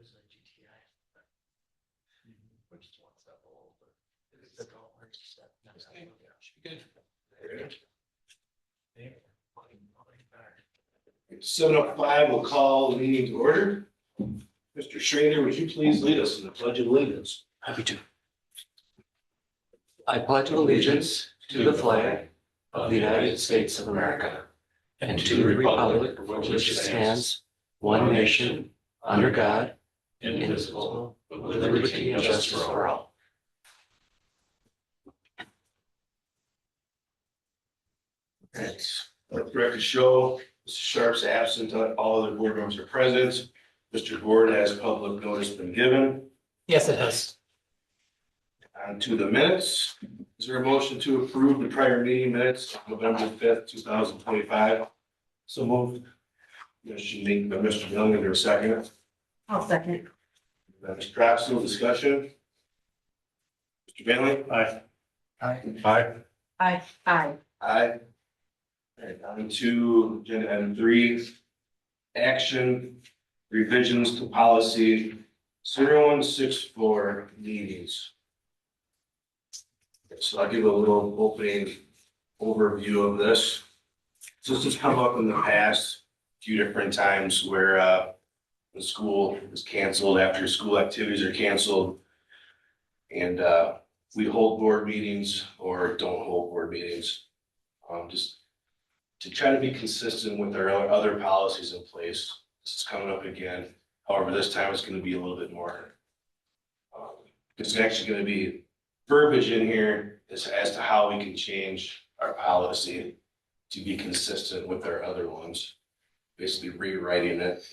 was a GTI. Which is one step below, but it's a large step. Okay. Should be good. At 7:05, we'll call the meeting to order. Mr. Schrader, would you please lead us in the Pledge of Allegiance? Happy to. I pledge allegiance to the flag of the United States of America and to the republic for which it stands, one nation, under God, indivisible, with liberty and justice for all. Right. Let the record show, Mr. Sharp's absent, all other board members are present. Mr. Board, has public notice been given? Yes, it has. On to the minutes. Is there a motion to approve the prior meeting minutes, November 5th, 2025? So moved. Motion made by Mr. Young, is there a second? I'll second. Mr. Dropsel, discussion? Mr. Bailey? Aye. Aye. Aye. Aye. Aye. All right, on to agenda item 3, action revisions to policy 0164 meetings. So I'll give a little opening overview of this. So this has come up in the past a few different times where the school is canceled, after school activities are canceled. And we hold board meetings or don't hold board meetings. Just to try to be consistent with our other policies in place. This is coming up again. However, this time it's going to be a little bit more. It's actually going to be verbiage in here as to how we can change our policy to be consistent with our other ones. Basically rewriting it.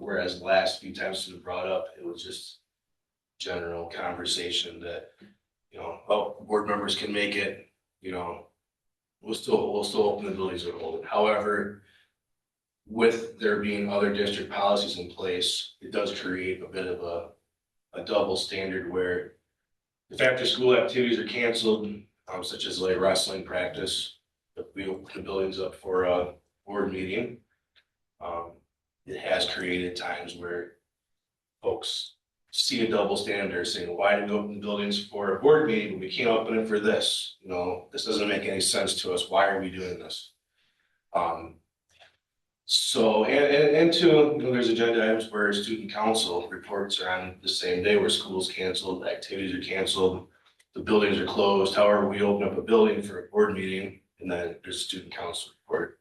Whereas the last few times it was brought up, it was just general conversation that, board members can make it, we'll still open the buildings and hold it. However, with there being other district policies in place, it does create a bit of a double standard where if after school activities are canceled, such as like wrestling practice, if we open the buildings up for a board meeting, it has created times where folks see a double standard saying, why did we open the buildings for a board meeting, but we can't open it for this? This doesn't make any sense to us. Why are we doing this? So, and two, there's agenda items where student council reports are on the same day where school's canceled, activities are canceled, the buildings are closed. However, we open up a building for a board meeting and then there's a student council report.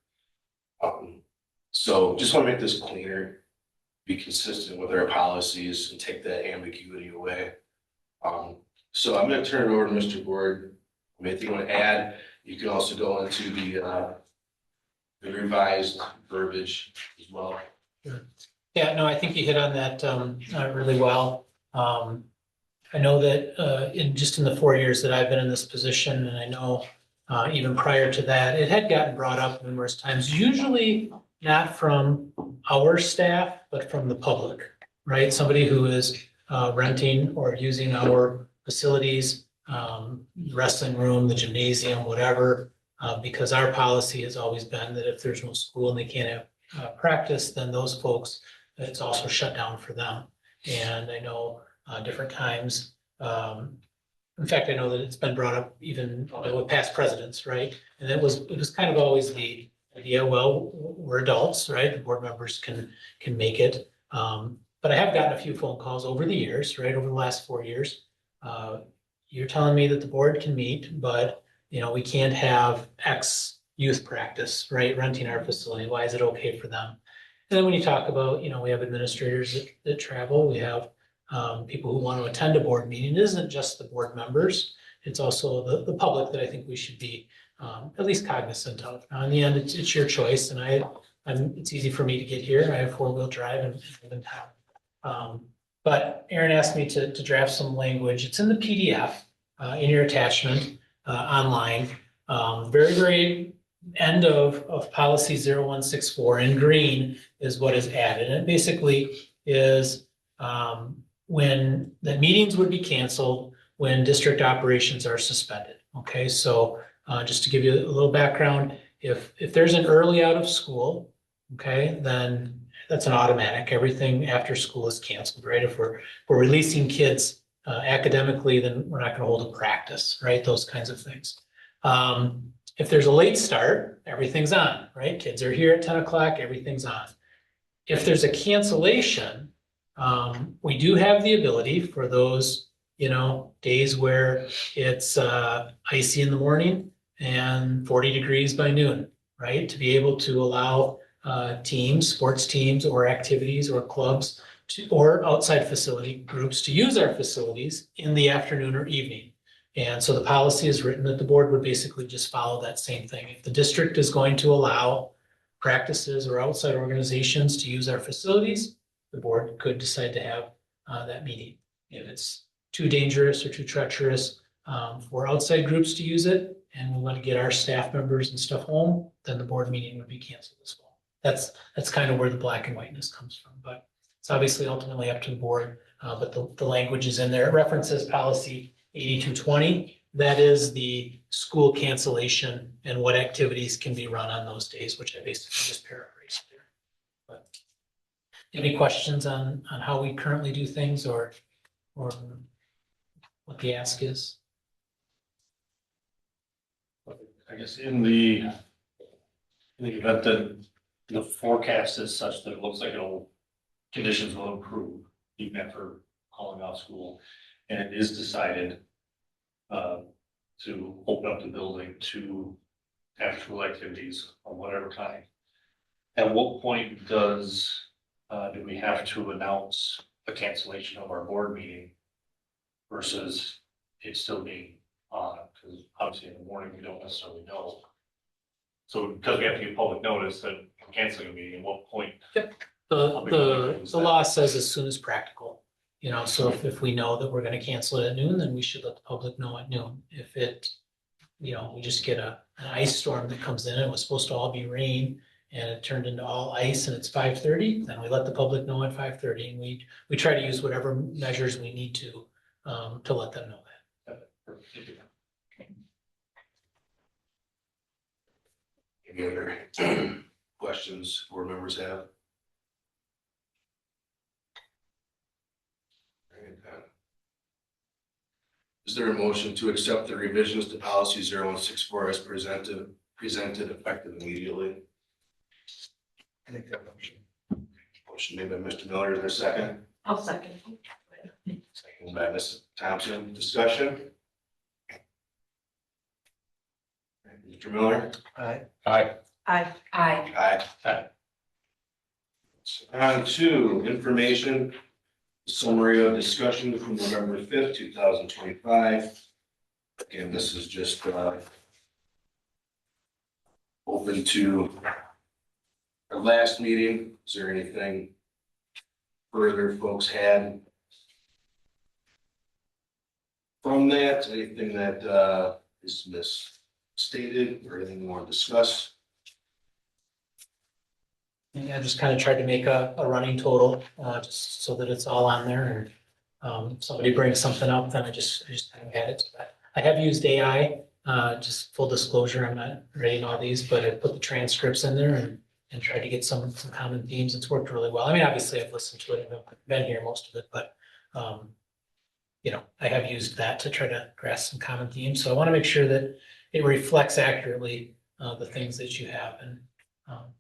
So just want to make this cleaner, be consistent with our policies and take that ambiguity away. So I'm going to turn it over to Mr. Board. If you want to add, you can also go into the revised verbiage as well. Yeah, no, I think you hit on that really well. I know that in the 4 years that I've been in this position, and I know even prior to that, it had gotten brought up numerous times, usually not from our staff, but from the public, right? Somebody who is renting or using our facilities, wrestling room, the gymnasium, whatever, because our policy has always been that if there's no school and they can't have practice, then those folks, it's also shut down for them. And I know different times, in fact, I know that it's been brought up even with past presidents, right? And it was kind of always the idea, well, we're adults, right? The board members can make it. But I have gotten a few phone calls over the years, right? Over the last 4 years. You're telling me that the board can meet, but we can't have X youth practice, right? Renting our facility. Why is it okay for them? And then when you talk about, we have administrators that travel, we have people who want to attend a board meeting. It isn't just the board members. It's also the public that I think we should be at least cognizant of. Now, in the end, it's your choice, and it's easy for me to get here. I have 4-wheel drive and live in town. But Aaron asked me to draft some language. It's in the PDF in your attachment online. Very, very end of policy 0164 in green is what is added. And it basically is when the meetings would be canceled when district operations are suspended. Okay, so just to give you a little background, if there's an early out of school, okay, then that's an automatic. Everything after school is canceled, right? If we're releasing kids academically, then we're not gonna hold a practice, right? Those kinds of things. If there's a late start, everything's on, right? Kids are here at 10 o'clock, everything's on. If there's a cancellation, we do have the ability for those, days where it's icy in the morning and 40 degrees by noon, right? To be able to allow teams, sports teams or activities or clubs or outside facility groups to use our facilities in the afternoon or evening. And so the policy is written that the board would basically just follow that same thing. If the district is going to allow practices or outside organizations to use our facilities, the board could decide to have that meeting. If it's too dangerous or too treacherous for outside groups to use it, and we want to get our staff members and stuff home, then the board meeting would be canceled as well. That's kind of where the black and whiteness comes from, but it's obviously ultimately up to the board. But the language is in there. It references policy 8220. That is the school cancellation and what activities can be run on those days, which I basically just paraphrased there. But any questions on how we currently do things or what the ask is? I guess in the event that the forecast is such that it looks like conditions will improve even after calling off school, and it is decided to open up the building to after school activities on whatever time. At what point do we have to announce a cancellation of our board meeting versus it still being on? Because obviously in the morning, we don't necessarily know. So because we have to give public notice that we're canceling a meeting, at what point? The law says as soon as practical, so if we know that we're gonna cancel it at noon, then we should let the public know at noon. If we just get an ice storm that comes in, and it was supposed to all be rain and it turned into all ice and it's 5:30, then we let the public know at 5:30, and we try to use whatever measures we need to let them know that. Any other questions board members have? Is there a motion to accept the revisions to policy 0164 as presented effective immediately? I think that motion. Motion made by Mr. Miller, is there a second? I'll second. Second by Mrs. Thompson, discussion? Mr. Miller? Aye. Aye. Aye. Aye. Aye. On to information, summary of discussion from November 5th, 2025. Again, this is just open to our last meeting. Is there anything further folks had from that? Anything that is misstated or anything you want to discuss? Yeah, I just kind of tried to make a running total, just so that it's all on there, and if somebody brings something up, then I just kind of add it to that. I have used AI, just full disclosure, I'm not writing all these, but I put the transcripts in there and tried to get some common themes. It's worked really well. I mean, obviously I've listened to it, I've been here most of it, but I have used that to try to grasp some common themes. So I want to make sure that it reflects accurately the things that you have, and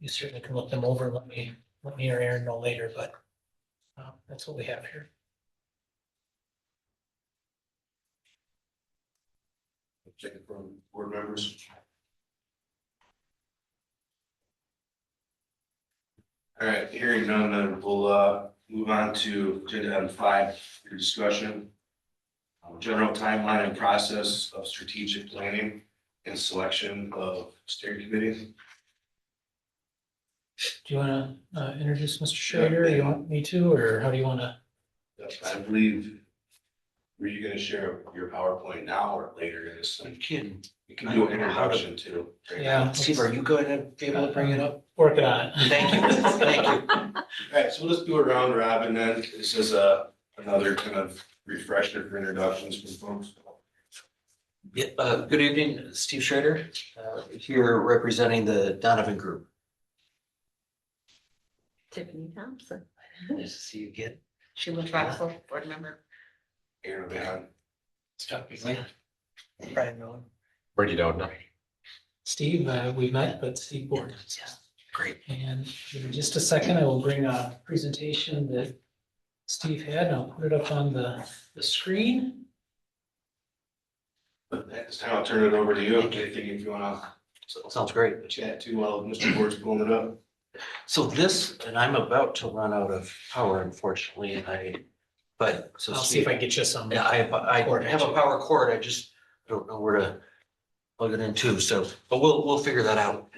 you certainly can look them over and let me or Aaron know later, but that's what we have here. Check it from board members. All right, hearing none, then we'll move on to agenda item 5, your discussion. General timeline and process of strategic planning and selection of steering committee. Do you want to introduce Mr. Schrader? You want me to, or how do you want to? I believe, were you going to share your PowerPoint now or later in this? You can. You can do an introduction too. Yeah. Steve, are you going to be able to bring it up? Working on it. Thank you. Thank you. All right, so let's do a round robin then. This is another kind of refresher for introductions from folks. Yeah, good evening, Steve Schrader, here representing the Donovan Group. Tiffany Thompson. Nice to see you again. Sheila Troxel, board member. Aaron Van. Brian Miller. Brady Dowden. Steve, we met, but Steve Board. Yeah, great. And in just a second, I will bring a presentation that Steve had, and I'll put it up on the screen. But at this time, I'll turn it over to you. Anything if you wanna Sounds great. chat to while Mr. Board's pulling it up. So this, and I'm about to run out of power unfortunately, but so. I'll see if I can get you some. Yeah, I have a power cord, I just don't know where to plug it into, so, but we'll figure that out.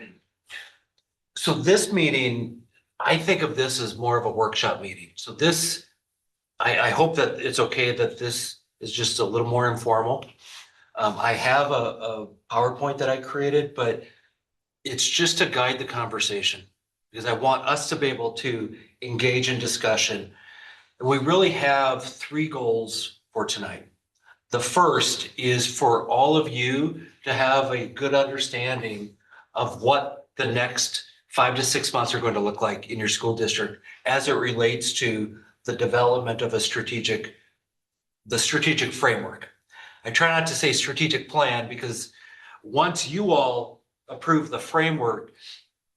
So this meeting, I think of this as more of a workshop meeting. So this, I hope that it's okay that this is just a little more informal. I have a PowerPoint that I created, but it's just to guide the conversation because I want us to be able to engage in discussion. We really have three goals for tonight. The first is for all of you to have a good understanding of what the next 5 to 6 months are going to look like in your school district as it relates to the development of the strategic framework. I try not to say strategic plan because once you all approve the framework,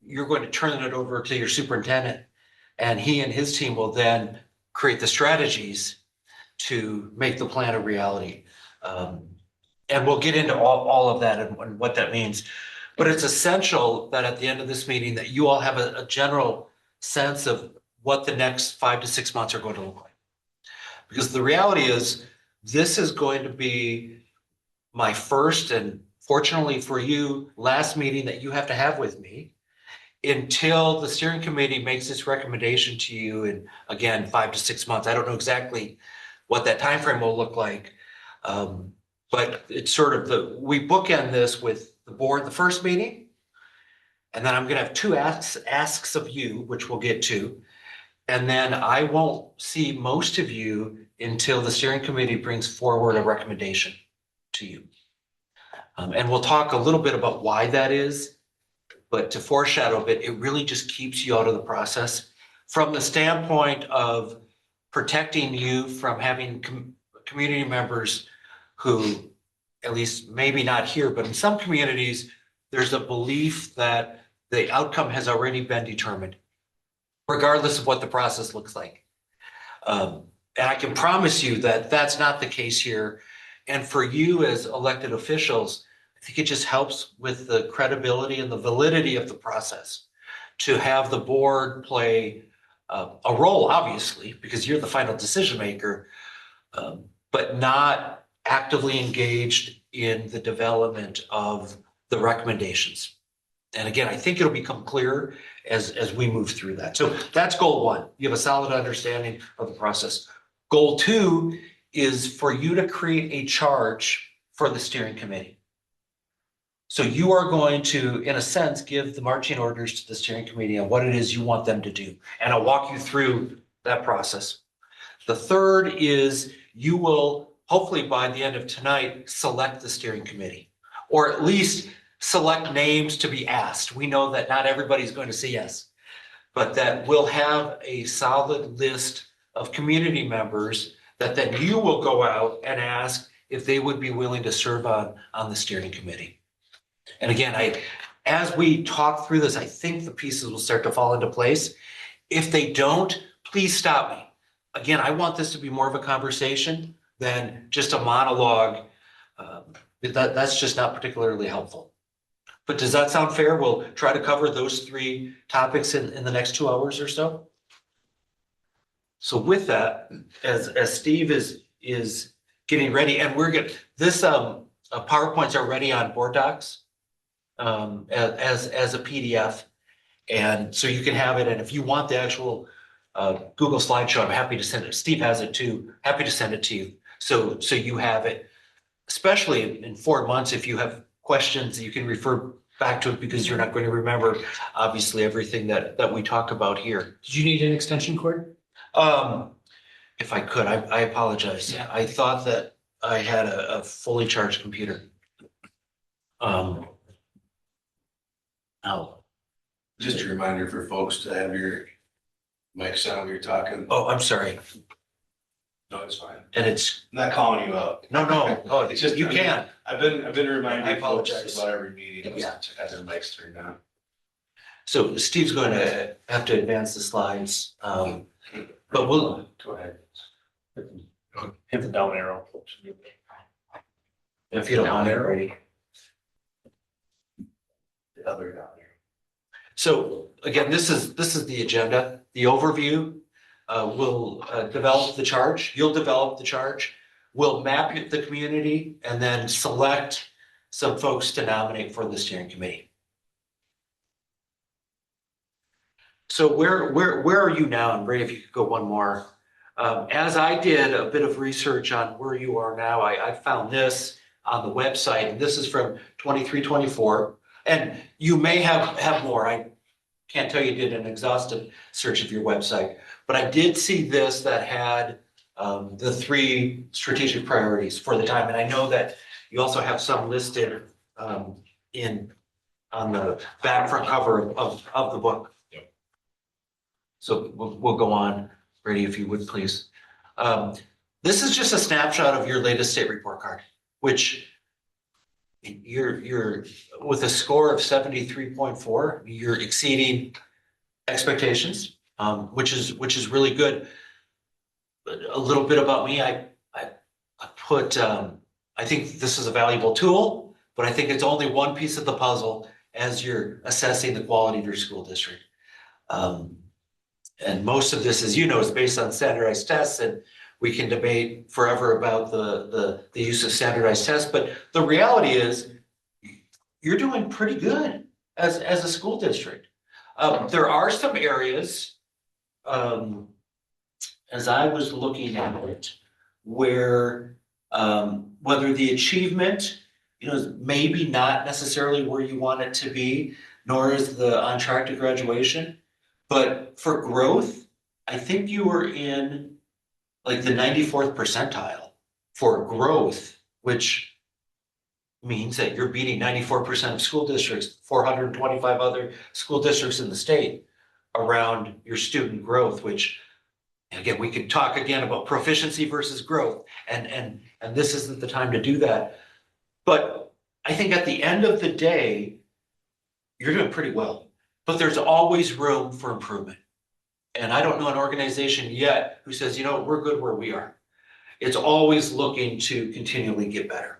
you're going to turn it over to your superintendent and he and his team will then create the strategies to make the plan a reality. And we'll get into all of that and what that means. But it's essential that at the end of this meeting that you all have a general sense of what the next 5 to 6 months are going to look like. Because the reality is, this is going to be my first and fortunately for you, last meeting that you have to have with me until the steering committee makes its recommendation to you in, again, 5 to 6 months. I don't know exactly what that time frame will look like. But it's sort of we bookend this with the board, the first meeting. And then I'm going to have two asks of you, which we'll get to. And then I won't see most of you until the steering committee brings forward a recommendation to you. And we'll talk a little bit about why that is, but to foreshadow a bit, it really just keeps you out of the process from the standpoint of protecting you from having community members who, at least maybe not here, but in some communities, there's a belief that the outcome has already been determined, regardless of what the process looks like. And I can promise you that that's not the case here. And for you as elected officials, I think it just helps with the credibility and the validity of the process to have the board play a role, obviously, because you're the final decision maker, but not actively engaged in the development of the recommendations. And again, I think it'll become clearer as we move through that. So that's goal one. You have a solid understanding of the process. Goal two is for you to create a charge for the steering committee. So you are going to, in a sense, give the marching orders to the steering committee on what it is you want them to do. And I'll walk you through that process. The third is you will, hopefully by the end of tonight, select the steering committee, or at least select names to be asked. We know that not everybody's going to say yes, but that we'll have a solid list of community members that then you will go out and ask if they would be willing to serve on the steering committee. And again, as we talk through this, I think the pieces will start to fall into place. If they don't, please stop me. Again, I want this to be more of a conversation than just a monologue. That's just not particularly helpful. But does that sound fair? We'll try to cover those three topics in the next 2 hours or so. So with that, as Steve is getting ready, and we're good, this PowerPoint's already on Board Docs as a PDF, and so you can have it. And if you want the actual Google slideshow, I'm happy to send it. Steve has it too. Happy to send it to you. So you have it, especially in 4 months. If you have questions, you can refer back to it because you're not going to remember, obviously, everything that we talk about here. Did you need an extension cord? If I could, I apologize. Yeah. I thought that I had a fully charged computer. Oh, Just a reminder for folks to have your Mike, sound you're talking. Oh, I'm sorry. No, it's fine. And it's, I'm not calling you out. no, oh, It's just- you can. I've been reminding I folks apologize. about every meeting. Yeah. As their mics turned on. So Steve's going to have to advance the slides. But we'll, Go ahead. Hit the down arrow. if you don't mind, Brady. The other down there. So again, this is the agenda, the overview. We'll develop the charge. You'll develop the charge. We'll map the community and then select some folks to nominate for the steering committee. So where are you now? And Ray, if you could go one more. As I did a bit of research on where you are now, I found this on the website, and this is from 23-24. And you may have more. I can't tell you did an exhaustive search of your website, but I did see this that had the 3 strategic priorities for the time. And I know that you also have some listed on the back front cover of the book. Yep. So we'll go on, Brady, if you would please. This is just a snapshot of your latest state report card, which you're with a score of 73.4, you're exceeding expectations, which is really good. But a little bit about me, I put, I think this is a valuable tool, but I think it's only one piece of the puzzle as you're assessing the quality of your school district. And most of this, as you know, is based on standardized tests, and we can debate forever about the use of standardized tests, but the reality is you're doing pretty good as a school district. There are some areas, as I was looking at it, where whether the achievement, is maybe not necessarily where you want it to be, nor is the on track to graduation, but for growth, I think you were in like the 94th percentile for growth, which means that you're beating 94% of school districts, 425 other school districts in the state around your student growth, which again, we could talk again about proficiency versus growth, and this isn't the time to do that. But I think at the end of the day, you're doing pretty well, but there's always room for improvement. And I don't know an organization yet who says, we're good where we are. It's always looking to continually get better.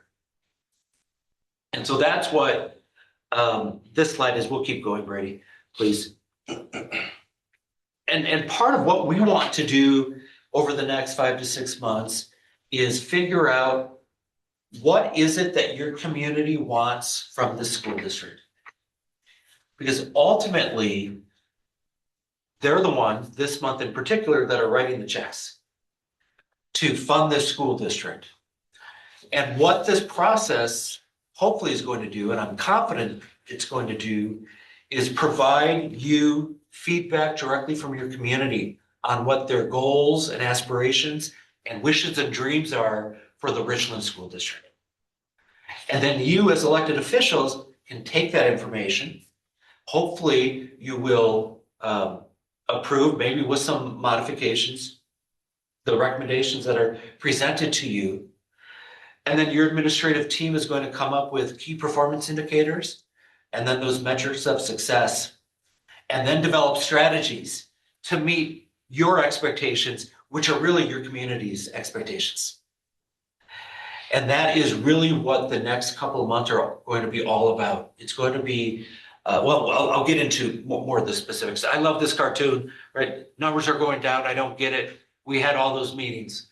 And so that's what this slide is. We'll keep going, Brady, please. And part of what we want to do over the next 5 to 6 months is figure out what is it that your community wants from the school district. Because ultimately, they're the ones, this month in particular, that are writing the checks to fund this school district. And what this process hopefully is going to do, and I'm confident it's going to do, is provide you feedback directly from your community on what their goals and aspirations and wishes and dreams are for the Richland School District. And then you as elected officials can take that information. Hopefully you will approve, maybe with some modifications, the recommendations that are presented to you. And then your administrative team is going to come up with key performance indicators and then those metrics of success, and then develop strategies to meet your expectations, which are really your community's expectations. And that is really what the next couple of months are going to be all about. It's going to be, I'll get into more of the specifics. I love this cartoon, right? Numbers are going down. I don't get it. We had all those meetings.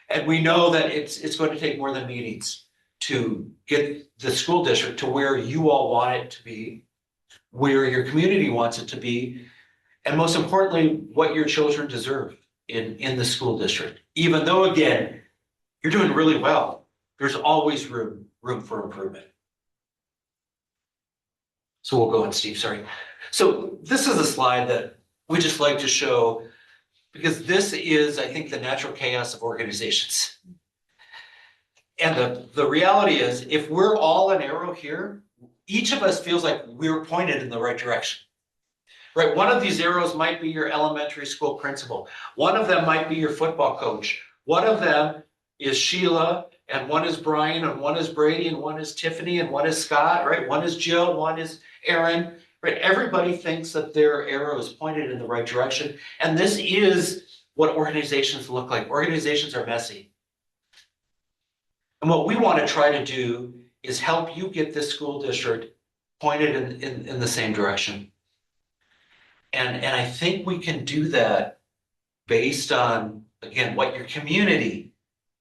And we know that it's going to take more than meetings to get the school district to where you all want it to be, where your community wants it to be, and most importantly, what your children deserve in the school district. Even though, again, you're doing really well, there's always room for improvement. So we'll go on, Steve, sorry. So this is a slide that we just like to show because this is, I think, the natural chaos of organizations. And the reality is, if we're all an arrow here, each of us feels like we're pointed in the right direction. right? One of these arrows might be your elementary school principal. One of them might be your football coach. One of them is Sheila, and one is Brian, and one is Brady, and one is Tiffany, and one is Scott, right? One is Jill, one is Aaron, right? Everybody thinks that their arrow is pointed in the right direction. And this is what organizations look like. Organizations are messy. And what we want to try to do is help you get this school district pointed in the same direction. And I think we can do that based on, again, what your community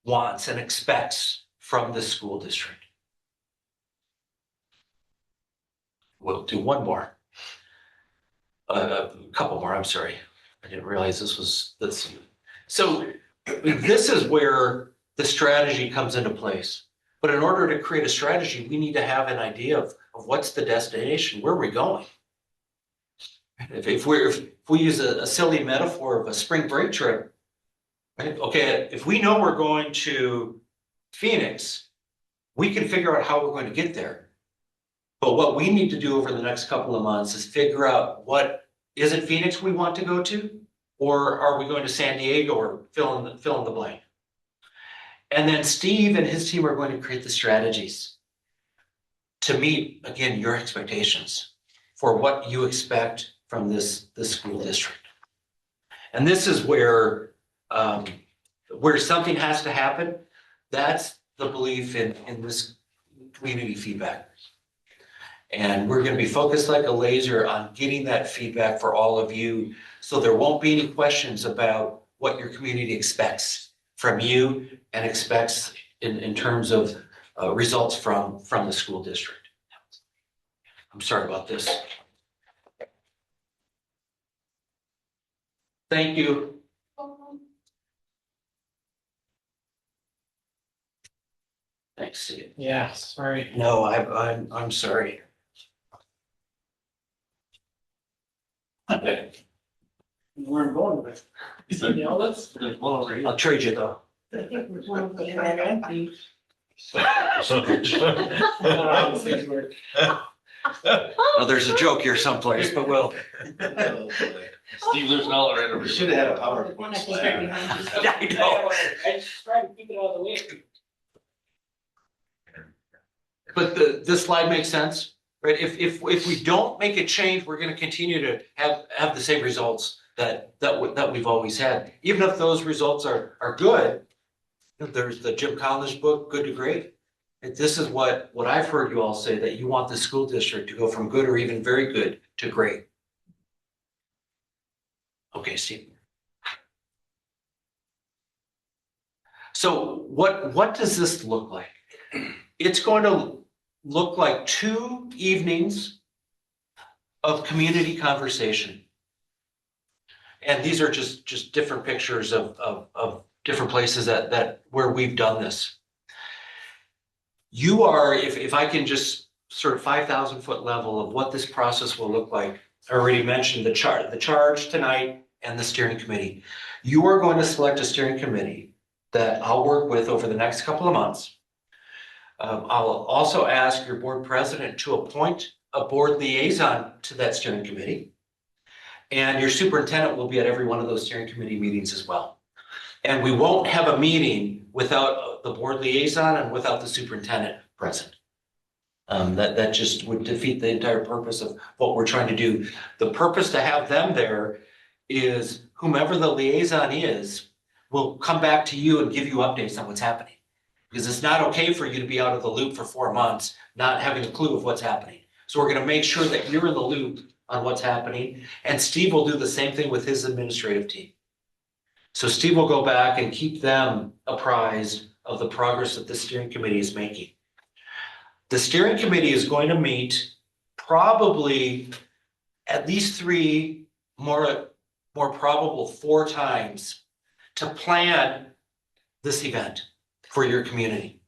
wants and expects from the school district. We'll do one more. A couple more, I'm sorry. I didn't realize this. So this is where the strategy comes into place. But in order to create a strategy, we need to have an idea of what's the destination, where are we going? If we use a silly metaphor of a spring break trip, right? Okay, if we know we're going to Phoenix, we can figure out how we're going to get there. But what we need to do over the next couple of months is figure out is it Phoenix we want to go to? Or are we going to San Diego or fill in the blank? And then Steve and his team are going to create the strategies to meet, again, your expectations for what you expect from this school district. And this is where something has to happen. That's the belief in this community feedback. And we're going to be focused like a laser on getting that feedback for all of you, so there won't be any questions about what your community expects from you and expects in terms of results from the school district. I'm sorry about this. Thank you. Thanks, Steve. Yeah, sorry. No, I'm sorry. We're going with. Yeah, let's. I'll trade you though. No, there's a joke here someplace, but we'll. Steve, there's an elevator. We should have had a PowerPoint slide. Yeah, I know. I just try to keep it out of the way. But this slide makes sense, right? If we don't make a change, we're going to continue to have the same results that we've always had. Even if those results are good, there's the Jim Collins book, Good to Great. And this is what I've heard you all say, that you want the school district to go from good or even very good to great. Okay, Steve. So what does this look like? It's going to look like 2 evenings of community conversation. And these are just different pictures of different places that where we've done this. You are, if I can just sort of 5,000-foot level of what this process will look like. I already mentioned the charge tonight and the steering committee. You are going to select a steering committee that I'll work with over the next couple of months. I'll also ask your board president to appoint a board liaison to that steering committee. And your superintendent will be at every one of those steering committee meetings as well. And we won't have a meeting without the board liaison and without the superintendent present. That just would defeat the entire purpose of what we're trying to do. The purpose to have them there is whomever the liaison is will come back to you and give you updates on what's happening. Because it's not okay for you to be out of the loop for 4 months, not having a clue of what's happening. So we're going to make sure that you're in the loop on what's happening. And Steve will do the same thing with his administrative team. So Steve will go back and keep them apprised of the progress that the steering committee is making. The steering committee is going to meet probably at least 3, more probable 4 times to plan this event for your community.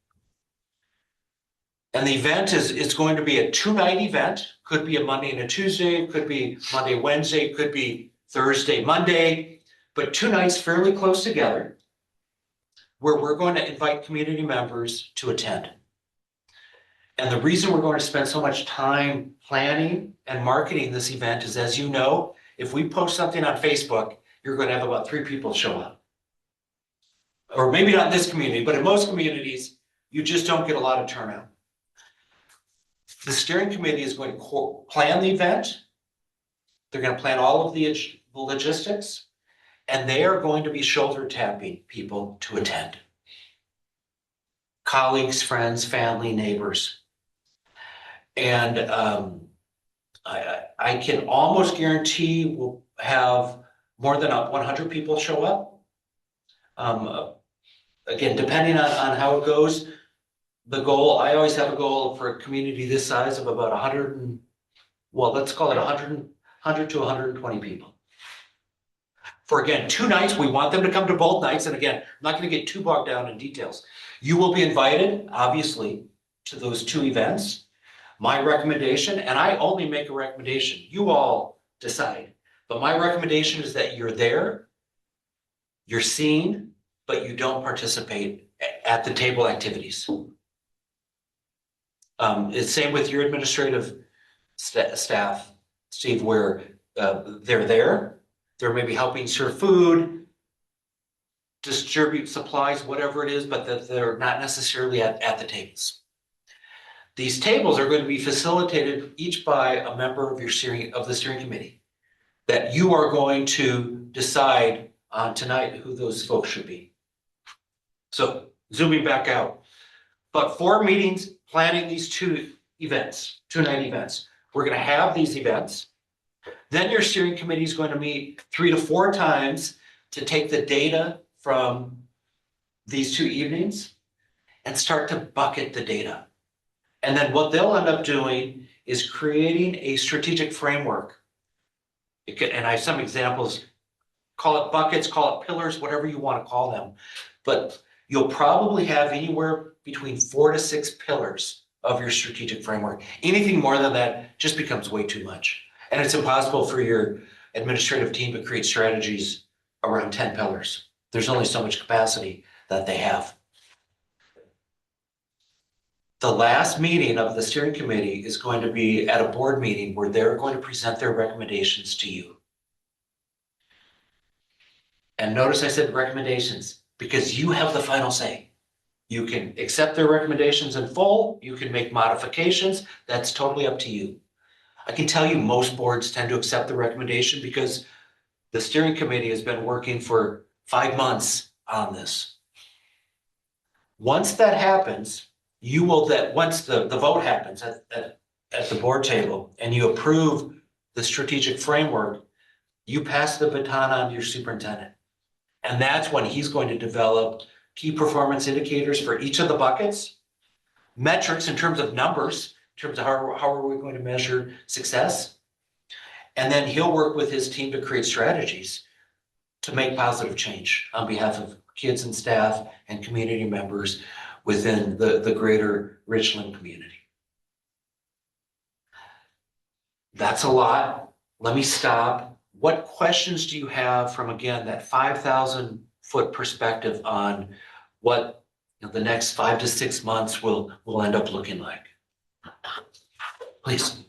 And the event is going to be a 2-night event. Could be a Monday and a Tuesday, could be Monday, Wednesday, could be Thursday, Monday, but 2 nights fairly close together where we're going to invite community members to attend. And the reason we're going to spend so much time planning and marketing this event is, as you know, if we post something on Facebook, you're going to have about 3 people show up. Or maybe not in this community, but in most communities, you just don't get a lot of turnout. The steering committee is going to plan the event. They're going to plan all of the logistics, and they are going to be shoulder tapping people to attend. Colleagues, friends, family, neighbors. And I can almost guarantee we'll have more than 100 people show up. Again, depending on how it goes, the goal, I always have a goal for a community this size of about 100 let's call it 100 to 120 people. For again, 2 nights, we want them to come to both nights. And again, I'm not going to get too bogged down in details. You will be invited, obviously, to those 2 events. My recommendation, and I only make a recommendation, you all decide, but my recommendation is that you're there, you're seen, but you don't participate at the table activities. It's same with your administrative staff, Steve, where they're there. They're maybe helping serve food, distribute supplies, whatever it is, but that they're not necessarily at the tables. These tables are going to be facilitated each by a member of the steering committee that you are going to decide on tonight who those folks should be. So zooming back out, but 4 meetings planning these 2 events, 2-night events. We're going to have these events. Then your steering committee is going to meet 3 to 4 times to take the data from these 2 evenings and start to bucket the data. And then what they'll end up doing is creating a strategic framework. And I have some examples, call it buckets, call it pillars, whatever you want to call them. But you'll probably have anywhere between 4 to 6 pillars of your strategic framework. Anything more than that just becomes way too much. And it's impossible for your administrative team to create strategies around 10 pillars. There's only so much capacity that they have. The last meeting of the steering committee is going to be at a board meeting where they're going to present their recommendations to you. And notice I said recommendations because you have the final say. You can accept their recommendations in full. You can make modifications. That's totally up to you. I can tell you most boards tend to accept the recommendation because the steering committee has been working for 5 months on this. Once that happens, you will once the vote happens at the board table and you approve the strategic framework, you pass the baton on to your superintendent. And that's when he's going to develop key performance indicators for each of the buckets, metrics in terms of numbers, in terms of how are we going to measure success. And then he'll work with his team to create strategies to make positive change on behalf of kids and staff and community members within the greater Richland community. That's a lot. Let me stop. What questions do you have from, again, that 5,000-foot perspective on what the next 5 to 6 months will end up looking like? Please.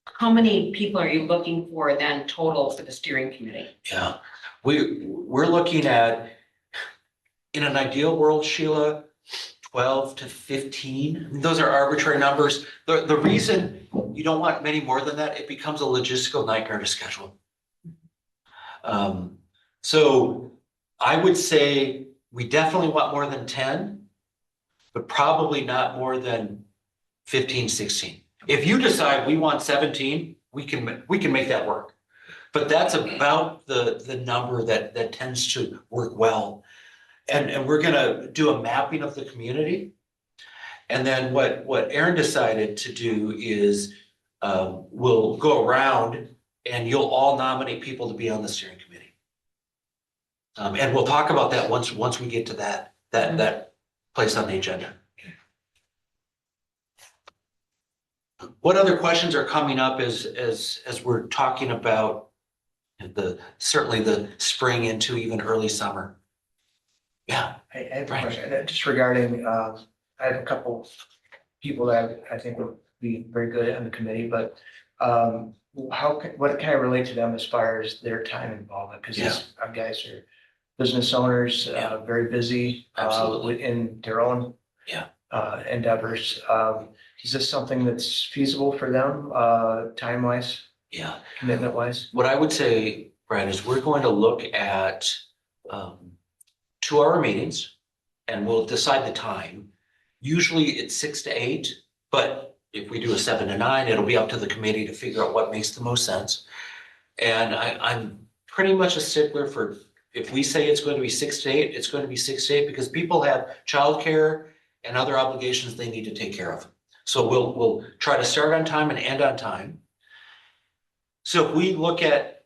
How many people are you looking for then total for the steering committee? Yeah, we're looking at, in an ideal world, Sheila, 12 to 15. Those are arbitrary numbers. The reason you don't want many more than that, it becomes a logistical nightmare to schedule. So I would say we definitely want more than 10, but probably not more than 15, 16. If you decide we want 17, we can make that work. But that's about the number that tends to work well. And we're gonna do a mapping of the community. And then what Aaron decided to do is we'll go around and you'll all nominate people to be on the steering committee. And we'll talk about that once we get to that place on the agenda. What other questions are coming up as we're talking about certainly the spring into even early summer? Yeah. I have a Right. question, just regarding, I have a couple people that I think would be very good on the committee, but what can I relate to them as far as their time involvement? Because these guys are business owners, very busy. Absolutely. In their own endeavors. Is this something that's feasible for them, time wise, Yeah. commitment wise? What I would say, Brad, is we're going to look at 2-hour meetings and we'll decide the time. Usually it's 6 to 8, but if we do a 7 to 9, it'll be up to the committee to figure out what makes the most sense. And I'm pretty much a stickler for, if we say it's going to be 6 to 8, it's going to be 6 to 8 because people have childcare and other obligations they need to take care of. So we'll try to start on time and end on time. So if we look at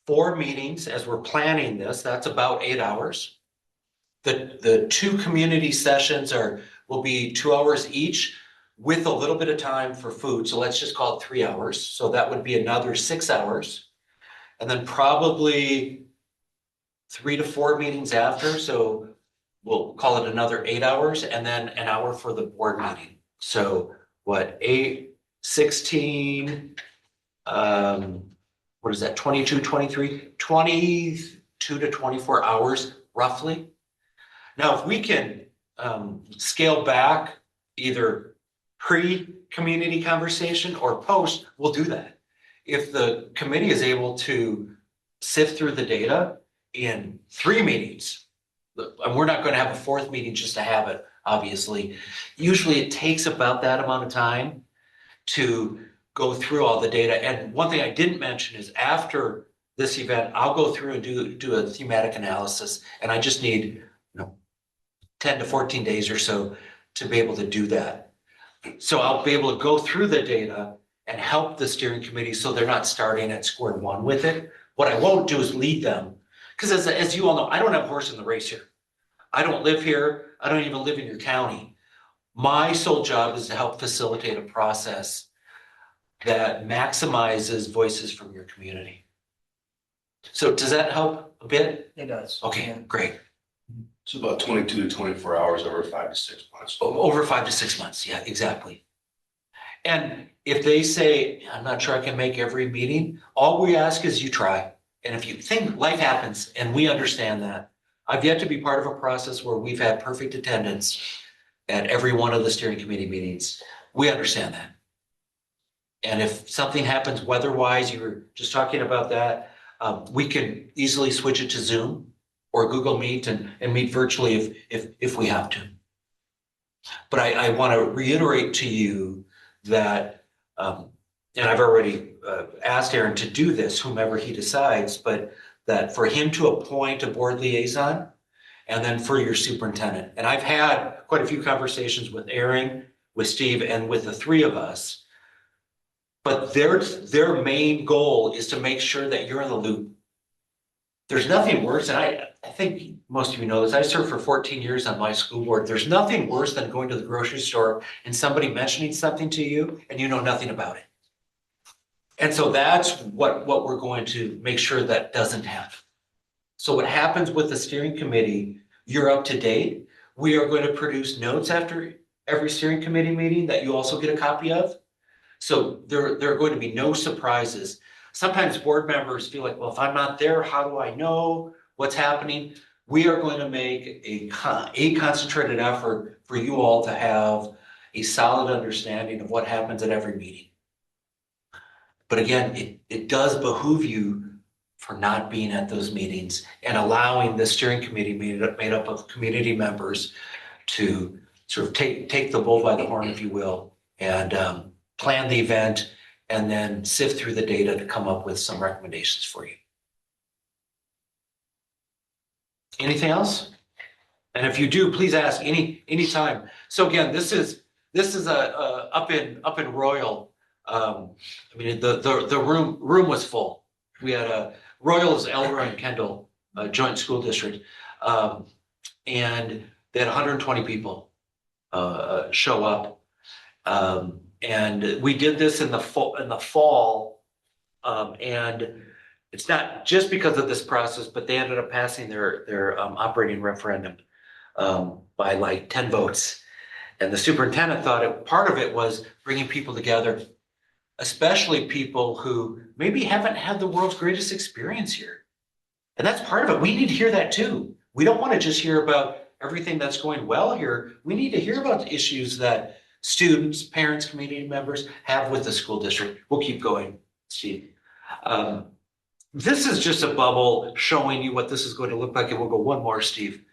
4 meetings as we're planning this, that's about 8 hours. The 2 community sessions will be 2 hours each with a little bit of time for food. So let's just call it 3 hours. So that would be another 6 hours. And then probably 3 to 4 meetings after. So we'll call it another 8 hours and then an hour for the board meeting. So what, 8, 16, what is that, 22, 23, 22 to 24 hours roughly. Now, if we can scale back either pre-community conversation or post, we'll do that. If the committee is able to sift through the data in 3 meetings, and we're not going to have a 4th meeting just to have it, obviously. Usually it takes about that amount of time to go through all the data. And one thing I didn't mention is after this event, I'll go through and do a thematic analysis. And I just need 10 to 14 days or so to be able to do that. So I'll be able to go through the data and help the steering committee so they're not starting at square one with it. What I won't do is lead them. Because as you all know, I don't have a horse in the race here. I don't live here. I don't even live in your county. My sole job is to help facilitate a process that maximizes voices from your community. So does that help a bit? It does. Okay, great. It's about 22 to 24 hours over 5 to 6 months. Over 5 to 6 months. Yeah, exactly. And if they say, I'm not sure I can make every meeting, all we ask is you try. And if you think life happens and we understand that, I've yet to be part of a process where we've had perfect attendance at every one of the steering committee meetings. We understand that. And if something happens weather-wise, you were just talking about that, we can easily switch it to Zoom or Google Meet and meet virtually if we have to. But I want to reiterate to you that, and I've already asked Aaron to do this, whomever he decides, but that for him to appoint a board liaison and then for your superintendent. And I've had quite a few conversations with Aaron, with Steve, and with the 3 of us. But their main goal is to make sure that you're in the loop. There's nothing worse, and I think most of you know this, I served for 14 years on my school board. There's nothing worse than going to the grocery store and somebody mentioning something to you and you know nothing about it. And so that's what we're going to make sure that doesn't happen. So what happens with the steering committee, you're up to date. We are going to produce notes after every steering committee meeting that you also get a copy of. So there are going to be no surprises. Sometimes board members feel like, well, if I'm not there, how do I know what's happening? We are going to make a concentrated effort for you all to have a solid understanding of what happens at every meeting. But again, it does behoove you for not being at those meetings and allowing the steering committee made up of community members to sort of take the bull by the horn, if you will, and plan the event and then sift through the data to come up with some recommendations for you. Anything else? And if you do, please ask anytime. So again, this is up in Royal. I mean, the room was full. We had Royal's Elroy and Kendall joint school district, and they had 120 people show up. And we did this in the fall, and it's not just because of this process, but they ended up passing their operating referendum by like 10 votes. And the superintendent thought part of it was bringing people together, especially people who maybe haven't had the world's greatest experience here. And that's part of it. We need to hear that too. We don't want to just hear about everything that's going well here. We need to hear about the issues that students, parents, community members have with the school district. We'll keep going, Steve. This is just a bubble showing you what this is going to look like. And we'll go one more, Steve.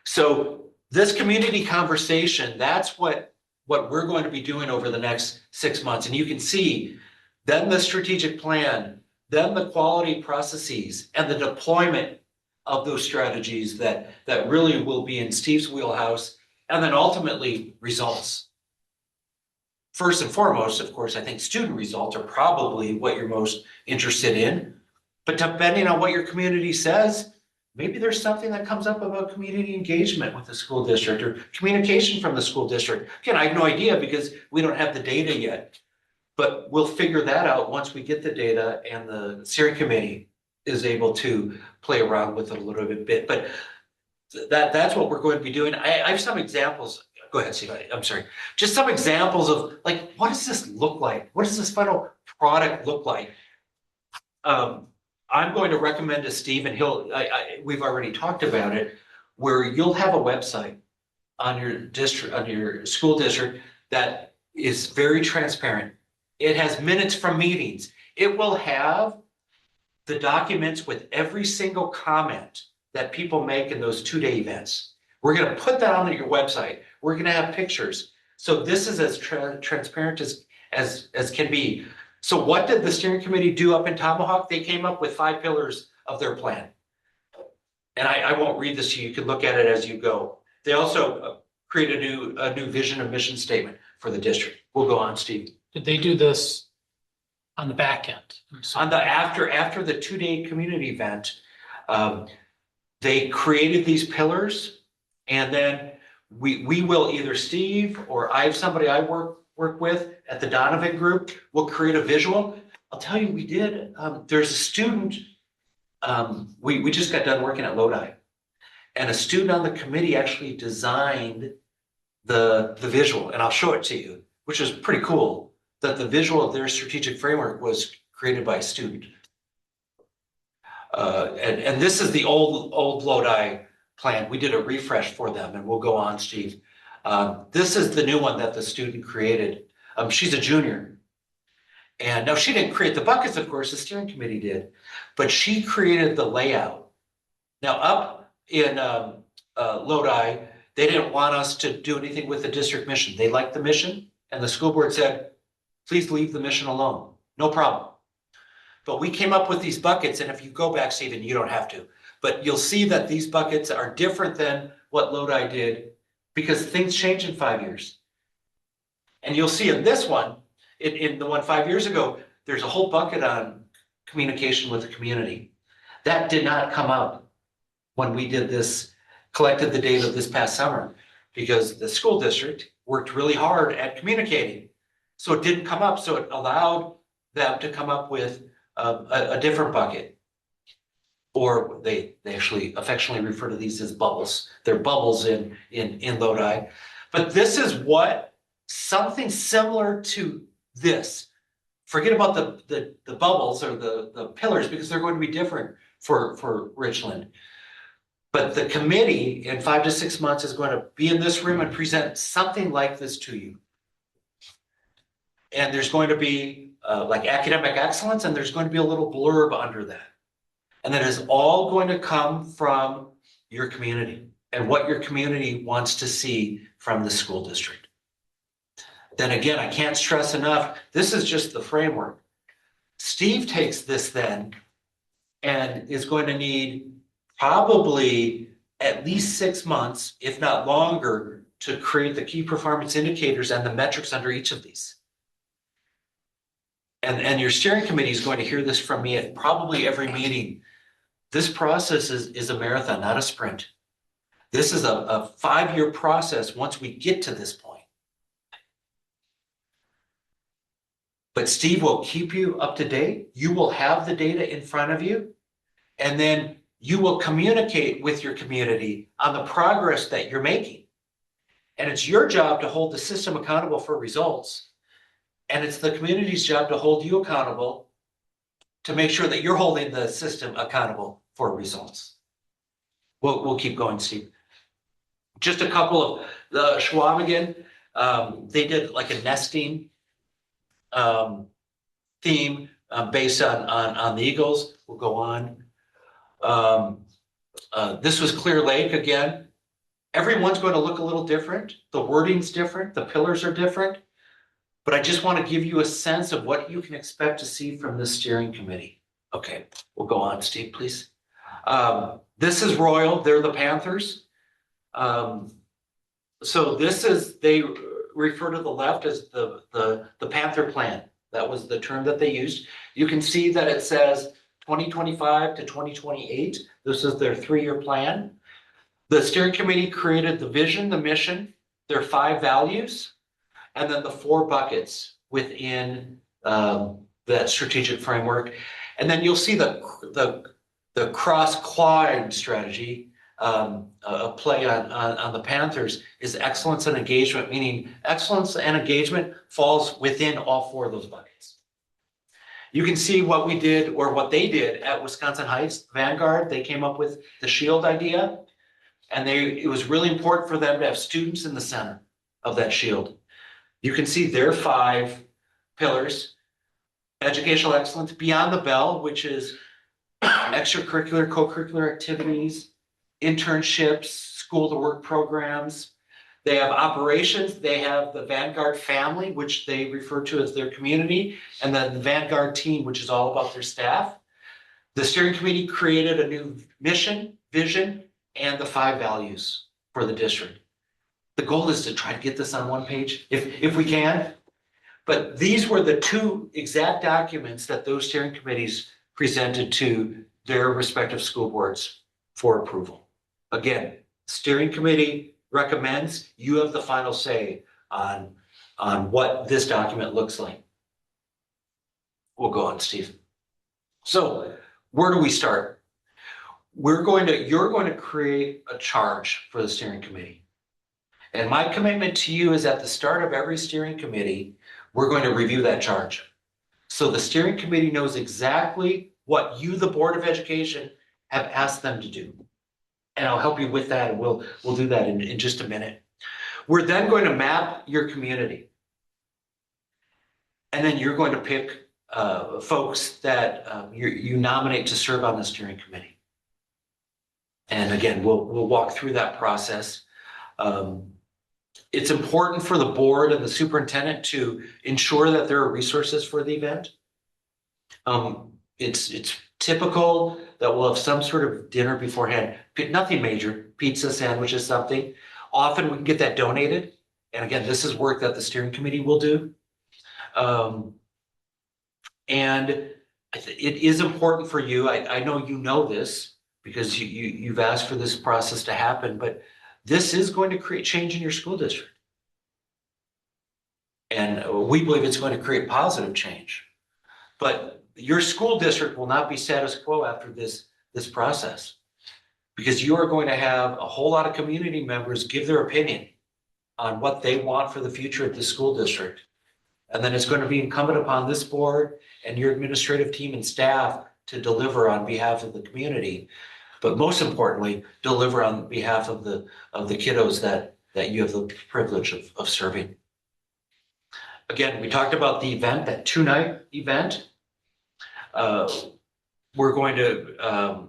So this community conversation, that's what we're going to be doing over the next 6 months. And you can see then the strategic plan, then the quality processes and the deployment of those strategies that really will be in Steve's wheelhouse, and then ultimately results. First and foremost, of course, I think student results are probably what you're most interested in. But depending on what your community says, maybe there's something that comes up about community engagement with the school district or communication from the school district. Again, I have no idea because we don't have the data yet, but we'll figure that out once we get the data and the steering committee is able to play around with it a little bit. But that's what we're going to be doing. I have some examples. Go ahead, Steve. I'm sorry. Just some examples of like, what does this look like? What does this final product look like? I'm going to recommend to Steve, and we've already talked about it, where you'll have a website on your district, on your school district that is very transparent. It has minutes from meetings. It will have the documents with every single comment that people make in those 2-day events. We're going to put that on your website. We're going to have pictures. So this is as transparent as can be. So what did the steering committee do up in Tomahawk? They came up with 5 pillars of their plan. And I won't read this to you. You can look at it as you go. They also created a new vision and mission statement for the district. We'll go on, Steve. Did they do this on the back end? On the after the 2-day community event, they created these pillars, and then we will either Steve or I have somebody I work with at the Donovan group will create a visual. I'll tell you, we did. There's a student. We just got done working at Lodi, and a student on the committee actually designed the visual, and I'll show it to you, which is pretty cool. That the visual of their strategic framework was created by a student. And this is the old Lodi plan. We did a refresh for them, and we'll go on, Steve. This is the new one that the student created. She's a junior. And now she didn't create the buckets, of course, the steering committee did, but she created the layout. Now up in Lodi, they didn't want us to do anything with the district mission. They liked the mission, and the school board said, please leave the mission alone. No problem. But we came up with these buckets, and if you go back, Stephen, you don't have to, but you'll see that these buckets are different than what Lodi did because things change in 5 years. And you'll see in this one, in the one 5 years ago, there's a whole bucket on communication with the community. That did not come up when we did this, collected the data this past summer, because the school district worked really hard at communicating. So it didn't come up, so it allowed them to come up with a different bucket. Or they actually affectionately refer to these as bubbles. They're bubbles in Lodi. But this is what, something similar to this. Forget about the bubbles or the pillars because they're going to be different for Richland. But the committee in 5 to 6 months is going to be in this room and present something like this to you. And there's going to be like academic excellence, and there's going to be a little blurb under that. And that is all going to come from your community and what your community wants to see from the school district. Then again, I can't stress enough, this is just the framework. Steve takes this then and is going to need probably at least 6 months, if not longer, to create the key performance indicators and the metrics under each of these. And your steering committee is going to hear this from me at probably every meeting. This process is a marathon, not a sprint. This is a 5-year process once we get to this point. But Steve will keep you up to date. You will have the data in front of you, and then you will communicate with your community on the progress that you're making. And it's your job to hold the system accountable for results. And it's the community's job to hold you accountable to make sure that you're holding the system accountable for results. We'll keep going, Steve. Just a couple of the Schwamigan, they did like a nesting theme based on the Eagles. We'll go on. This was Clear Lake again. Everyone's going to look a little different. The wording's different. The pillars are different. But I just want to give you a sense of what you can expect to see from this steering committee. Okay, we'll go on, Steve, please. This is Royal. They're the Panthers. So this is, they refer to the left as the Panther Plan. That was the term that they used. You can see that it says 2025 to 2028. This is their 3-year plan. The steering committee created the vision, the mission, their 5 values, and then the 4 buckets within that strategic framework. And then you'll see the cross-quad strategy, a play on the Panthers, is excellence and engagement, meaning excellence and engagement falls within all 4 of those buckets. You can see what we did, or what they did at Wisconsin Heights Vanguard. They came up with the shield idea, and it was really important for them to have students in the center of that shield. You can see their 5 pillars: educational excellence, beyond the bell, which is extracurricular, co-curricular activities, internships, school to work programs. They have operations. They have the Vanguard family, which they refer to as their community, and then the Vanguard team, which is all about their staff. The steering committee created a new mission, vision, and the 5 values for the district. The goal is to try to get this on one page, if we can. But these were the 2 exact documents that those steering committees presented to their respective school boards for approval. Again, steering committee recommends, you have the final say on what this document looks like. We'll go on, Steve. So where do we start? You're going to create a charge for the steering committee. And my commitment to you is at the start of every steering committee, we're going to review that charge. So the steering committee knows exactly what you, the Board of Education, have asked them to do. And I'll help you with that, and we'll do that in just a minute. We're then going to map your community. And then you're going to pick folks that you nominate to serve on the steering committee. And again, we'll walk through that process. It's important for the board and the superintendent to ensure that there are resources for the event. It's typical that we'll have some sort of dinner beforehand, nothing major, pizza, sandwiches, something. Often we can get that donated. And again, this is work that the steering committee will do. And it is important for you. I know you know this because you've asked for this process to happen, but this is going to create change in your school district. And we believe it's going to create positive change. But your school district will not be status quo after this process, because you are going to have a whole lot of community members give their opinion on what they want for the future of the school district. And then it's going to be incumbent upon this board and your administrative team and staff to deliver on behalf of the community, but most importantly, deliver on behalf of the kiddos that you have the privilege of serving. Again, we talked about the event, that 2-night event. We're going to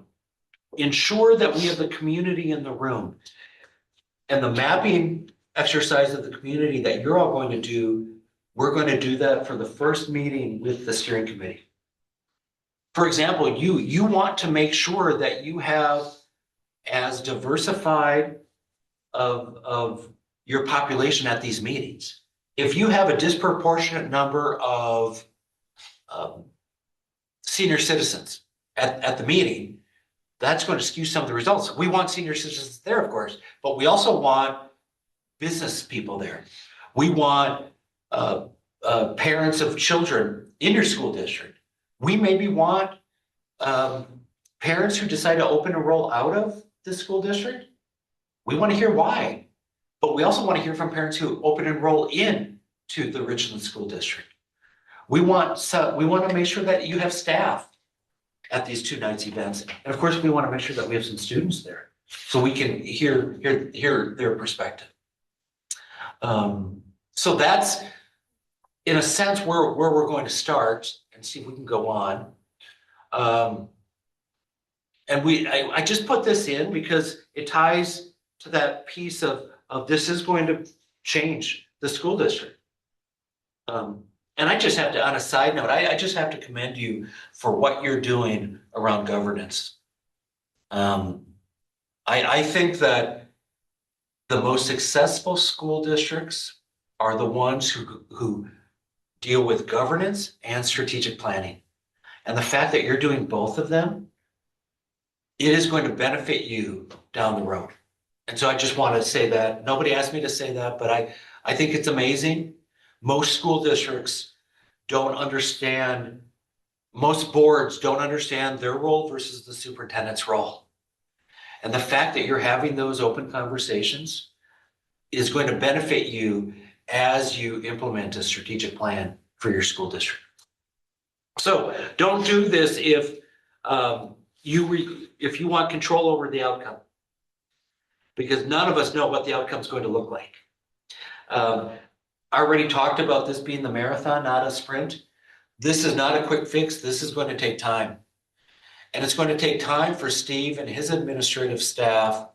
ensure that we have the community in the room, and the mapping exercise of the community that you're all going to do. We're going to do that for the first meeting with the steering committee. For example, you want to make sure that you have as diversified of your population at these meetings. If you have a disproportionate number of senior citizens at the meeting, that's going to skew some of the results. We want senior citizens there, of course, but we also want business people there. We want parents of children in your school district. We maybe want parents who decide to open a roll out of the school district. We want to hear why. But we also want to hear from parents who open enroll in to the Richland School District. We want to make sure that you have staff at these 2 nights events. And of course, we want to make sure that we have some students there so we can hear their perspective. So that's, in a sense, where we're going to start and see if we can go on. And I just put this in because it ties to that piece of this is going to change the school district. And I just have to, on a side note, I just have to commend you for what you're doing around governance. I think that the most successful school districts are the ones who deal with governance and strategic planning. And the fact that you're doing both of them, it is going to benefit you down the road. And so I just want to say that. Nobody asked me to say that, but I think it's amazing. Most school districts don't understand, most boards don't understand their role versus the superintendent's role. And the fact that you're having those open conversations is going to benefit you as you implement a strategic plan for your school district. So don't do this if you want control over the outcome, because none of us know what the outcome is going to look like. I already talked about this being the marathon, not a sprint. This is not a quick fix. This is going to take time. And it's going to take time for Steve and his administrative staff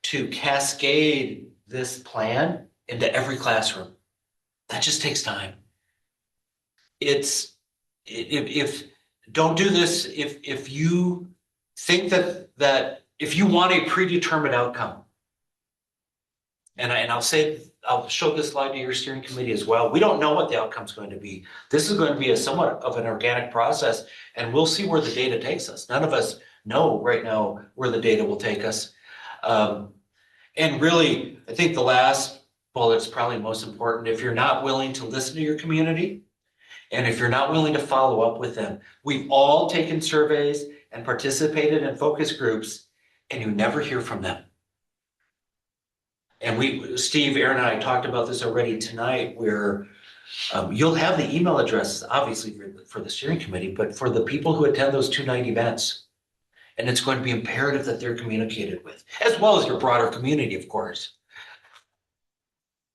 to cascade this plan into every classroom. That just takes time. If don't do this if you think that if you want a predetermined outcome. And I'll show this slide to your steering committee as well. We don't know what the outcome is going to be. This is going to be a somewhat of an organic process, and we'll see where the data takes us. None of us know right now where the data will take us. And really, I think the last bullet's probably most important. If you're not willing to listen to your community, and if you're not willing to follow up with them, we've all taken surveys and participated in focus groups, and you never hear from them. And Steve, Aaron, and I talked about this already tonight, where you'll have the email addresses, obviously for the steering committee, but for the people who attend those 2 night events. And it's going to be imperative that they're communicated with, as well as your broader community, of course.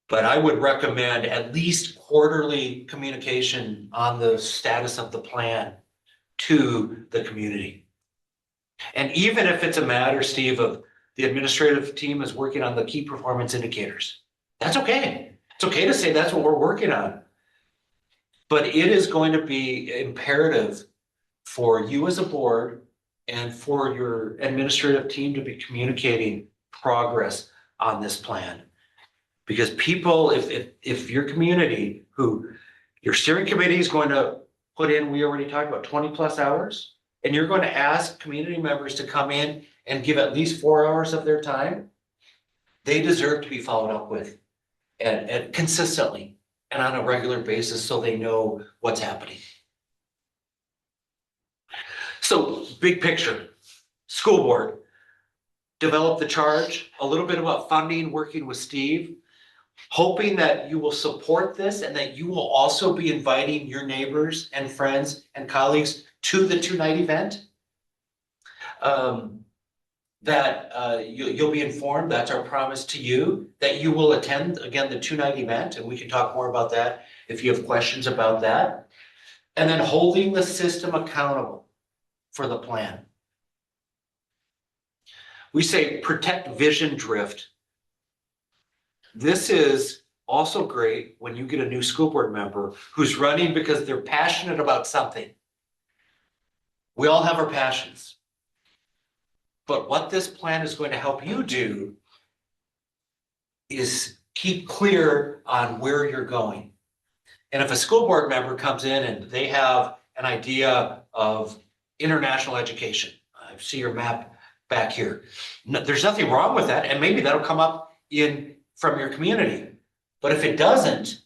But I would recommend at least quarterly communication on the status of the plan to the community. And even if it's a matter, Steve, of the administrative team is working on the key performance indicators, that's okay. It's okay to say that's what we're working on. But it is going to be imperative for you as a board and for your administrative team to be communicating progress on this plan. Because people, if your community, your steering committee is going to put in, we already talked about 20+ hours, and you're going to ask community members to come in and give at least 4 hours of their time, they deserve to be followed up with and consistently and on a regular basis so they know what's happening. So big picture, school board, develop the charge, a little bit about funding, working with Steve, hoping that you will support this and that you will also be inviting your neighbors and friends and colleagues to the 2 night event. You'll be informed, that's our promise to you, that you will attend, again, the 2 night event, and we can talk more about that if you have questions about that. And then holding the system accountable for the plan. We say protect vision drift. This is also great when you get a new school board member who's running because they're passionate about something. We all have our passions. But what this plan is going to help you do is keep clear on where you're going. And if a school board member comes in and they have an idea of international education, I see your map back here. There's nothing wrong with that, and maybe that'll come up from your community. But if it doesn't,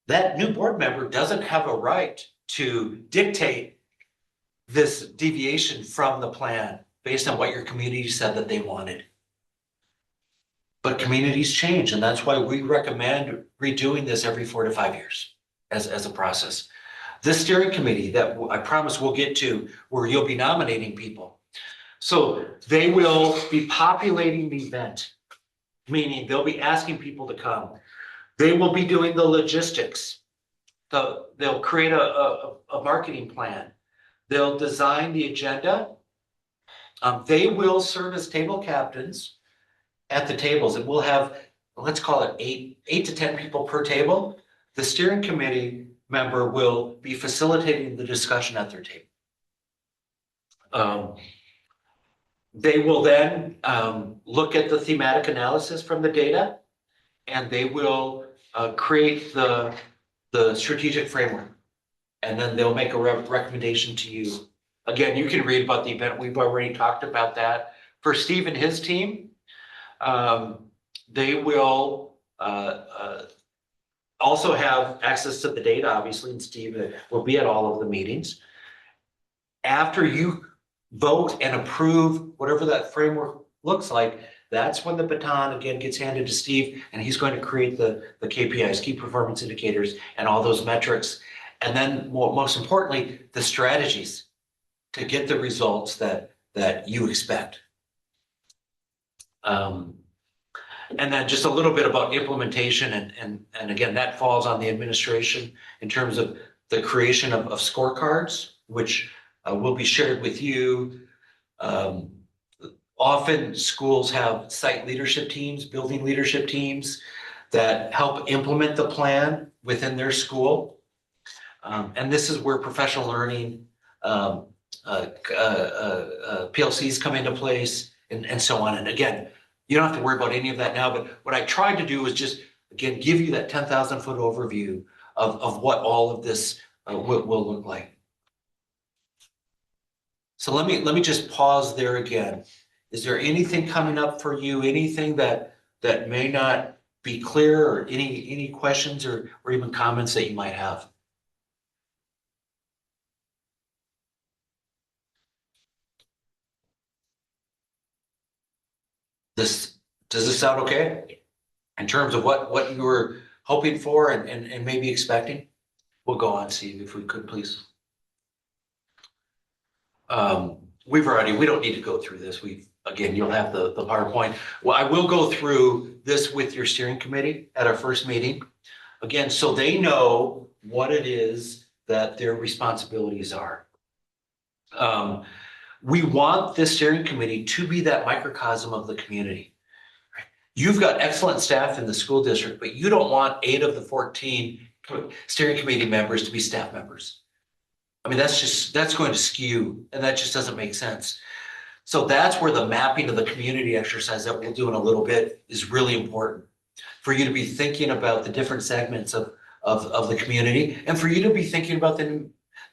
that new board member doesn't have a right to dictate this deviation from the plan based on what your community said that they wanted. But communities change, and that's why we recommend redoing this every 4 to 5 years as a process. This steering committee that I promise we'll get to, where you'll be nominating people. So they will be populating the event, meaning they'll be asking people to come. They will be doing the logistics. They'll create a marketing plan. They'll design the agenda. They will serve as table captains at the tables, and we'll have, let's call it 8 to 10 people per table. The steering committee member will be facilitating the discussion at their table. They will then look at the thematic analysis from the data, and they will create the strategic framework. And then they'll make a recommendation to you. Again, you can read about the event. We've already talked about that. For Steve and his team, they will also have access to the data, obviously, and Steve will be at all of the meetings. After you vote and approve whatever that framework looks like, that's when the baton again gets handed to Steve, and he's going to create the KPIs, key performance indicators, and all those metrics. And then most importantly, the strategies to get the results that you expect. And then just a little bit about implementation, and again, that falls on the administration in terms of the creation of scorecards, which will be shared with you. Often schools have site leadership teams, building leadership teams that help implement the plan within their school. And this is where professional learning, PLCs come into place, and so on. And again, you don't have to worry about any of that now, but what I tried to do is just, again, give you that 10,000 foot overview of what all of this will look like. So let me just pause there again. Is there anything coming up for you? Anything that may not be clear, or any questions or even comments that you might have? Does this sound okay in terms of what you were hoping for and maybe expecting? We'll go on, Steve, if we could, please. We don't need to go through this. Again, you'll have the PowerPoint. Well, I will go through this with your steering committee at our first meeting. Again, so they know what it is that their responsibilities are. We want this steering committee to be that microcosm of the community. You've got excellent staff in the school district, but you don't want 8 of the 14 steering committee members to be staff members. I mean, that's going to skew, and that just doesn't make sense. So that's where the mapping of the community exercise that we'll do in a little bit is really important, for you to be thinking about the different segments of the community, and for you to be thinking about the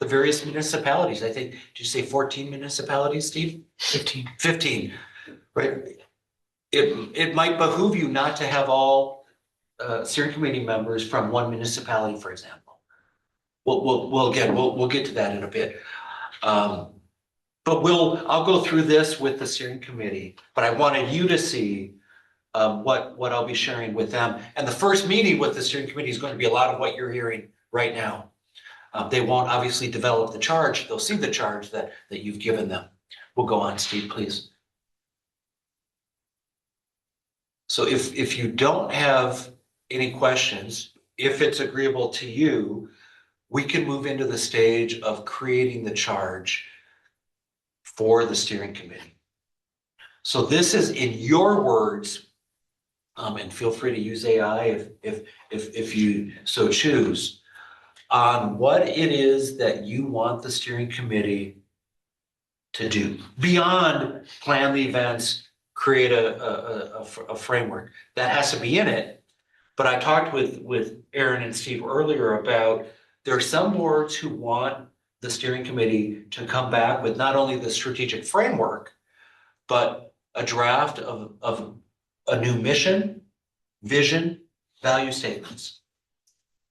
various municipalities. I think, did you say 14 municipalities, Steve? 15, right? It might behoove you not to have all steering committee members from one municipality, for example. We'll get to that in a bit. But I'll go through this with the steering committee, but I wanted you to see what I'll be sharing with them. And the first meeting with the steering committee is going to be a lot of what you're hearing right now. They won't obviously develop the charge. They'll see the charge that you've given them. We'll go on, Steve, please. So if you don't have any questions, if it's agreeable to you, we can move into the stage of creating the charge for the steering committee. So this is in your words, and feel free to use AI if you so choose, on what it is that you want the steering committee to do beyond plan the events, create a framework. That has to be in it. But I talked with Aaron and Steve earlier about, there are some boards who want the steering committee to come back with not only the strategic framework, but a draft of a new mission, vision, value statements.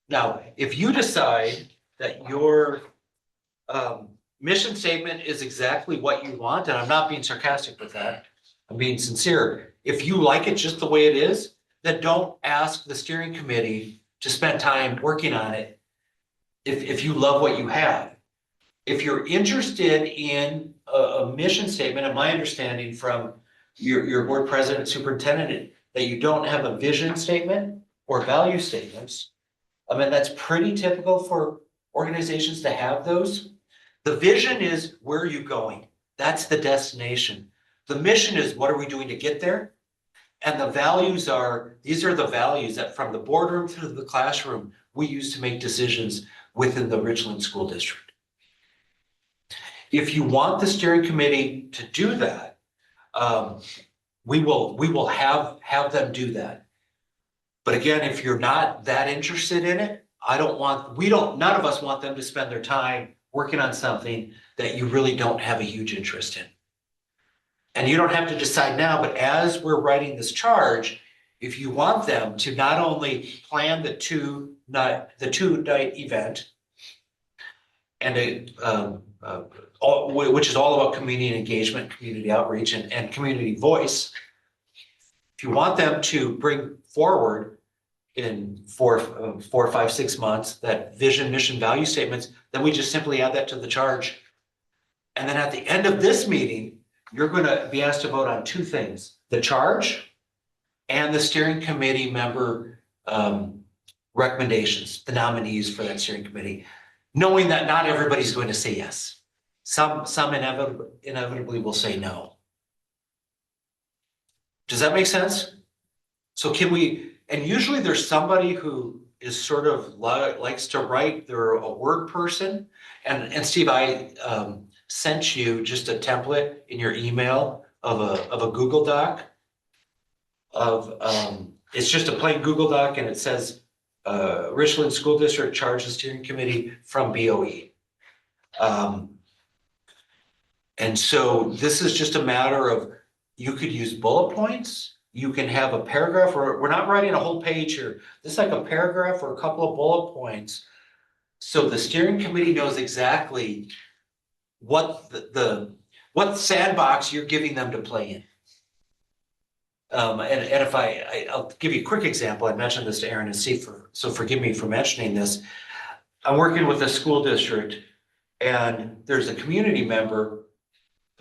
Now, if you decide that your mission statement is exactly what you want, and I'm not being sarcastic with that, I'm being sincere. If you like it just the way it is, then don't ask the steering committee to spend time working on it if you love what you have. If you're interested in a mission statement, and my understanding from your board president, superintendent, that you don't have a vision statement or value statements, I mean, that's pretty typical for organizations to have those. The vision is, where are you going? That's the destination. The mission is, what are we doing to get there? And the values are, these are the values that from the boardroom through the classroom, we use to make decisions within the Richland School District. If you want the steering committee to do that, we will have them do that. But again, if you're not that interested in it, none of us want them to spend their time working on something that you really don't have a huge interest in. And you don't have to decide now, but as we're writing this charge, if you want them to not only plan the two-night event, and which is all about community engagement, community outreach, and community voice. If you want them to bring forward in 4, 5, 6 months that vision, mission, value statements, then we just simply add that to the charge. And then at the end of this meeting, you're going to be asked to vote on 2 things: the charge and the steering committee member recommendations, the nominees for that steering committee, knowing that not everybody's going to say yes. Some inevitably will say no. Does that make sense? So can we, and usually there's somebody who is sort of likes to write, they're a word person. And Steve, I sent you just a template in your email of a Google Doc it's just a plain Google Doc, and it says Richland School District charge the steering committee from BOE. And so this is just a matter of, you could use bullet points. You can have a paragraph, or we're not writing a whole page here. This is like a paragraph or a couple of bullet points. So the steering committee knows exactly what what sandbox you're giving them to play in. And if I'll give you a quick example. I mentioned this to Aaron and Steve, so forgive me for mentioning this. I'm working with a school district, and there's a community member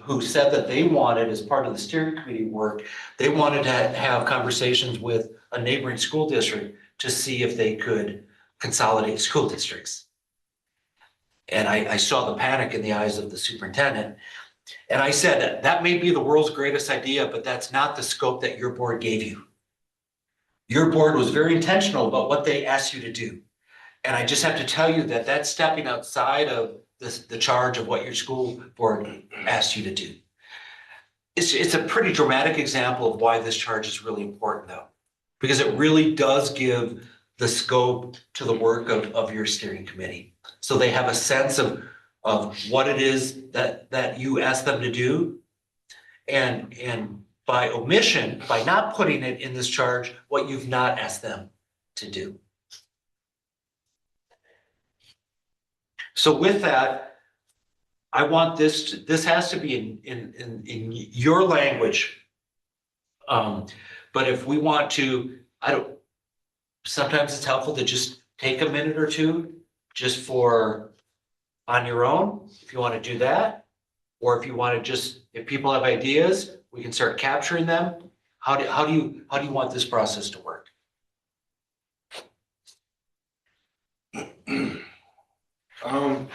who said that they wanted, as part of the steering committee work, they wanted to have conversations with a neighboring school district to see if they could consolidate school districts. And I saw the panic in the eyes of the superintendent. And I said, that may be the world's greatest idea, but that's not the scope that your board gave you. Your board was very intentional about what they asked you to do. And I just have to tell you that that's stepping outside of the charge of what your school board asked you to do. It's a pretty dramatic example of why this charge is really important, though, because it really does give the scope to the work of your steering committee. So they have a sense of what it is that you ask them to do. And by omission, by not putting it in this charge, what you've not asked them to do. So with that, I want this has to be in your language. But if we want to, sometimes it's helpful to just take a minute or two just for on your own, if you want to do that, or if you want to just, if people have ideas, we can start capturing them. How do you want this process to work? I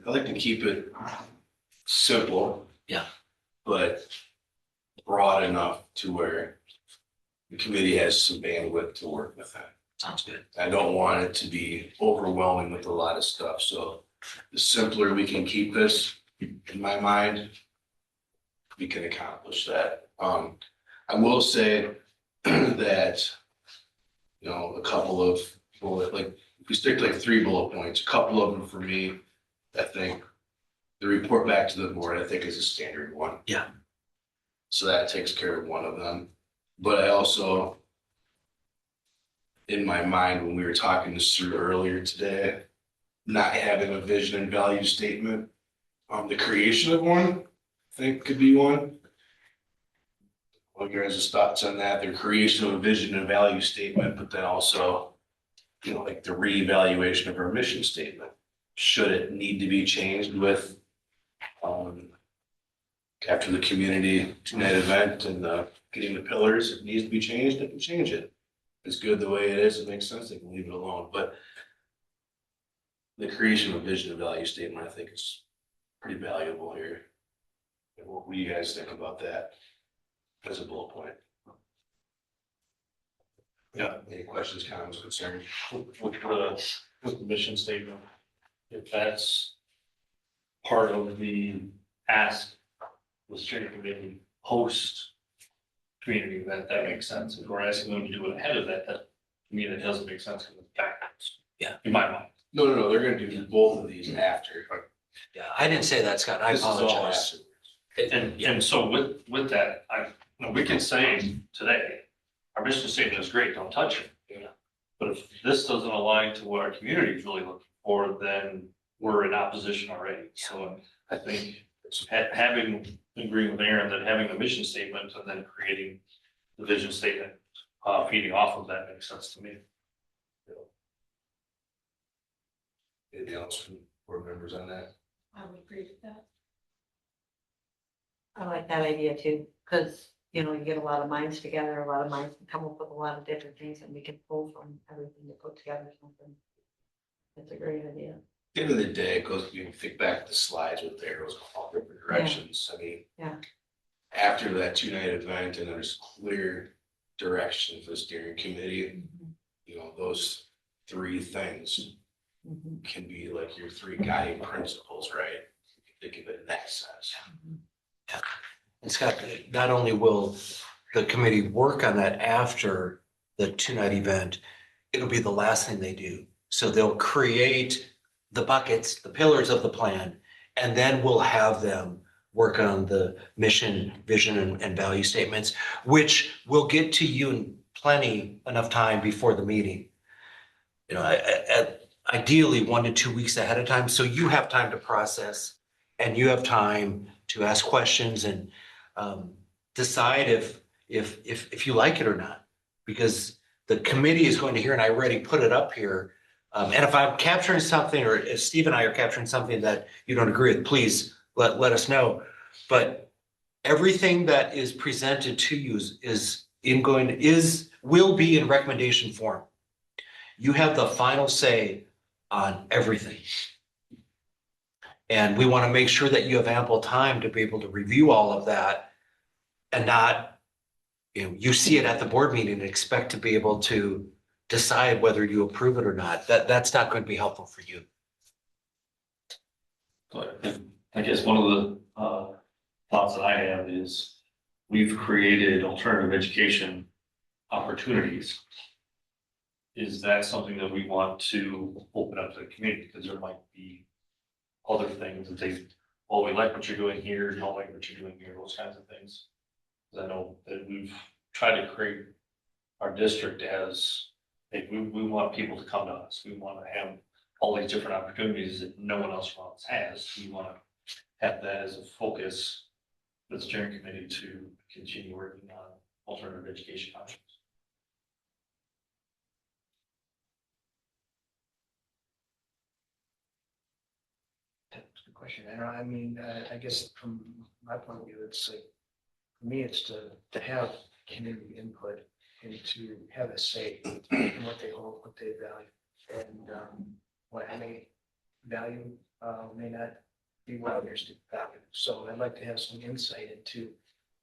like to keep it simple. Yeah. But broad enough to where the committee has some bandwidth to work with that. Sounds good. I don't want it to be overwhelming with a lot of stuff, so the simpler we can keep this, in my mind, we can accomplish that. I will say that, a couple of if we stick to 3 bullet points, a couple of them for me, I think the report back to the board, I think, is a standard one. Yeah. So that takes care of one of them. But I also, in my mind, when we were talking this through earlier today, not having a vision and value statement, the creation of one think could be one. What your guys' thoughts on that? The creation of a vision and value statement, but then also, like the reevaluation of our mission statement. Should it need to be changed with, after the community two-night event and getting the pillars, if it needs to be changed, they can change it. It's good the way it is, it makes sense, they can leave it alone, but the creation of a vision and value statement, I think is pretty valuable here. And what do you guys think about that as a bullet point? Yeah. Any questions, comments, concerns? With the mission statement, if that's part of the ask, the steering committee post community event, that makes sense. If we're asking them to do it ahead of that, to me, that doesn't make sense because it's backwards. Yeah. In my mind. No, they're gonna do both of these after. Yeah, I didn't say that, Scott. I This is all apologize. after. And so with that, we can say today, our mission statement is great, don't touch it. Yeah. But if this doesn't align to what our community is really looking for, then we're in opposition already. So I think having, agreeing with Aaron, that having the mission statement and then creating the vision statement, feeding off of that makes sense to me. Anything else from board members on that? I would agree with that. I like that idea too, because, you get a lot of minds together, a lot of minds can come up with a lot of different things and we can pull from everything to put together something. It's a great idea. At the end of the day, it goes, you can think back to the slides with the arrows in all different directions. I mean, Yeah. after that two-night event and there's clear direction for the steering committee, those three things Mhm. can be like your three guiding principles, right? Think of it in that sense. And Scott, not only will the committee work on that after the two-night event, it'll be the last thing they do. So they'll create the buckets, the pillars of the plan, and then we'll have them work on the mission, vision, and value statements, which will get to you in enough time before the meeting. Ideally 1 to 2 weeks ahead of time, so you have time to process and you have time to ask questions and decide if you like it or not, because the committee is going to hear, and I already put it up here. And if I'm capturing something, or if Steve and I are capturing something that you don't agree with, please let us know. But everything that is presented to you will be in recommendation form. You have the final say on everything. And we want to make sure that you have ample time to be able to review all of that and not, you see it at the board meeting and expect to be able to decide whether you approve it or not. That's not going to be helpful for you. But I guess one of the thoughts that I have is we've created alternative education opportunities. Is that something that we want to open up to the community? Because there might be other things that we like what you're doing here, don't like what you're doing here, those kinds of things. Because I know that we've tried to create our district as, we want people to come to us. We want to have all these different opportunities that no one else else has. We want to have that as a focus for the steering committee to continue working on alternative education options. That's a good question. I guess from my point of view, it's like, for me, it's to have community input and to have a say in what they hold, what they value, and what I may value may not be what others value. So I'd like to have some insight into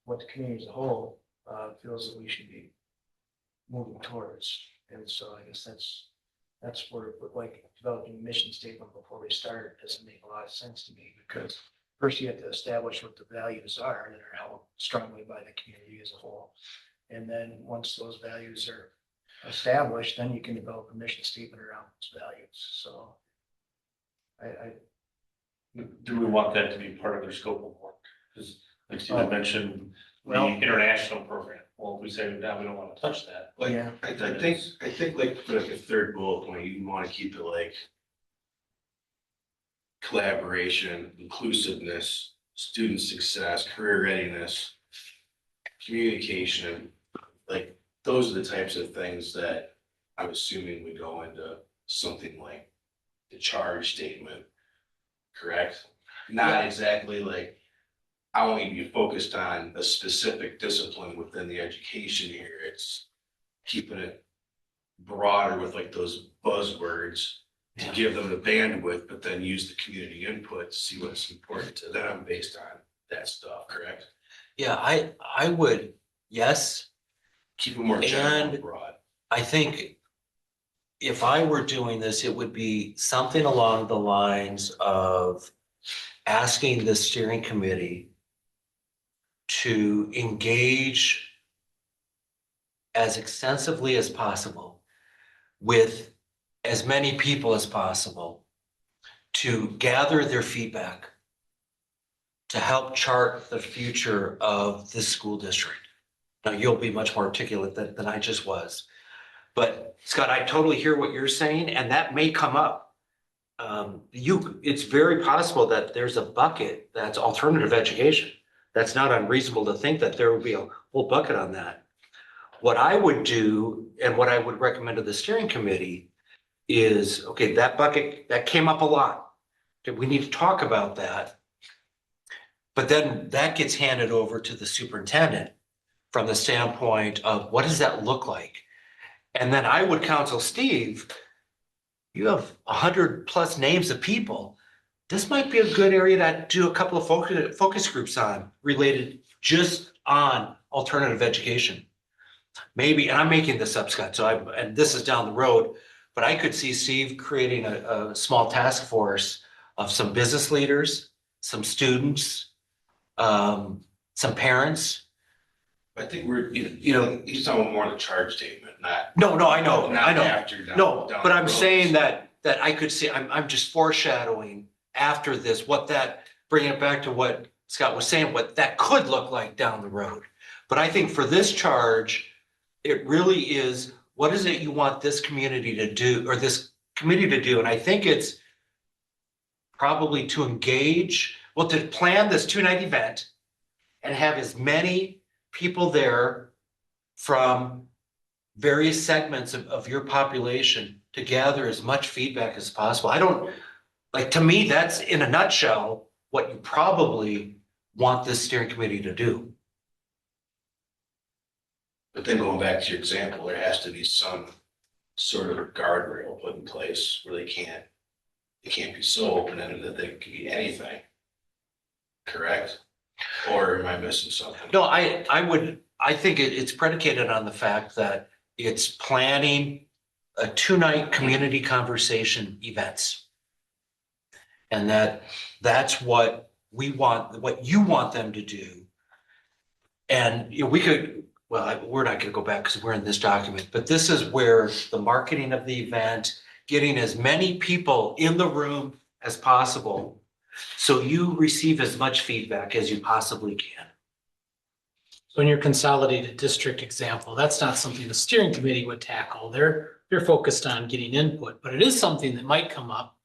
what the community as a whole feels that we should be moving towards. And so I guess that's where, like, developing a mission statement before we start doesn't make a lot of sense to me, because first you have to establish what the values are that are held strongly by the community as a whole. And then once those values are established, then you can develop a mission statement around those values. So Do we want that to be part of their scope of work? Because like Steve mentioned, the well- international program. Well, if we say, no, we don't want to touch that. Like, Yeah. I think like for like a third bullet point, you want to keep it like collaboration, inclusiveness, student success, career readiness, communication, like, those are the types of things that I'm assuming would go into something like the charge statement, correct? Not exactly like, I want you to be focused on a specific discipline within the education here. It's keeping it broader with like those buzzwords to Yeah. give them the bandwidth, but then use the community input to see what's important to them based on that stuff, correct? Yeah, I would, yes. Keep it more general and And broad. I think if I were doing this, it would be something along the lines of asking the steering committee to engage as extensively as possible with as many people as possible to gather their feedback to help chart the future of this school district. Now, you'll be much more articulate than I just was. But Scott, I totally hear what you're saying, and that may come up. It's very possible that there's a bucket that's alternative education. That's not unreasonable to think that there would be a whole bucket on that. What I would do, and what I would recommend to the steering committee is, okay, that bucket, that came up a lot. We need to talk about that. But then that gets handed over to the superintendent from the standpoint of what does that look like? And then I would counsel Steve, you have 100+ names of people. This might be a good area to do a couple of focus groups on, related just on alternative education. Maybe, and I'm making this up, Scott, and this is down the road, but I could see Steve creating a small task force of some business leaders, some students, some parents. I think we're, he's talking more the charge statement, not. No, I know. After down But the I'm road. saying that I could see, I'm just foreshadowing after this, bringing it back to what Scott was saying, what that could look like down the road. But I think for this charge, it really is, what is it you want this community to do, or this committee to do? And I think it's probably to engage, to plan this 2-night event and have as many people there from various segments of your population to gather as much feedback as possible. To me, that's in a nutshell what you probably want this steering committee to do. But then going back to your example, there has to be some sort of guardrail put in place where they can't be so open-ended that they can be anything. Correct? Or am I missing something? No, I think it's predicated on the fact that it's planning a 2-night community conversation events. And that's what we want, what you want them to do. And we could, we're not going to go back because we're in this document, but this is where the marketing of the event, getting as many people in the room as possible, so you receive as much feedback as you possibly can. So in your consolidated district example, that's not something the steering committee would tackle. They're focused on getting input, but it is something that might come up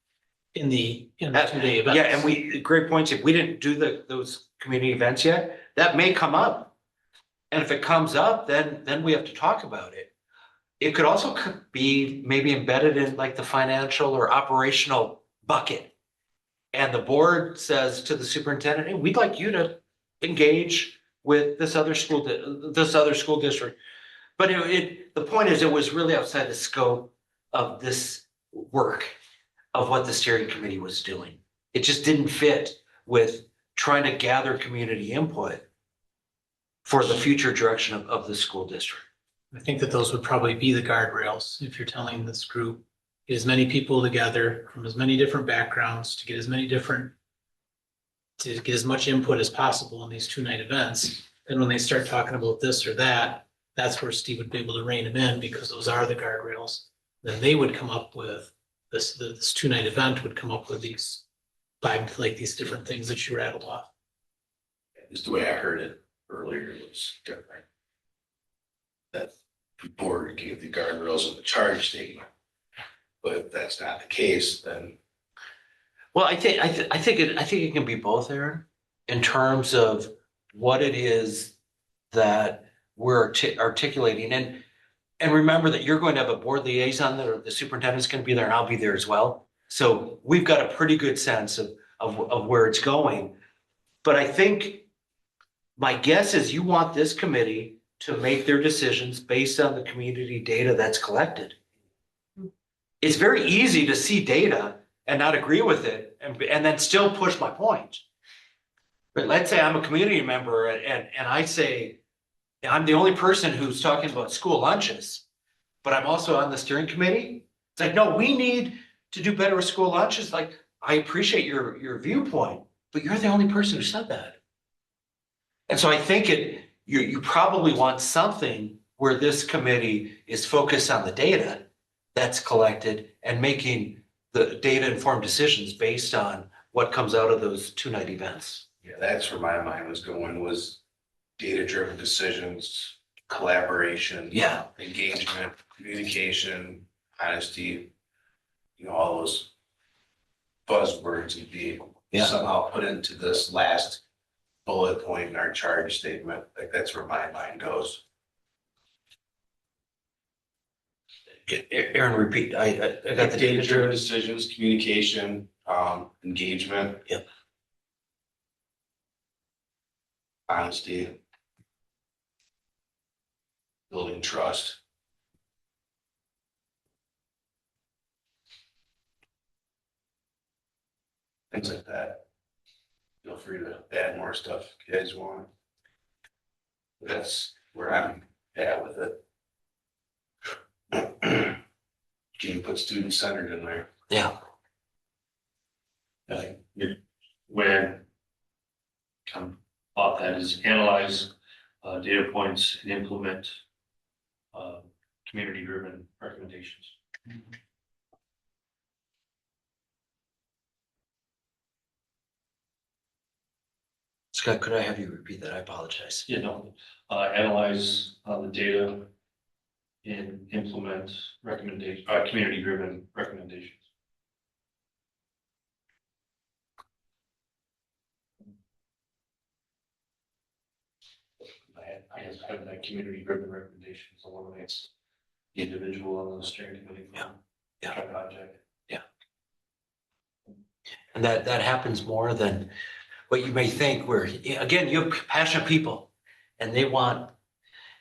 in the 2-day event. Yeah, and great points. If we didn't do those community events yet, that may come up. And if it comes up, then we have to talk about it. It could also be maybe embedded in like the financial or operational bucket. And the board says to the superintendent, hey, we'd like you to engage with this other school district. But the point is, it was really outside the scope of this work of what the steering committee was doing. It just didn't fit with trying to gather community input for the future direction of the school district. I think that those would probably be the guardrails if you're telling this group, get as many people together from as many different backgrounds to get as much input as possible in these 2-night events. And when they start talking about this or that, that's where Steve would be able to rein them in, because those are the guardrails. Then they would come up with this 2-night event would come up with these 5, like these different things that you rattled off. Just the way I heard it earlier was different. That the board gave the guardrails of the charge statement. But if that's not the case, then Well, I think it can be both, Aaron. in terms of what it is that we're articulating. And remember that you're going to have a board liaison, the superintendent's going to be there, and I'll be there as well. So we've got a pretty good sense of where it's going. But I think my guess is you want this committee to make their decisions based on the community data that's collected. It's very easy to see data and not agree with it and then still push my point. But let's say I'm a community member and I say, I'm the only person who's talking about school lunches, but I'm also on the steering committee. It's like, no, we need to do better with school lunches. Like, I appreciate your viewpoint, but you're the only person who said that. And so I think you probably want something where this committee is focused on the data that's collected and making the data informed decisions based on what comes out of those 2-night events. Yeah, that's where my mind was going, was data-driven decisions, collaboration. Yeah. Engagement, communication, honesty, all those buzzwords would be Yeah. somehow put into this last bullet point in our charge statement. Like, that's where my mind goes. Aaron, repeat. I got the Data-driven data-driven. decisions, communication, engagement. Yep. Honesty. Building trust. Things like that. Feel free to add more stuff if you guys want. That's where I'm at with it. Can you put student centered in there? Yeah. Where thought that is analyze data points and implement community-driven recommendations. Scott, could I have you repeat that? I apologize. Analyze the data and implement community-driven recommendations. I guess having that community-driven recommendations eliminates the individual on the steering committee. Yeah. Project. And that happens more than what you may think, where, again, you have passionate people and they want,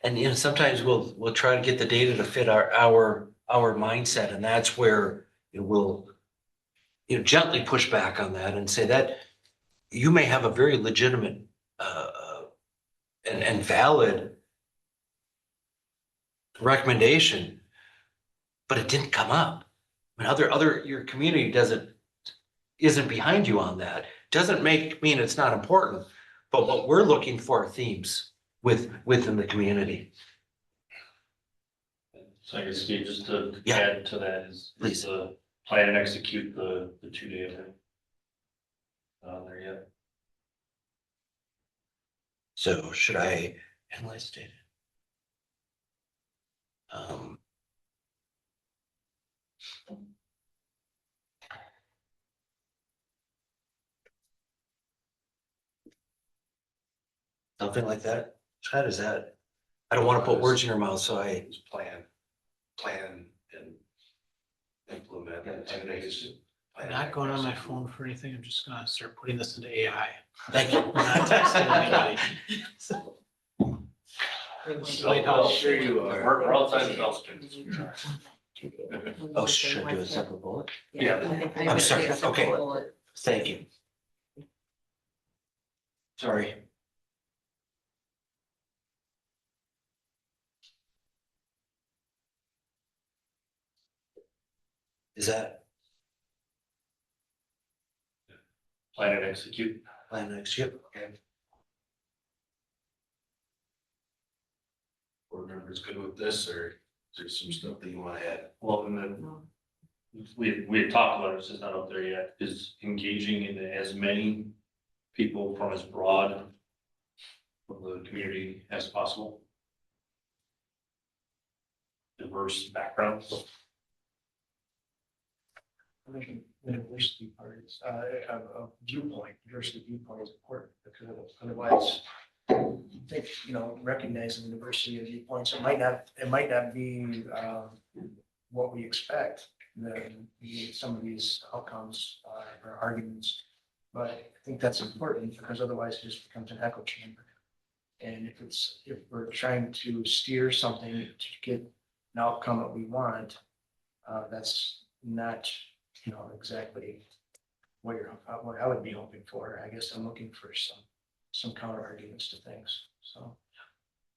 and sometimes we'll try to get the data to fit our mindset. And that's where we'll gently push back on that and say that you may have a very legitimate and valid recommendation, but it didn't come up. I mean, your community isn't behind you on that. Doesn't mean it's not important, but what we're looking for are themes within the community. So I guess Steve, just to Yeah. add to that is Please. the plan and execute the 2-day event. Not on there yet. So should I analyze data? Something like that? How does that? I don't want to put words in your mouth, so I. Just plan and implement. And 2 days. I'm not going on my phone for anything. I'm just gonna start putting this into AI. Thank you. I'm not texting anybody. So, I'll sure you are. We're outside the bell streams. Oh, should I do a separate bullet? Yeah. I'm sorry. Okay. Thank you. Sorry. Is that Plan and execute. plan next year? Okay. Board members good with this, or is there some stuff that you want to add? Well, and then we had talked about it, it's just not up there yet, is engaging in as many people from as broad of the community as possible. Diverse backgrounds. the diversity part is, of viewpoint, diversity viewpoint is important, because otherwise, I think, recognizing the diversity of viewpoints, it might not be, what we expect, some of these outcomes, or arguments. But I think that's important, because otherwise it just becomes an echo chamber. And if we're trying to steer something to get an outcome that we want, that's not, exactly what I would be hoping for. I guess I'm looking for some counter arguments to things. So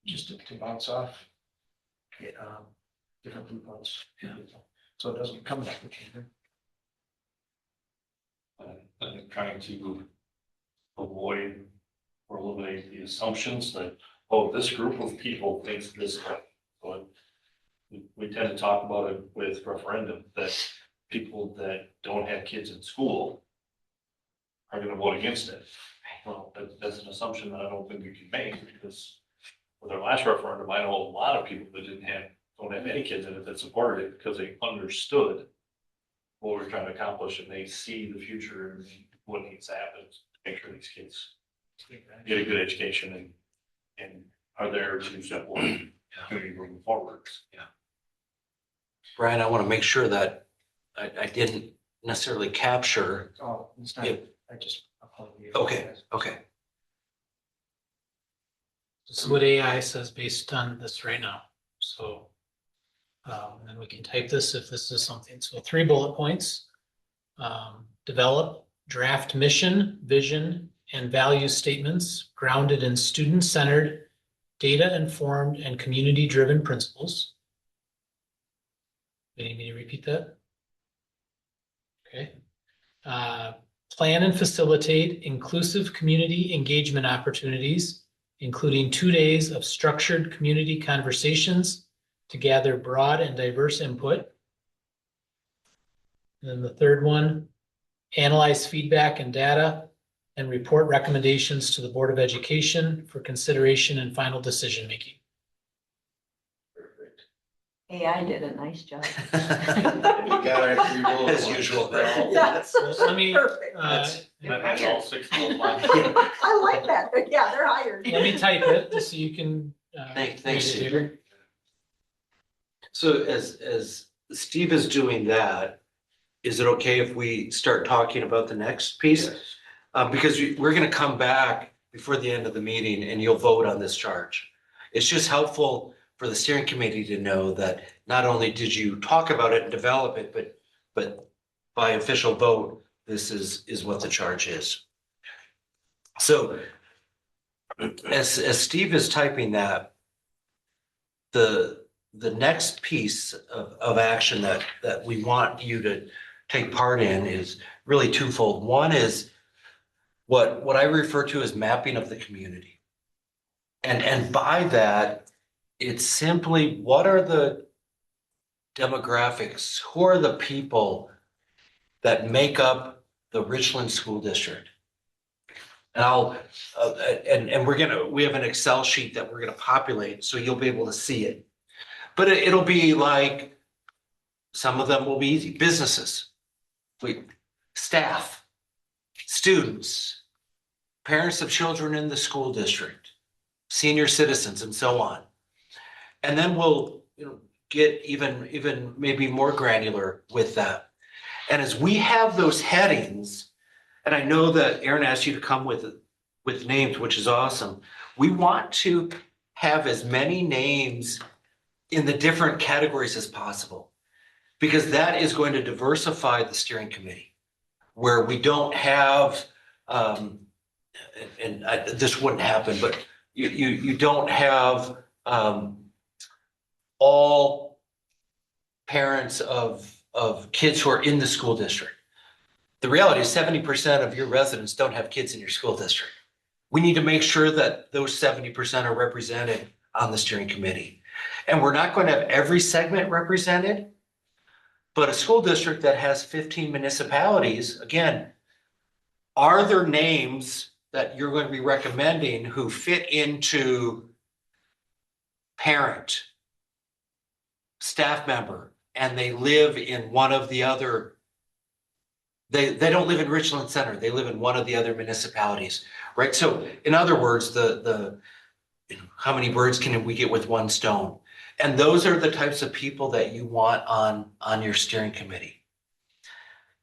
just to bounce off, get, different viewpoints. Yeah. So it doesn't become an echo chamber. I'm trying to avoid or eliminate the assumptions that, oh, this group of people thinks this way. So we tend to talk about it with referendum, that people that don't have kids in school are gonna vote against it. Well, that's an assumption that I don't think we can make, because with our last referendum, I know a lot of people that don't have any kids in it that supported it, because they understood what we're trying to accomplish, and they see the future and what needs to happen to make sure these kids get a good education and are there to support community moving forward. Brian, I want to make sure that I didn't necessarily capture. Oh, it's not, Yeah. I just. Okay, okay. This is what AI says based on this right now. So, and we can type this if this is something. So 3 bullet points. Develop draft mission, vision, and value statements grounded in student-centered, data-informed, and community-driven principles. You need me to repeat that? Okay. Plan and facilitate inclusive community engagement opportunities, including 2 days of structured community conversations to gather broad and diverse input. And then the third one, analyze feedback and data and report recommendations to the Board of Education for consideration and final decision-making. AI did a nice job. We got our 3 bullet As points. usual. That's Let me, perfect. That has all 6 of those lines. I like that. Yeah, they're hired. let me type it just so you can. Thanks, read it Steve. here. So as Steve is doing that, is it okay if we start talking about the next piece? Because we're going to come back before the end of the meeting and you'll vote on this charge. It's just helpful for the steering committee to know that not only did you talk about it and develop it, but by official vote, this is what the charge is. So as Steve is typing that, the next piece of action that we want you to take part in is really twofold. One is what I refer to as mapping of the community. And by that, it's simply, what are the demographics? Who are the people that make up the Richland School District? And we have an Excel sheet that we're gonna populate, so you'll be able to see it. But it'll be like, some of them will be easy. Businesses, staff, students, parents of children in the school district, senior citizens, and so on. And then we'll get even maybe more granular with that. And as we have those headings, and I know that Aaron asked you to come with names, which is awesome. We want to have as many names in the different categories as possible, because that is going to diversify the steering committee, where we don't have, this wouldn't happen, but you don't have all parents of kids who are in the school district. The reality is 70% of your residents don't have kids in your school district. We need to make sure that those 70% are represented on the steering committee. And we're not going to have every segment represented, but a school district that has 15 municipalities, again, are there names that you're going to be recommending who fit into parent, staff member, and they live in one of the other They don't live in Richland Center. They live in one of the other municipalities, right? So in other words, how many birds can we get with one stone? And those are the types of people that you want on your steering committee.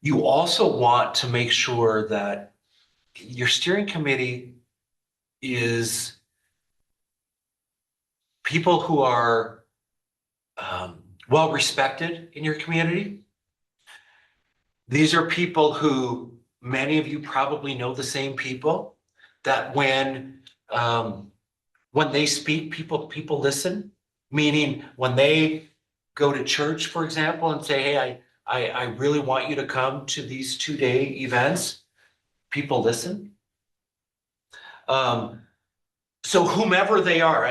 You also want to make sure that your steering committee is people who are well respected in your community. These are people who many of you probably know the same people that when they speak, people listen. Meaning when they go to church, for example, and say, "Hey, I really want you to come to these 2-day events," people listen. So whomever they are,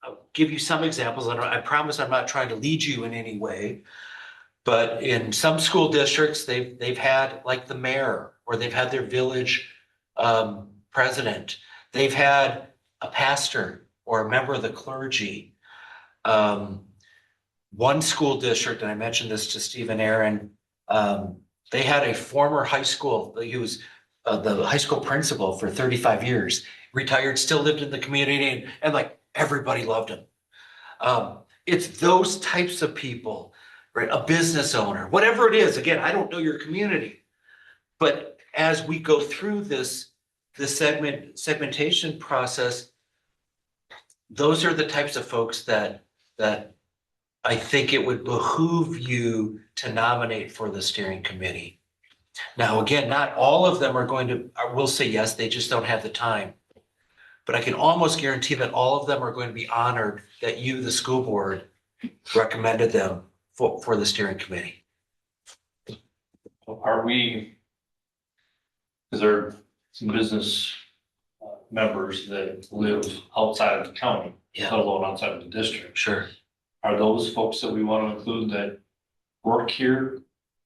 I'll give you some examples. I promise I'm not trying to lead you in any way, but in some school districts, they've had like the mayor, or they've had their village president. They've had a pastor or a member of the clergy. One school district, and I mentioned this to Steve and Aaron, they had a former high school. He was the high school principal for 35 years, retired, still lived in the community, and like everybody loved him. It's those types of people, right? A business owner, whatever it is. Again, I don't know your community, but as we go through this segmentation process, those are the types of folks that I think it would behoove you to nominate for the steering committee. Now, again, not all of them will say yes, they just don't have the time. But I can almost guarantee that all of them are going to be honored that you, the school board, recommended them for the steering committee. Is there some business members that live outside of the county, let alone outside of the district? Sure. Are those folks that we want to include that work here,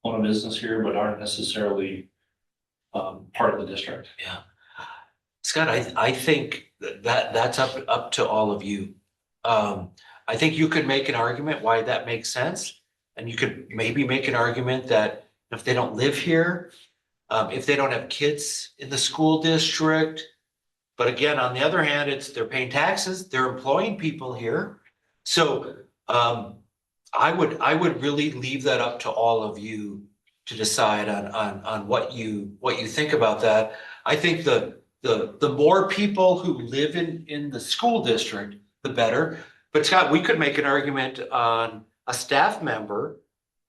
own a business here, but aren't necessarily part of the district? Yeah. Scott, I think that's up to all of you. I think you could make an argument why that makes sense. And you could maybe make an argument that if they don't live here, if they don't have kids in the school district, but again, on the other hand, they're paying taxes, they're employing people here. So I would really leave that up to all of you to decide on what you think about that. I think the more people who live in the school district, the better. But Scott, we could make an argument on a staff member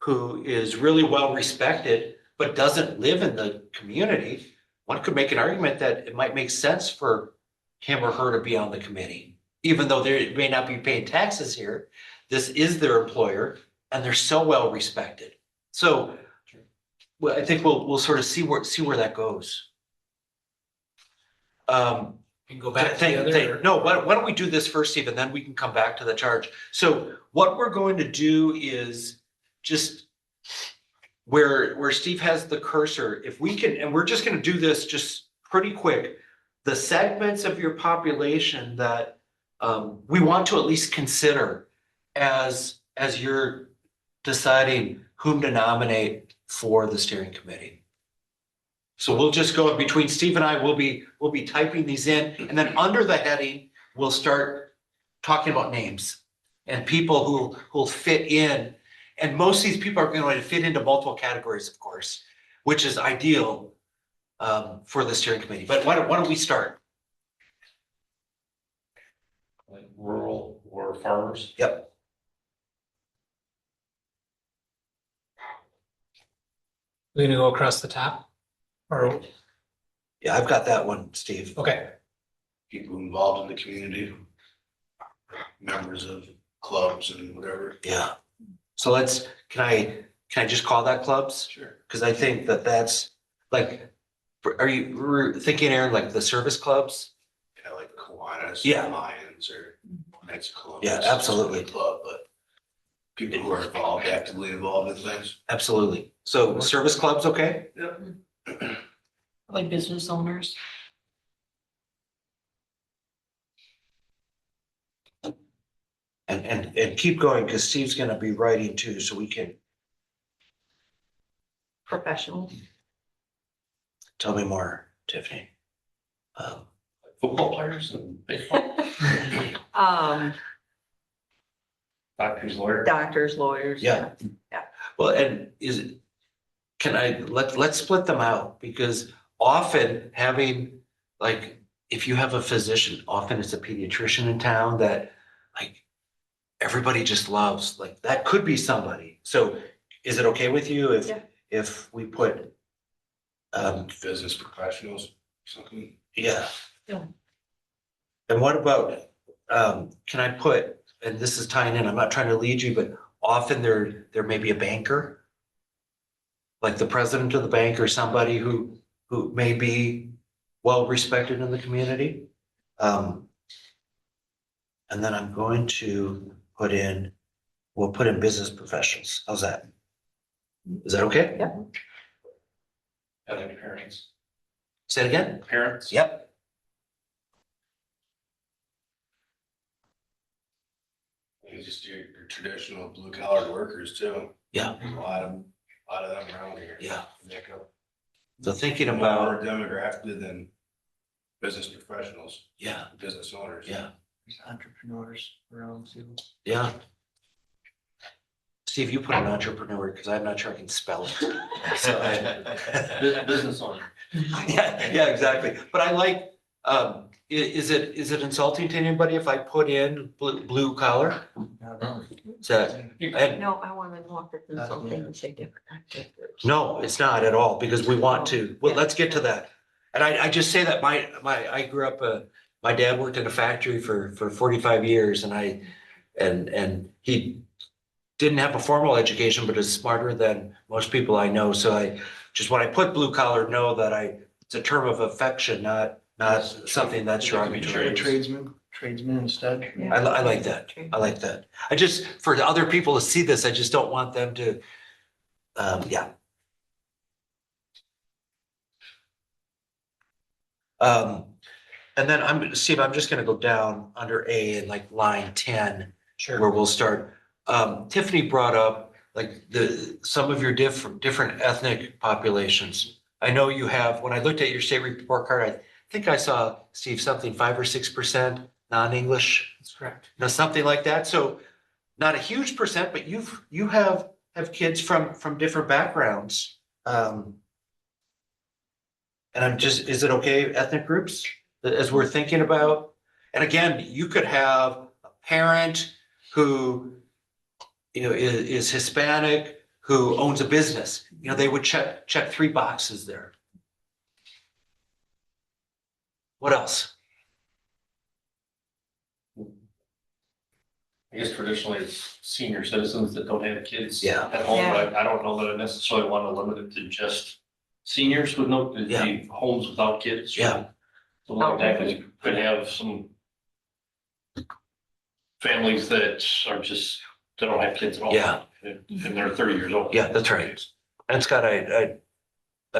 who is really well respected but doesn't live in the community. One could make an argument that it might make sense for him or her to be on the committee, even though they may not be paying taxes here. This is their employer, and they're so well respected. So, well, I think we'll sort of see where that goes. You can go back to the other. No, why don't we do this first, Steve, and then we can come back to the charge. So what we're going to do is just where Steve has the cursor, if we can, and we're just going to do this just pretty quick, the segments of your population that we want to at least consider as you're deciding whom to nominate for the steering committee. So we'll just go between Steve and I, we'll be typing these in, and then under the heading, we'll start talking about names and people who'll fit in. And most of these people are going to fit into multiple categories, of course, which is ideal for the steering committee. But why don't we start? Like rural or farmers? Yep. We're gonna go across the top? Or, Yeah, I've got that one, Steve. okay, People involved in the community, members of clubs and whatever. Yeah. So can I just call that clubs? Sure. Because I think that's like, are you thinking, Aaron, like the service clubs? Yeah, like Kiwanis, Yeah. Lions, or Knights of Columbus. Yeah, absolutely. Club, but people who are involved, actively involved in things. Absolutely. So service clubs, okay? Yep. Like business owners. And keep going, because Steve's gonna be writing too, so we can, Professionals. Tell me more, Tiffany. Football players and baseball, doctors, lawyers. Doctors, lawyers. Yeah. Well, and let's split them out, because often having, like, if you have a physician, often it's a pediatrician in town that, like, everybody just loves, like, that could be somebody. So is it okay with you Yeah. if we put, Business professionals, something. yeah. Yeah. And what about, can I put, and this is tying in, I'm not trying to lead you, but often there may be a banker, like the president of the bank or somebody who may be well respected in the community. And then I'm going to we'll put in business professionals. How's that? Is that okay? Yeah. And then parents. Say it again? Parents. Yep. You just your traditional blue collar workers too. Yeah. There's a lot of them around here. Yeah. Make up So thinking more about, demographically than business professionals, yeah, business owners. yeah, There's entrepreneurs around too. yeah. See if you put an entrepreneur, because I'm not sure I can spell it. So Business owner. yeah, exactly. But I like, is it insulting to anybody if I put in blue collar? Is that, and No, I want to know if it's insulting to say different. no, it's not at all, because we want to. Well, let's get to that. And I just say that I grew up, my dad worked in a factory for 45 years, and he didn't have a formal education, but is smarter than most people I know. So when I put blue collar, know that it's a term of affection, not something that's derogatory. Tradesman instead. I like that. I like that. I just, for other people to see this, I just don't want them to, yeah. And then Steve, I'm just gonna go down under A in like line 10, Sure. where we'll start. Tiffany brought up like some of your different ethnic populations. I know you have, when I looked at your state report card, I think I saw, Steve, something 5 or 6% non-English, That's correct. something like that. So not a huge percent, but you have kids from different backgrounds. And is it okay, ethnic groups, as we're thinking about? And again, you could have a parent who, is Hispanic, who owns a business. They would check 3 boxes there. What else? I guess traditionally it's senior citizens that don't have kids Yeah. at home, Yeah. but I don't know that I necessarily want to limit it to just seniors with the homes without kids. Yeah. Something like that, because you could have some families that are just, they don't have kids at all. Yeah. And they're 30 years old. Yeah, that's right. And Scott, I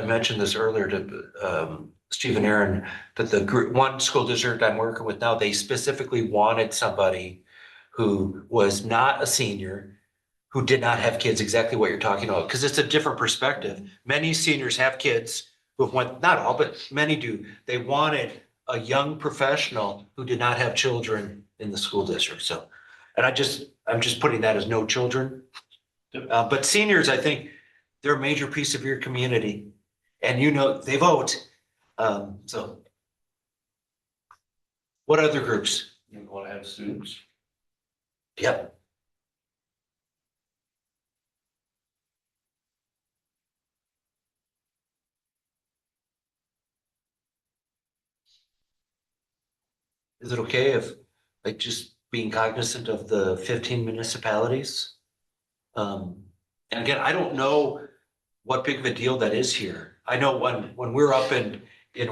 mentioned this earlier to Steve and Aaron, that the one school district I'm working with now, they specifically wanted somebody who was not a senior, who did not have kids, exactly what you're talking about, because it's a different perspective. Many seniors have kids who went, not all, but many do. They wanted a young professional who did not have children in the school district. So, and I'm just putting that as no children. But seniors, I think they're a major piece of your community, and they vote. So what other groups? You want to have students. Yep. Is it okay if, like, just being cognizant of the 15 municipalities? And again, I don't know what big of a deal that is here. I know when we're up in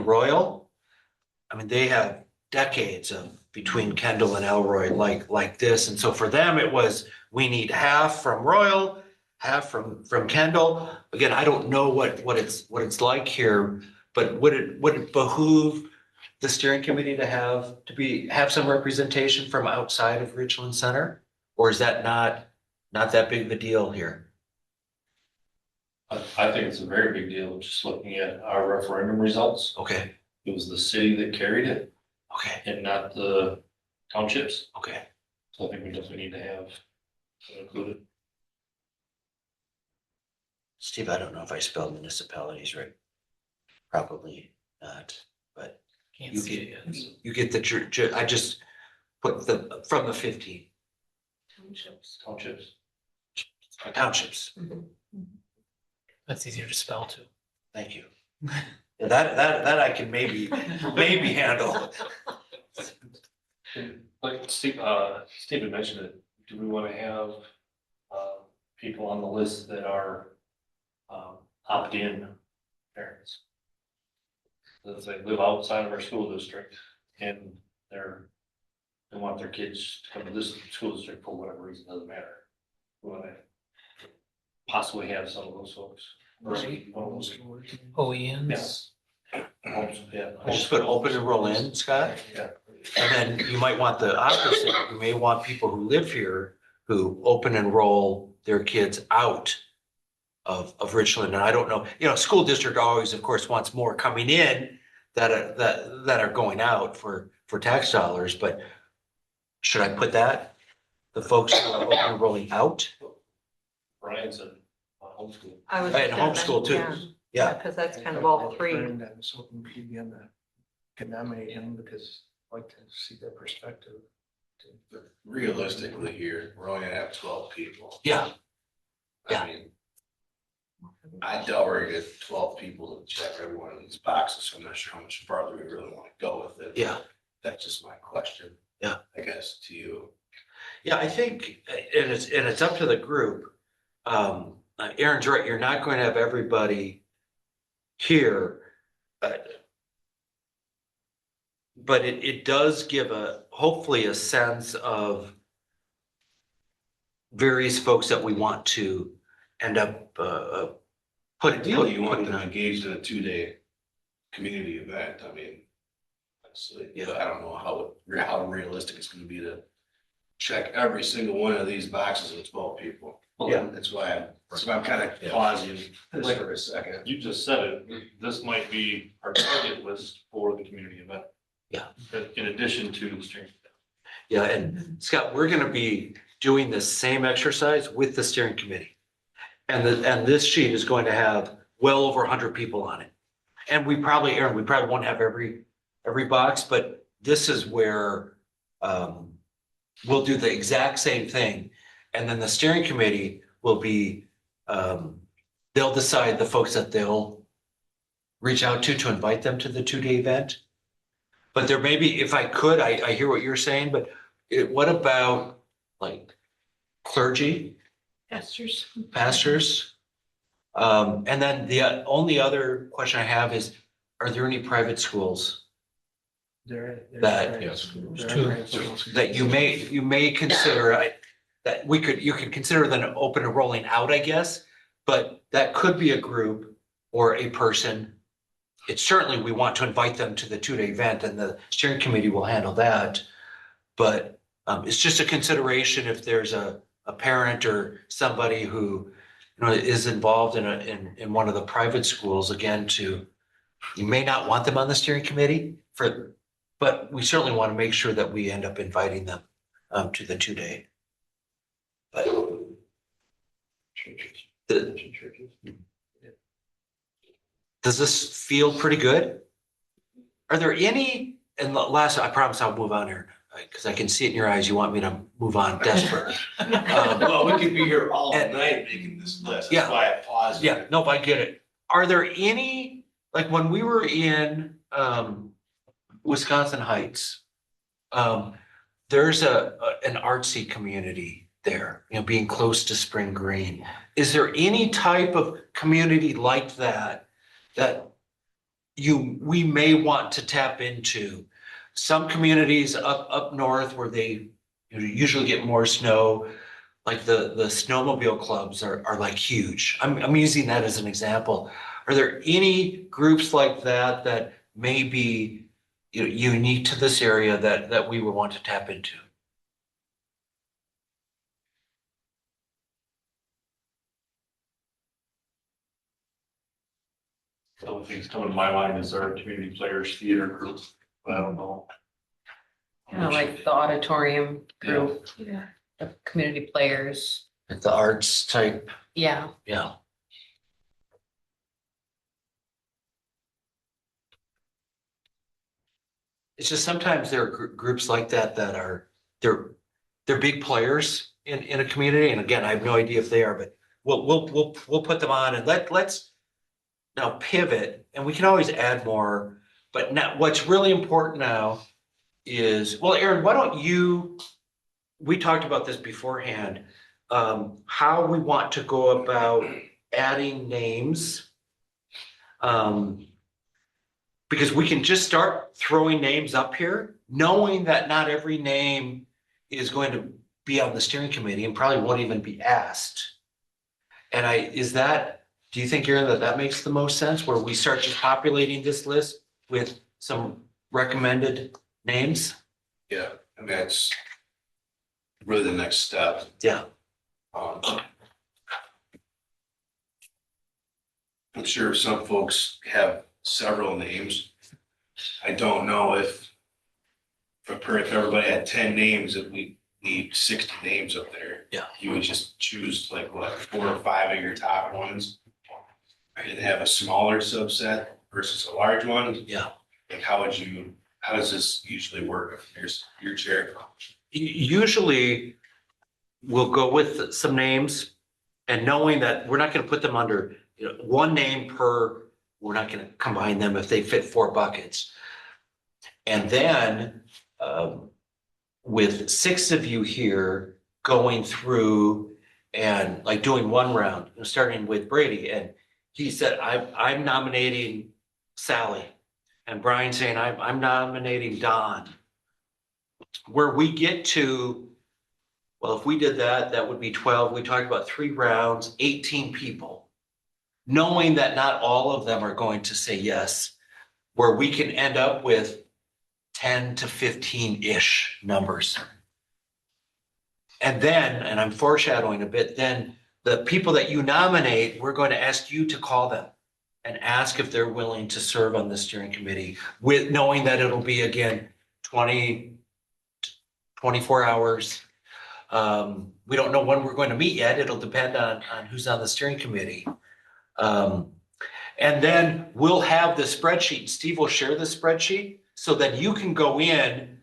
Royal, I mean, they have decades of between Kendall and Elroy like this. And so for them, it was, we need half from Royal, half from Kendall. Again, I don't know what it's like here, but would it behoove the steering committee to have some representation from outside of Richland Center? Or is that not that big of a deal here? I think it's a very big deal, just looking at our referendum results. Okay, It was the city that carried it okay, and not the townships. okay. So I think we definitely need to have it included. Steve, I don't know if I spelled municipalities right. Probably not, but Can't you see it get, yet. you get I just put from the 15 Townships. townships. That's easier to spell too. Thank you. Yeah, that I can maybe handle. Like Stephen mentioned it, do we want to have, people on the list that are, opt-in parents? That they live outside of our school district and they want their kids to come to this school district for whatever reason, doesn't matter. We want to possibly have some of those folks. Right. One of those, OEMs. yeah. I just put open and roll in, Scott. Yeah. And then you might want the opposite. You may want people who live here who open and roll their kids out of Richland. And I don't know, school district always, of course, wants more coming in that are going out for tax dollars, but should I put that? The folks who are open and rolling out? Brian said, homeschool. I was And just gonna homeschool too. mention, Yeah. because that's kind of all three. I was hoping he'd be on the, could nominate him because I'd like to see their perspective. Realistically here, we're only gonna have 12 people. Yeah, Yeah. I mean, I doubt we're gonna get 12 people to check every one of these boxes, so I'm not sure how much farther we really wanna go with it. yeah. That's just my question. Yeah. I guess to you. Yeah, I think, and it's up to the group. Aaron's right, you're not going to have everybody here. But it does give hopefully a sense of various folks that we want to end up Ideally, you want putting them on. engaged in a 2-day community event. I mean, honestly, Yeah. but I don't know how realistic it's gonna be to check every single one of these boxes with 12 people. Yeah. That's why I'm kind of pausing this for a second. You just said it, this might be our target list for the community event. Yeah. In addition to the steering. Yeah, and Scott, we're gonna be doing the same exercise with the steering committee. And this sheet is going to have well over 100 people on it. And Aaron, we probably won't have every box, but this is where we'll do the exact same thing. And then the steering committee will be, they'll decide the folks that they'll reach out to invite them to the 2-day event. But there may be, if I could, I hear what you're saying, but what about like clergy, pastors? And then the only other question I have is, are there any private schools that you may consider, that you could consider them open and rolling out, I guess, but that could be a group or a person. It's certainly, we want to invite them to the 2-day event and the steering committee will handle that. But it's just a consideration if there's a parent or somebody who, is involved in one of the private schools, again, you may not want them on the steering committee but we certainly want to make sure that we end up inviting them to the 2-day. But does this feel pretty good? Are there any, and last, I promise I'll move on here, because I can see it in your eyes, you want me to move on desperately. Well, we could be here all night making this list. Yeah. That's why I paused. Yeah, no, I get it. Are there any, like when we were in Wisconsin Heights, there's an artsy community there, being close to Spring Green. Is there any type of community like that we may want to tap into? Some communities up north where they usually get more snow, like the snowmobile clubs are like huge. I'm using that as an example. Are there any groups like that may be unique to this area that we would want to tap into? The only things coming to my mind is our community players theater group, but I don't know. Like the auditorium group, the community players, The arts type, yeah. yeah. It's just sometimes there are groups like that that are, they're big players in a community. And again, I have no idea if they are, but we'll put them on and let's now pivot, and we can always add more. But now what's really important now is, well, Aaron, why don't you, we talked about this beforehand, how we want to go about adding names. Because we can just start throwing names up here, knowing that not every name is going to be on the steering committee and probably won't even be asked. And do you think, Aaron, that makes the most sense, where we start just populating this list with some recommended names? Yeah, I mean, that's really the next step. Yeah. I'm sure some folks have several names. I don't know if everybody had 10 names, if we need 60 names up there. Yeah. You would just choose like what, 4 or 5 of your top ones and have a smaller subset versus a large one. Yeah. Like how does this usually work? Here's your chair. Usually we'll go with some names, and knowing that we're not going to put them under, one name per, we're not going to combine them if they fit 4 buckets. And then with 6 of you here going through and like doing one round, starting with Brady, and he said, I'm nominating Sally, and Brian saying, I'm nominating Don. Where we get to, well, if we did that, that would be 12. We talked about 3 rounds, 18 people. Knowing that not all of them are going to say yes, where we can end up with 10 to 15-ish numbers. And then, and I'm foreshadowing a bit, then the people that you nominate, we're going to ask you to call them and ask if they're willing to serve on the steering committee, with knowing that it'll be, again, 24 hours. We don't know when we're going to meet yet. It'll depend on who's on the steering committee. And then we'll have the spreadsheet. Steve will share the spreadsheet so that you can go in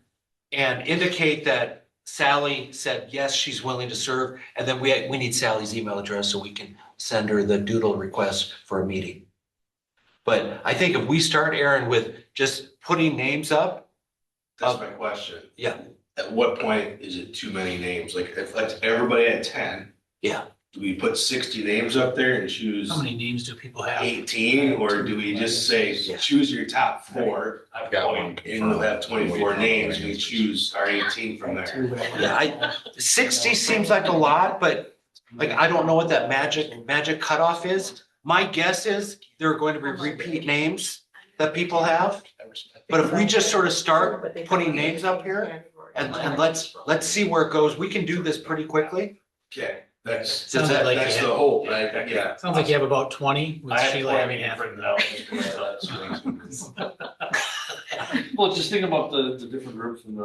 and indicate that Sally said, yes, she's willing to serve. And then we need Sally's email address so we can send her the doodle request for a meeting. But I think if we start, Aaron, with just putting names up. That's my question. Yeah. At what point is it too many names? Like if everybody had 10. Yeah. Do we put 60 names up there and choose How many names do people have? 18, or do we just say, choose your top 4? I've got one. And we'll have 24 names, we choose our 18 from there. Yeah, 60 seems like a lot, but like, I don't know what that magic cutoff is. My guess is there are going to be repeat names that people have. But if we just sort of start putting names up here and let's see where it goes, we can do this pretty quickly. Okay, that's Sounds like the you have- hope, right? Yeah. Sounds like you have about 20 with I have Sheila 20 having half. written out. Well, just think about the different groups and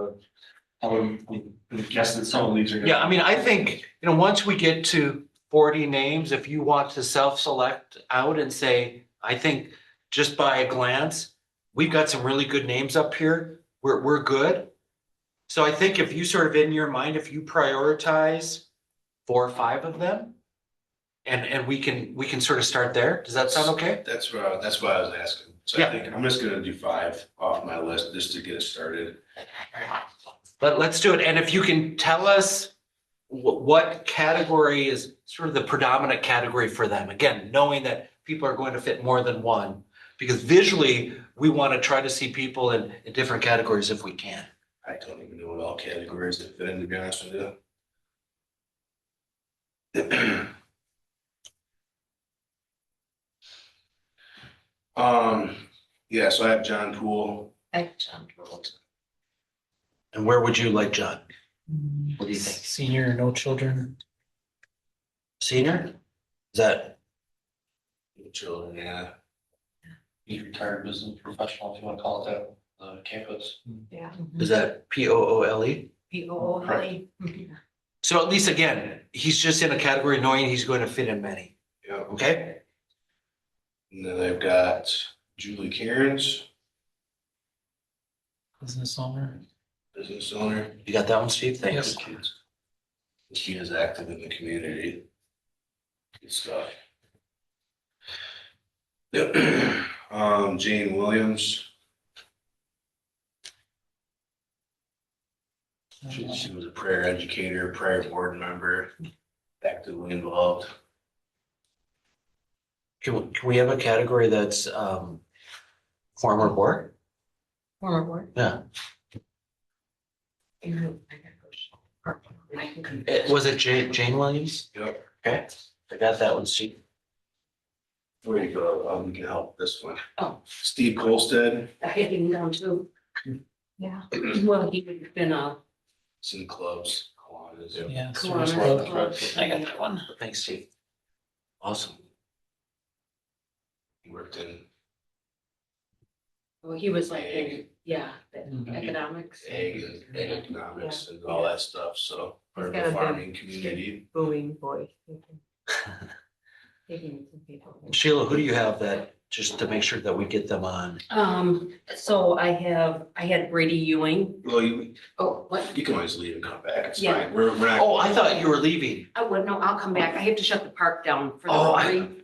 I would guess that some of these are. Yeah, I mean, I think, once we get to 40 names, if you want to self-select out and say, I think just by a glance, we've got some really good names up here, we're good. So I think if you sort of in your mind, if you prioritize 4 or 5 of them, and we can sort of start there. Does that sound okay? That's what I was asking. So Yeah. I think I'm just gonna do 5 off my list just to get us started. Let's do it. And if you can tell us what category is sort of the predominant category for them. Again, knowing that people are going to fit more than one, because visually we want to try to see people in different categories if we can. I don't even know what all categories that fit in, to be honest with you. Yeah, so I have John Poole. And where would you like John? What do you think? Senior, no children. Senior? Is that, Children, yeah. He's retired business professional, if you want to call it that, the campus. Yeah. Is that Poole? P-O-O-L-E. So at least again, he's just in a category knowing he's going to fit in many, Yeah. okay? And then I've got Julie Cairns, Business owner. business owner. You got that one, Steve? Thanks. Yes. She is active in the community. Good stuff. Jane Williams, she was a prayer educator, prayer board member, actively involved. Can we have a category that's former board? Former board. Yeah. I can- Was it Jane Williams? Yep. Okay, I got that one, Steve. Where you go, we can help this one. Oh. Steve Colstead, I had him down too. Yeah. Well, he would have been a it's in clubs. Kiwanis. Yeah. Kiwanis Service club. Club. I got that one. Thanks, Steve. Awesome. He worked in Well, he was like, yeah, the Mhm. economics. ag and economics and all that stuff, so, part of He's got the a big- farming community. Booming voice. Taking some people. Sheila, who do you have that, just to make sure that we get them on? So I had Brady Ewing. Well, you Oh, what? can always leave and come back, it's Yeah. fine, we're not. Oh, I thought you were leaving. I would, no, I'll come back. I have to shut the park down for the Oh, Rotary.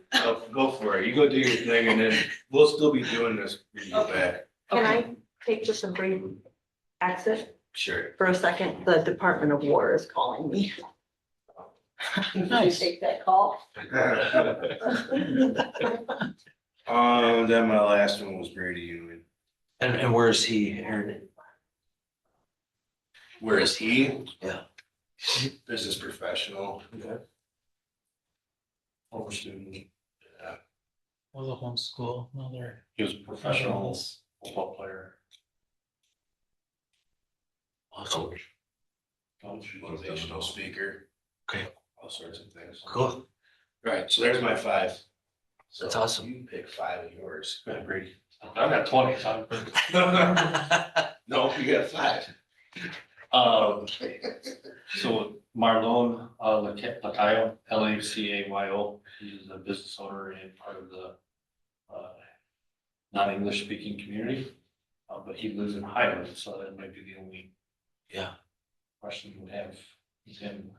Go for it, you go do your thing and then we'll still be doing this when you go back. Can Okay. I take just a brief exit Sure. for a second? The Department of War is calling me. Nice. Take that call. Then my last one was Brady Union. And where is he, Aaron? Where is he? Yeah. Business professional. Former student. Was a homeschool, no, they're. He was a professional football player. Awesome. Coach. Motivational speaker. Okay. All sorts of things. Cool. Right, so there's my 5. So That's awesome. You pick 5 of yours. Yeah, Brady. I've got 20, so No, you got 5. So Marlon Lacayo, Lacayo, he's a business owner and part of the non-English speaking community. But he lives in Highland, so that might be the only Yeah. question we would have. Tim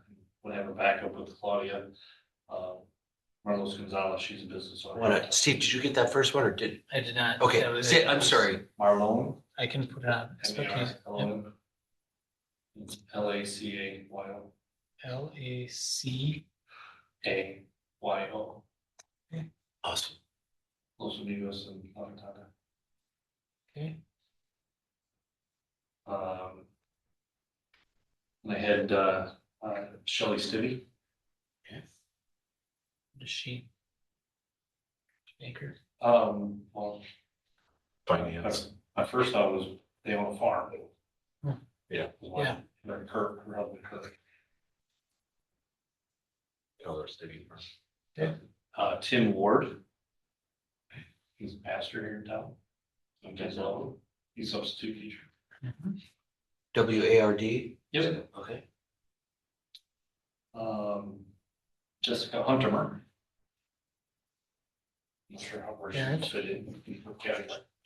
would have a backup with Claudia. Marlos Gonzalez, she's a business owner. Steve, did you get that first one or did? I did not. Okay, that was say, it. I'm sorry. Marlon, I can put it on. It's okay. Yep. M-A-R-L-O-N. Lacayo. LAC. A-Y-O. Awesome. Los Amigos in La Ventana. Okay. And I had, Shelley Stibbe. Does she? Baker. Well, Finance. my first thought was they own a farm. Hmm. Yeah. Yeah. They're Kirk, Robin Kirk. Tim Ward. He's a pastor here in town. You guys know him. He's a substitute teacher. WARD? Yep. Okay. Jessica Huntermer. Not sure how where Parent. she fit in.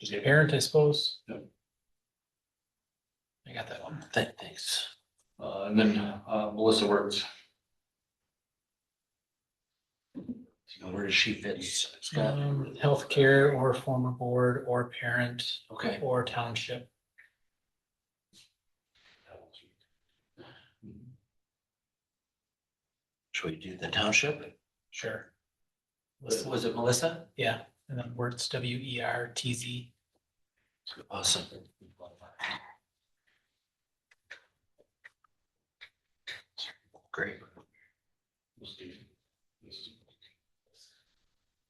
Yeah. Parent, I suppose. Yep. I got that one. Thanks. And then Melissa Wertz. Where does she fit? Scott? Healthcare or former board or parent Okay. or township. Should we do the township? Sure. Was it Melissa? Yeah, and then Wertz, WERTZ. Awesome. Great.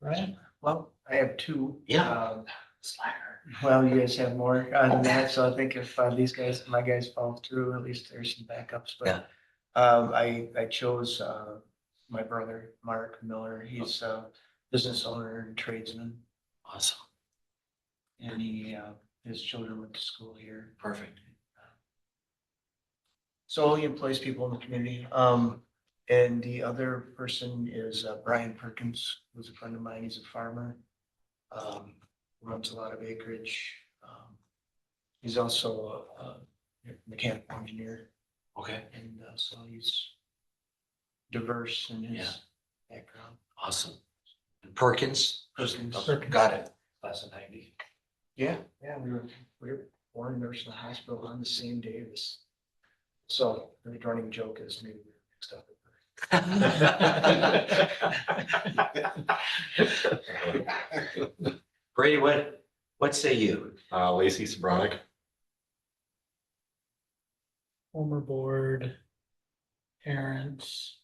Right? Well, I have 2. Yeah. Slacker. Well, you guys have more than that, so I think if these guys, my guys fall through, at least there's some backups, Yeah. but I chose my brother, Mark Miller. He's a business owner and tradesman. Awesome. and his children went to school here. Perfect. So he employs people in the community. And the other person is Brian Perkins, who's a friend of mine. He's a farmer. Runs a lot of acreage. He's also a mechanical engineer, Okay, and so he's diverse in Yeah. his background. awesome. Perkins? Perkins. Okay, got it. Class of 90. Yeah, we were born and nursed in the hospital on the same day as. So the running joke is maybe we're mixed up. Brady, what say you? Lacey Sabronic. Former board, parents.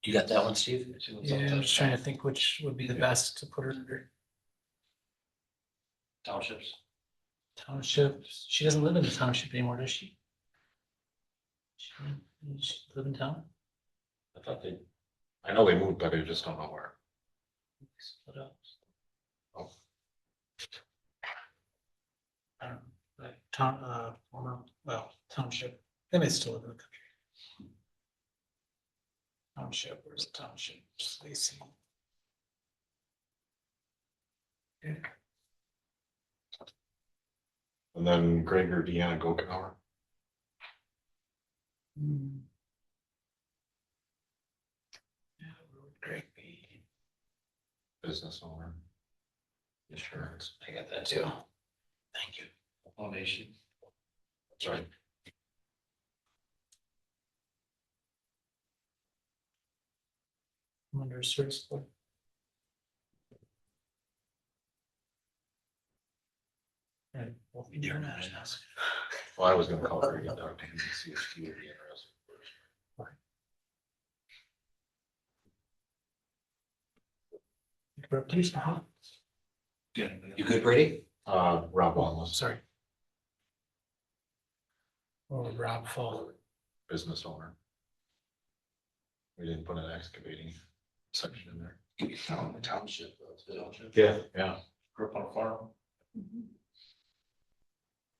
You got that one, Steve? Yeah, I'm just trying to think which would be the best to put her under. Townships. Townships. She doesn't live in the township anymore, does she? She live in town? I thought I know they moved, but I just don't know where. What else? Oh. I don't know, like township. They may still live in the country. Township, where's the township? Lacey. And then Greg or Deanna Gokenhour. Hmm. Yeah, where would Greg be? Business owner. Insurance. I got that too. Thank you. Foundation. That's right. I'm under service board. Right, well, we do not ask. Well, I was gonna call her again, Dr. Henry, see if she would be interested first. Please, You good, Brady? Rob Wallace, sorry. Or Rob Fall. business owner. We didn't put an excavating section in there. Township. Yeah. Grew up on a farm.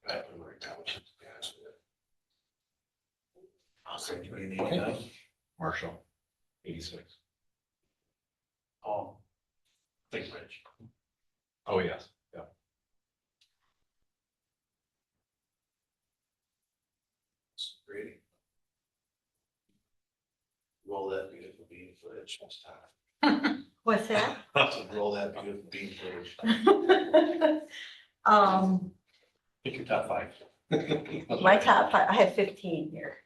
I don't know where township, to be honest with you. Awesome. What do you need now? Marshall, 86. Think Ridge. Oh, yes, yeah. Brady. Roll that beautiful bean footage next What's that? time. Roll that beautiful bean footage. Pick your top 5. My top five, I have 15 here.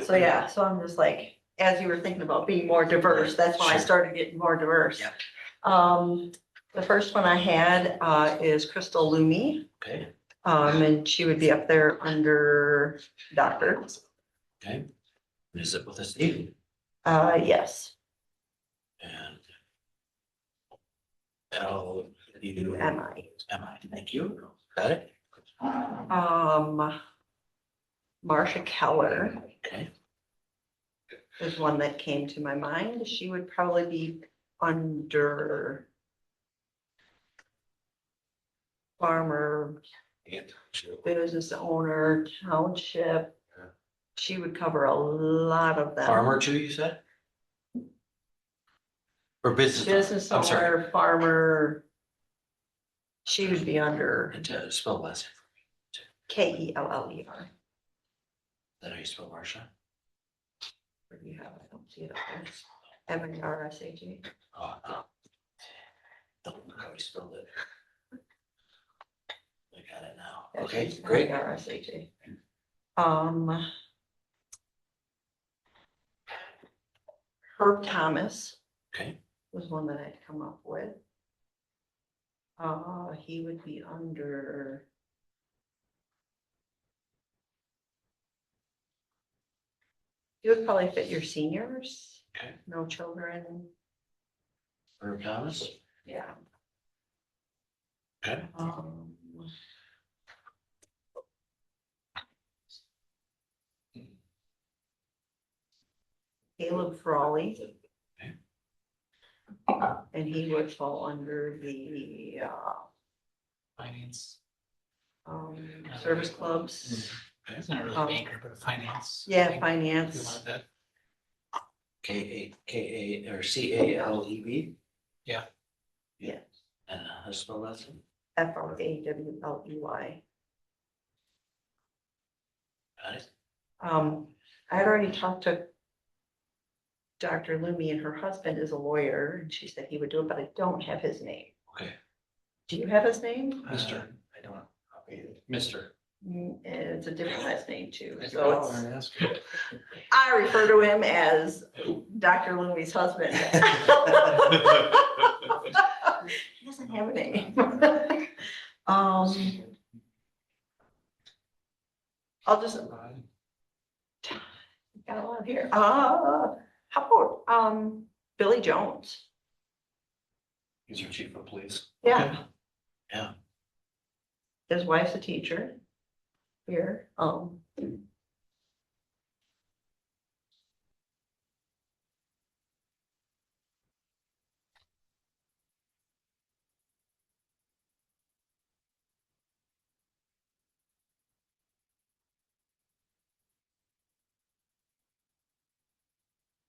So yeah, so I'm just like, as you were thinking about being more diverse, that's when I Sure. started getting more diverse. Yep. The first one I had is Crystal Lumi, Okay, and she would be up there under doctor. okay. Is it with us, Steve? Yes, And L, U, MI. Thank you. Got it? Marsha Keller Okay, is one that came to my mind. She would probably be under farmer, And township. business owner, township. She would cover a lot of them. farmer too, you said? Or business? Business I'm sorry. owner, farmer. She would be under And spell last name. Keller. Is that how you spell Marcia? Where do you have it? I don't see it up there. Marsha. Oh, no. Don't know how you spelled it. I got it now. Yeah, Okay, she's great. Marsha. Herb Thomas Okay, was one that I'd come up with. He would be under. He would probably fit your seniors. Okay. No children, Herb Thomas. yeah. Okay, Caleb Frawley. Okay. And he would fall under the, Finance. service clubs. It's not really Um, banker, but a finance. Yeah, thing. We finance. wanted that. K-A or C-A-L-E-B? Yeah. Yeah. And how to spell that? FRAWLEY. Got it? I had already talked to Dr. Lumi, and her husband is a lawyer, and she said he would do it, but I don't have his name. Okay. Do you have his name? Mister. I don't. Mister. It's a different last name too, I so don't it's, know, ask her. I refer to him as Dr. Lumi's husband. He doesn't have a name. I'll just, got a lot here. How about, Billy Jones? He's your chief of police. Yeah. Yeah. His wife's a teacher here.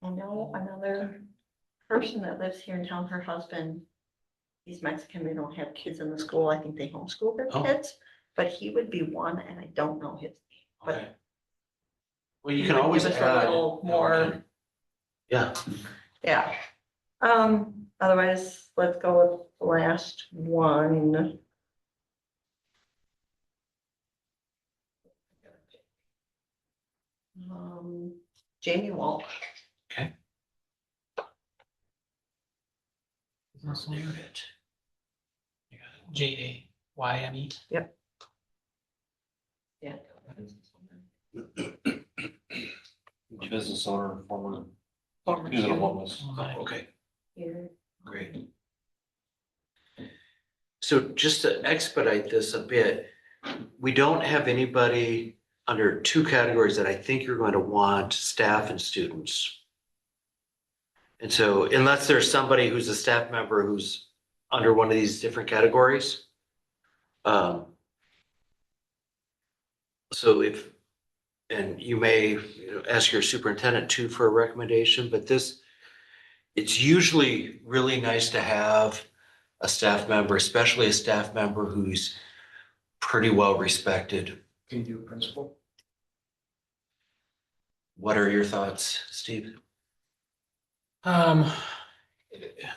I know another person that lives here in town, her husband, he's Mexican, they don't have kids in the school, I think they homeschool their Oh. kids, but he would be one, and I don't know his name. But Okay. Well, you he can would always give us a add. little more, Yeah. yeah. Otherwise, let's go with the last one. Jamie Walsh. Okay. Business owner. Jayme. Yeah. Business owner, former, Former he's a student. homeless. Okay, Here. great. So just to expedite this a bit, we don't have anybody under two categories that I think you're going to want, staff and students. And so unless there's somebody who's a staff member who's under one of these different categories. So if, and you may ask your superintendent too for a recommendation, but it's usually really nice to have a staff member, especially a staff member who's pretty well respected. Can you do a principal? What are your thoughts, Steve?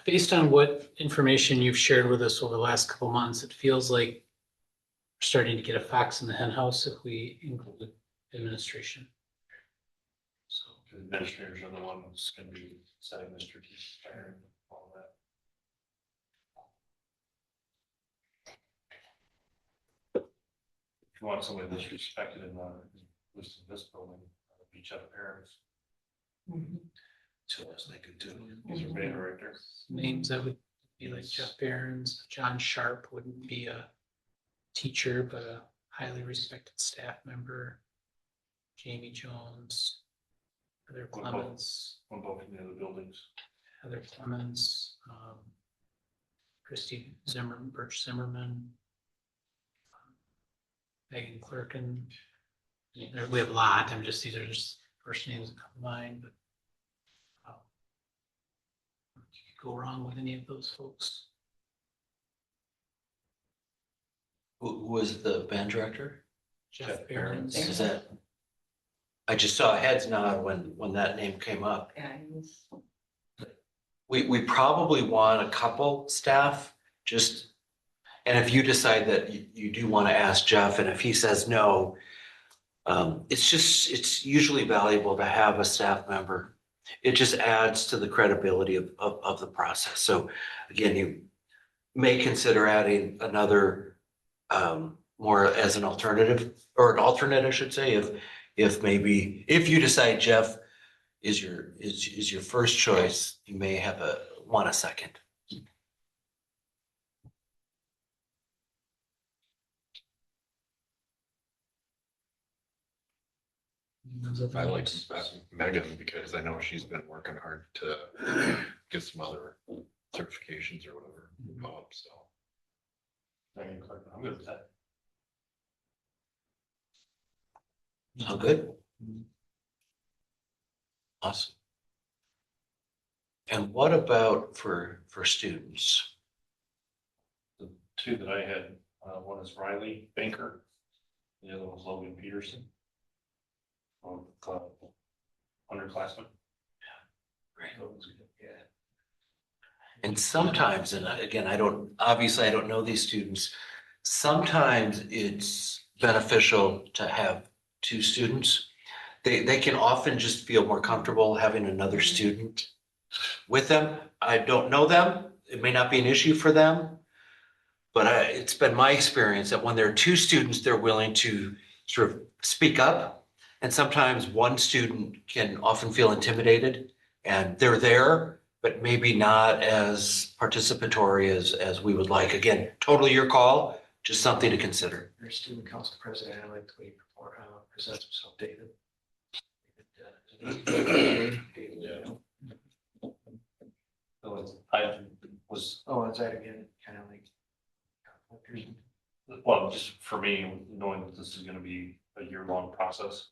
Based on what information you've shared with us over the last couple months, it feels like we're starting to get a fox in the hen house if we include administration. So, The administrators are the ones gonna be setting the strategic plan and all that. If you want somebody that's respected in this building, each other parents, So as they could do. he's your main director. names that would be like Jeff Behrens, John Sharp wouldn't be a teacher, but a highly respected staff member. Jamie Jones, Heather What about- Clemens, On both of the other buildings. Christy Zimmerman, Birch Zimmerman, Megan Clerkin. We have a lot. These are just first names that come to mind, but you could go wrong with any of those folks. Who was the band director? Jeff Behrens. Is that? I just saw heads nod when that name came up. Yeah, he's- We probably want a couple staff, just, and if you decide that you do want to ask Jeff, and if he says no, it's usually valuable to have a staff member. It just adds to the credibility of the process. So again, you may consider adding another more as an alternative, or an alternate, I should say, if maybe, if you decide Jeff is your first choice, you may want a second. I like Megan because I know she's been working hard to get some other certifications or whatever come up, so. I'm good with that. Oh, good. Awesome. And what about for students? The two that I had, one is Riley Banker, the other one's Logan Peterson. Underclassmen. Great. Yeah. And sometimes, and again, obviously I don't know these students. Sometimes it's beneficial to have two students. They can often just feel more comfortable having another student with them. I don't know them. It may not be an issue for them. But it's been my experience that when there are two students, they're willing to sort of speak up. And sometimes one student can often feel intimidated and they're there, but maybe not as participatory as we would like. Again, totally your call, just something to consider. Our student council president, I like the way he presents himself, David. I was, Oh, is that again, kind of like? well, just for me, knowing that this is gonna be a year-long process,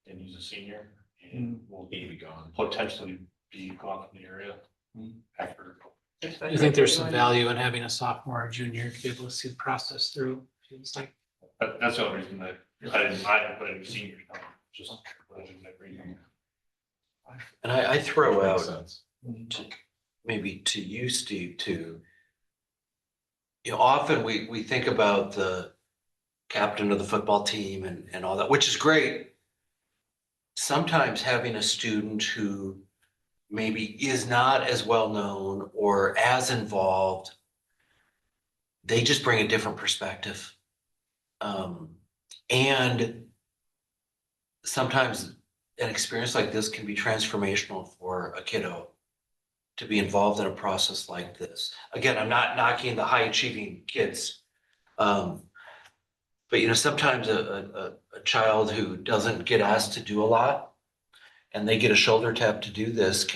and he's a senior, and will Be gone. potentially be gone from the area after. I think there's some value in having a sophomore or junior to be able to see the process through. Feels like. That's the only reason that I didn't put any seniors down, just. And I throw Makes out sense. maybe to you, Steve, too. Often we think about the captain of the football team and all that, which is great. Sometimes having a student who maybe is not as well known or as involved, they just bring a different perspective. And sometimes an experience like this can be transformational for a kiddo to be involved in a process like this. Again, I'm not knocking the high achieving kids. But sometimes a child who doesn't get asked to do a lot and they get a shoulder tap to do this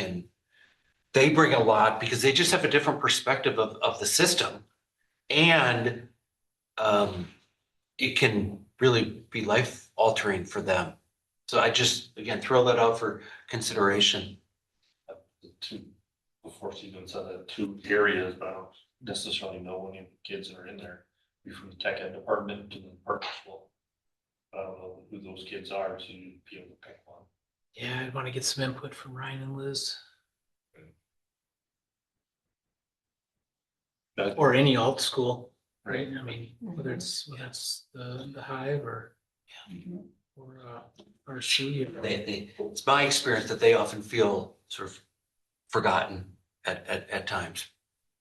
they bring a lot because they just have a different perspective of the system. And it can really be life altering for them. So I just, again, throw that out for consideration. The two, before Stephen said that, two areas, but I don't necessarily know any of the kids that are in there. Be from the tech ed department to the purposeful. I don't know who those kids are to be able to pick one. Yeah, I'd want to get some input from Ryan and Liz. Or any alt school, right? I mean, whether it's the Hive or C. It's my experience that they often feel sort of forgotten at times.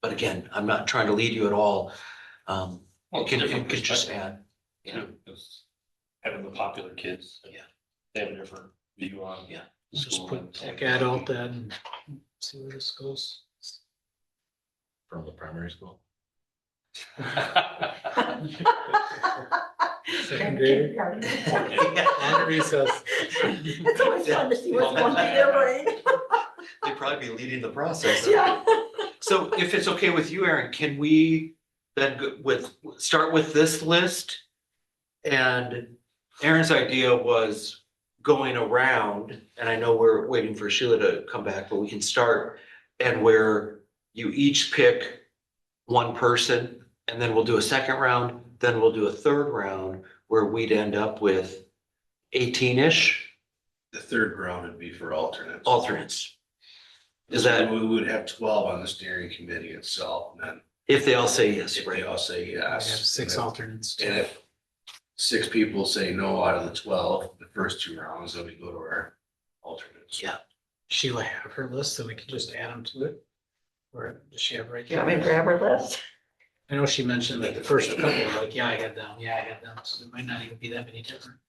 But again, I'm not trying to lead you at all. It can just add. Yeah. Because having the popular kids. Yeah. They have a different view on. Yeah. Just school put and- tech adult that and see where this goes. From the primary school. Second grader. And recess. It's always fun to see what's going through their brain. They'd probably be leading the process. Yeah. So if it's okay with you, Aaron, can we then start with this list? And Aaron's idea was going around, and I know we're waiting for Sheila to come back, but we can start and where you each pick one person, and then we'll do a second round, then we'll do a third round where we'd end up with 18-ish The third round would be for alternates. alternates. Is that We would have 12 on the steering committee itself, and then if they all say yes, if they right? all say We have yes. 6 and if- alternates. And if 6 people say no out of the 12, the first 2 rounds, then we go to our alternates. Yeah. Sheila have her list so we can just add them to it? Or does she have right Do you want me to there? grab her list? I know she mentioned that the first couple were like, yeah, I had them, so there might not even be that many different.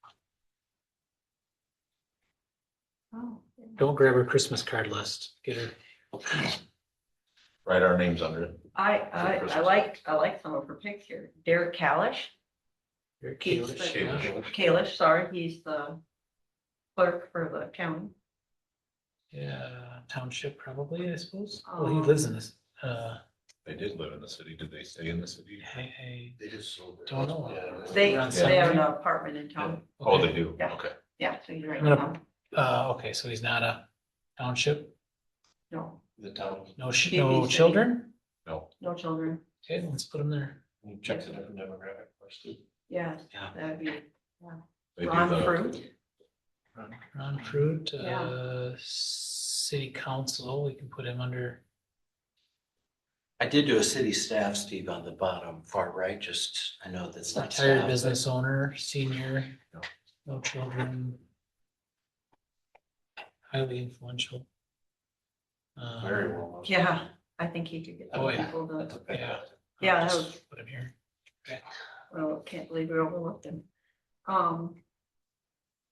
Oh. Don't grab her Christmas card list, get her. Write our names under it. I like some of her picks here. Derek Kalish, Your He's Kalish, the- yeah. Kalish, sorry, he's the clerk for the county. Yeah, township probably, I suppose. Well, he Um, lives in this, They did live in the city. Did they stay in the city? I They just sold it. don't know. Yeah. They Around have an Sunday? apartment in town. Oh, Okay. they do? Yeah. Okay. Yeah, so you're right. I'm gonna- Okay, so he's not a township, No, The town, no Maybe no city. children? No. no children. Okay, let's put him there. checks a different demographic first too. Yeah, Yeah. that'd be They do Ron the- Fruit. Ron Fruit, Yeah. city council, we can put him under, I did do a city staff, Steve, on the bottom far right, just, I know that's not retired staff. business owner, senior, No. no children. Highly influential. Very well. known. Yeah, I think he could get Oh, some yeah. people to, Yeah. Yeah, I'll that just was- Put him here. well, can't believe we overlooked him.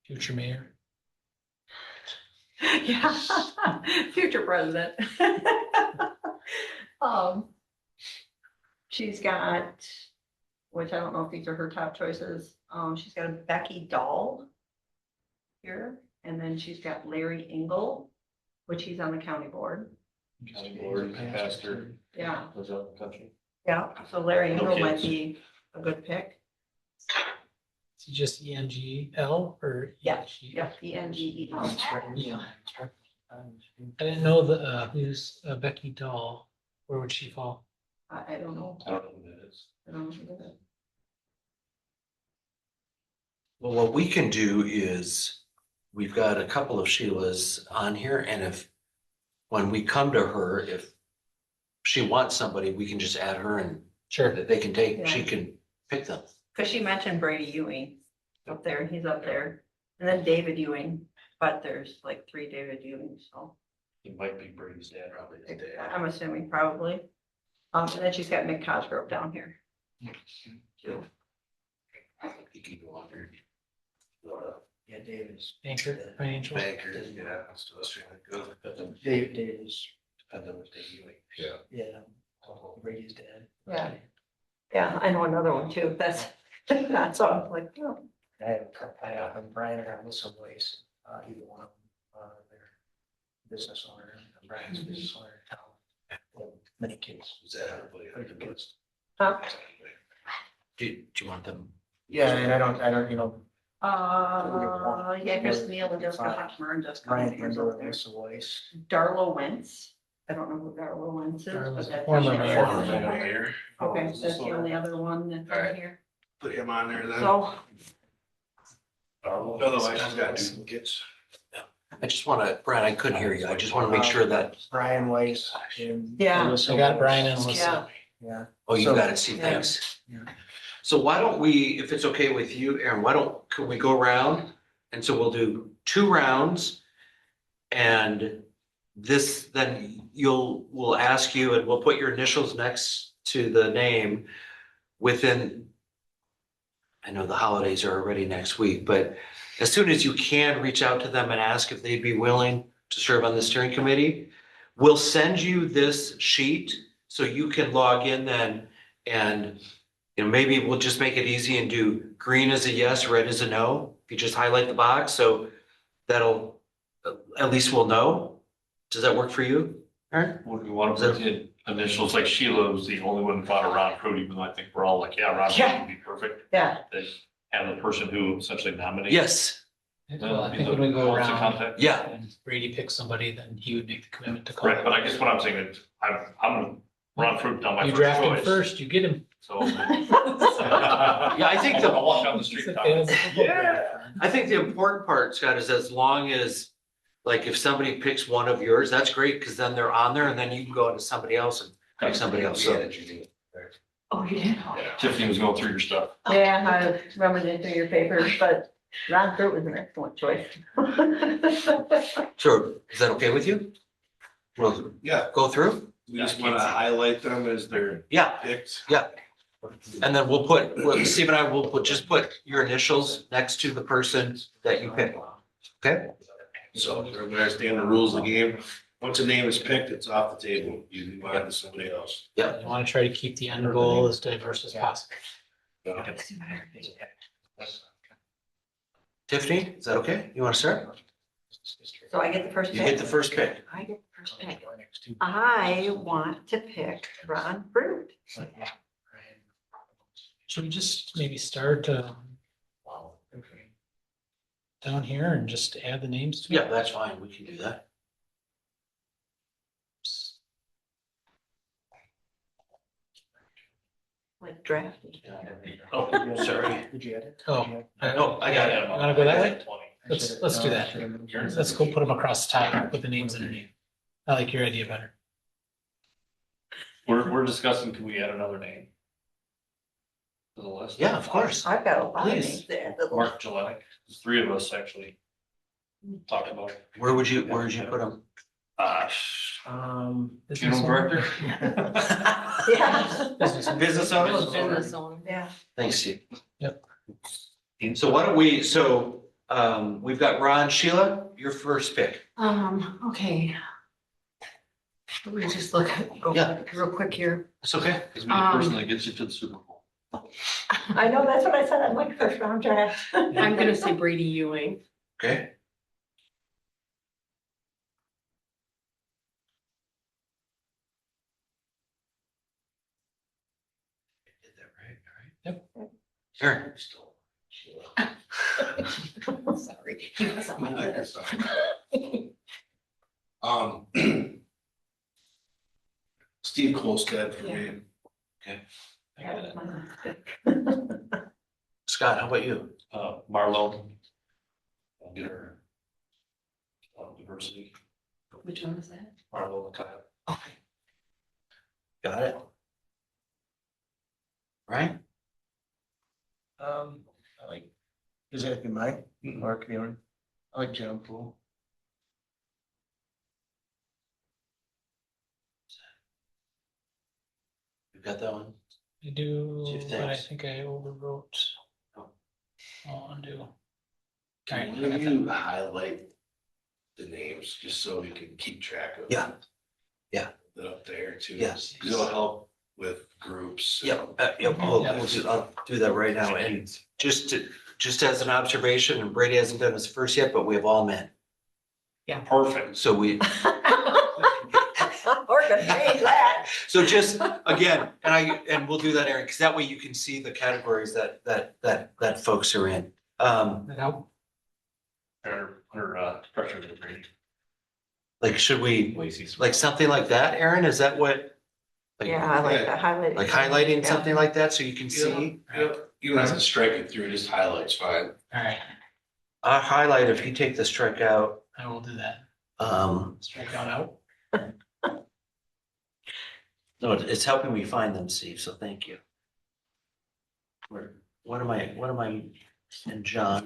Future mayor. Yeah, future president. She's got, which I don't know if these are her top choices, she's got a Becky Dahl here, and then she's got Larry Engel, which he's on the county board. County board, pastor, Yeah, lives out in the country. yeah, so Larry No Engel might kids. be a good pick. Is he just ENGL or? Yeah, ENG? yeah, ENGEL. Yeah. I didn't know the, who's Becky Dahl, where would she fall? I don't know. I don't know who that is. I don't know who that is. Well, what we can do is, we've got a couple of Sheilas on here, and if, when we come to her, if she wants somebody, we can just add her and Sure. they can take, she Yeah. can pick them. Cause she mentioned Brady Ewing up there, he's up there, and then David Ewing, but there's like 3 David Ewings, so. He might be Brady's dad, probably his dad. I'm assuming probably. And then she's got Mick Cosgrove down here. too. You can go on there. Yeah, Davis. Banker, financial. Banker, yeah, that's really good. Davis, Depends on what they do. Yeah. yeah. Brady's dad. Yeah. Yeah, I know another one too, that's all, I'm like, oh. I have Brian around with some ways, either one of them, they're business owner, Brian's Mhm. business owner in town. Many kids. Is that everybody? Very good kids. Huh? Do you want them? Yeah, and I don't, Yeah, Chris Neal and Jessica Hotchmer and Jessica Brian Hotchmer's Handler up there. with some ways. Darla Wentz, I don't know who Darla Wentz is, Darla's but that's. former mayor. Former mayor. Okay, so that's the only other one that's All on right. here, Put him on there then. so. Otherwise, she's got duplicates. I just want to, Brad, I couldn't hear you. I just want to make sure that, Brian Weiss and. Yeah. Alyssa I got Weiss. Brian and Yeah. Alyssa. Yeah. oh, you So- got it, Steve, Yeah. thanks. Yeah. So why don't we, if it's okay with you, Aaron, could we go around? And so we'll do 2 rounds. And this, then we'll ask you and we'll put your initials next to the name within, I know the holidays are already next week, but as soon as you can, reach out to them and ask if they'd be willing to serve on the steering committee. We'll send you this sheet so you can log in then and maybe we'll just make it easy and do green as a yes, red as a no. If you just highlight the box, so that'll, at least we'll know. Does that work for you, Aaron? Would we want to put the initials, like Sheila was the only one who thought of Ron Fruit, even though I think we're all like, yeah, Ron Fruit would be perfect. Yeah, They have the person who essentially nominates. Yes, Well, I think when we go What's the around contact? yeah, and Brady picks somebody, then he would make the commitment to call. Right, but I guess what I'm saying is, I'm Ron Fruit down my You first draft him choice. first, you get him. So. Yeah, I think I'll walk down the street. It's and okay, talk. it's a football Yeah. draft. I think the important part, Scott, is as long as, like, if somebody picks one of yours, that's great, because then they're on there, and then you can go into somebody else and pick somebody else. So, oh, you did? Tiffany was going through your stuff. Yeah, I remembered it through your papers, but Ron Fruit was an excellent choice. sure, is that okay with you? We'll Yeah, go through? we just want to highlight them as they're Yeah, picked. and then Steve and I will just put your initials next to the person that you pick. Okay? So everybody understand the rules of the game. Once a name is picked, it's off the table. You move on to somebody else. You want to try to keep the end goal as diverse as possible. Tiffany, is that okay? You want to start? So I get the first You get pick. the first pick. I get the first pick. I want to pick Ron Brute. Should we just maybe start down here and just add the names to it? Yeah, that's fine. We can do that. Like drafted. Oh, sorry. Did you add it? Oh, Oh, I got it. You wanna go that way? 20. Let's do that. Let's go put them across the top with the names underneath. I like your idea better. We're discussing, can we add another name? To the list? Yeah, of course. I've got a lot of Please. names there. Mark Gillette, there's three of us actually talked about it. Where would you put them? Funeral director? Yeah. Business owners? Business owner. Yeah. Thanks, Steve. Yep. So why don't we, we've got Ron, Sheila, your first pick. Okay. Let me just look, go Yeah. real quick here. It's okay. It's me, the person that gets you to the Super Bowl. I know, that's what I said. I'm like first round draft. I'm gonna say Brady Ewing. Okay. Did that right? All right. Yep. Aaron. Sorry. Steve Colstead for me. Scott, how about you? Marlo. I'll get her. Diversity, Which one is that? Marlo Kyle. Got it? Right? I like, does that be mine? Mark Mueller. I like John Poole. You got that one? I do, Chief, but I thanks. think I overwrote. Oh. I'll undo. All Can right, one of you highlight the names just so we can keep track of? Yeah. It up there too. Yes. 'Cause it'll help with groups. Yep, I'll do that right now. And just as an observation, and Brady hasn't done his first yet, but we have all met. Perfect. So we, We're gonna change that. so just, again, and we'll do that, Aaron, because that way you can see the categories that folks are in. that help? Under pressure to Brady. Like, should we, like something like that, Aaron? Is that what? like- Yeah, I like that highlighting. Like highlighting Yeah. something like that so you can see? Yep, you don't have to strike it through, just highlights fine. All right, A highlight, if you take the strike out, I will do that. Strike out. no, it's helping me find them, Steve, so thank you. What am I, and John?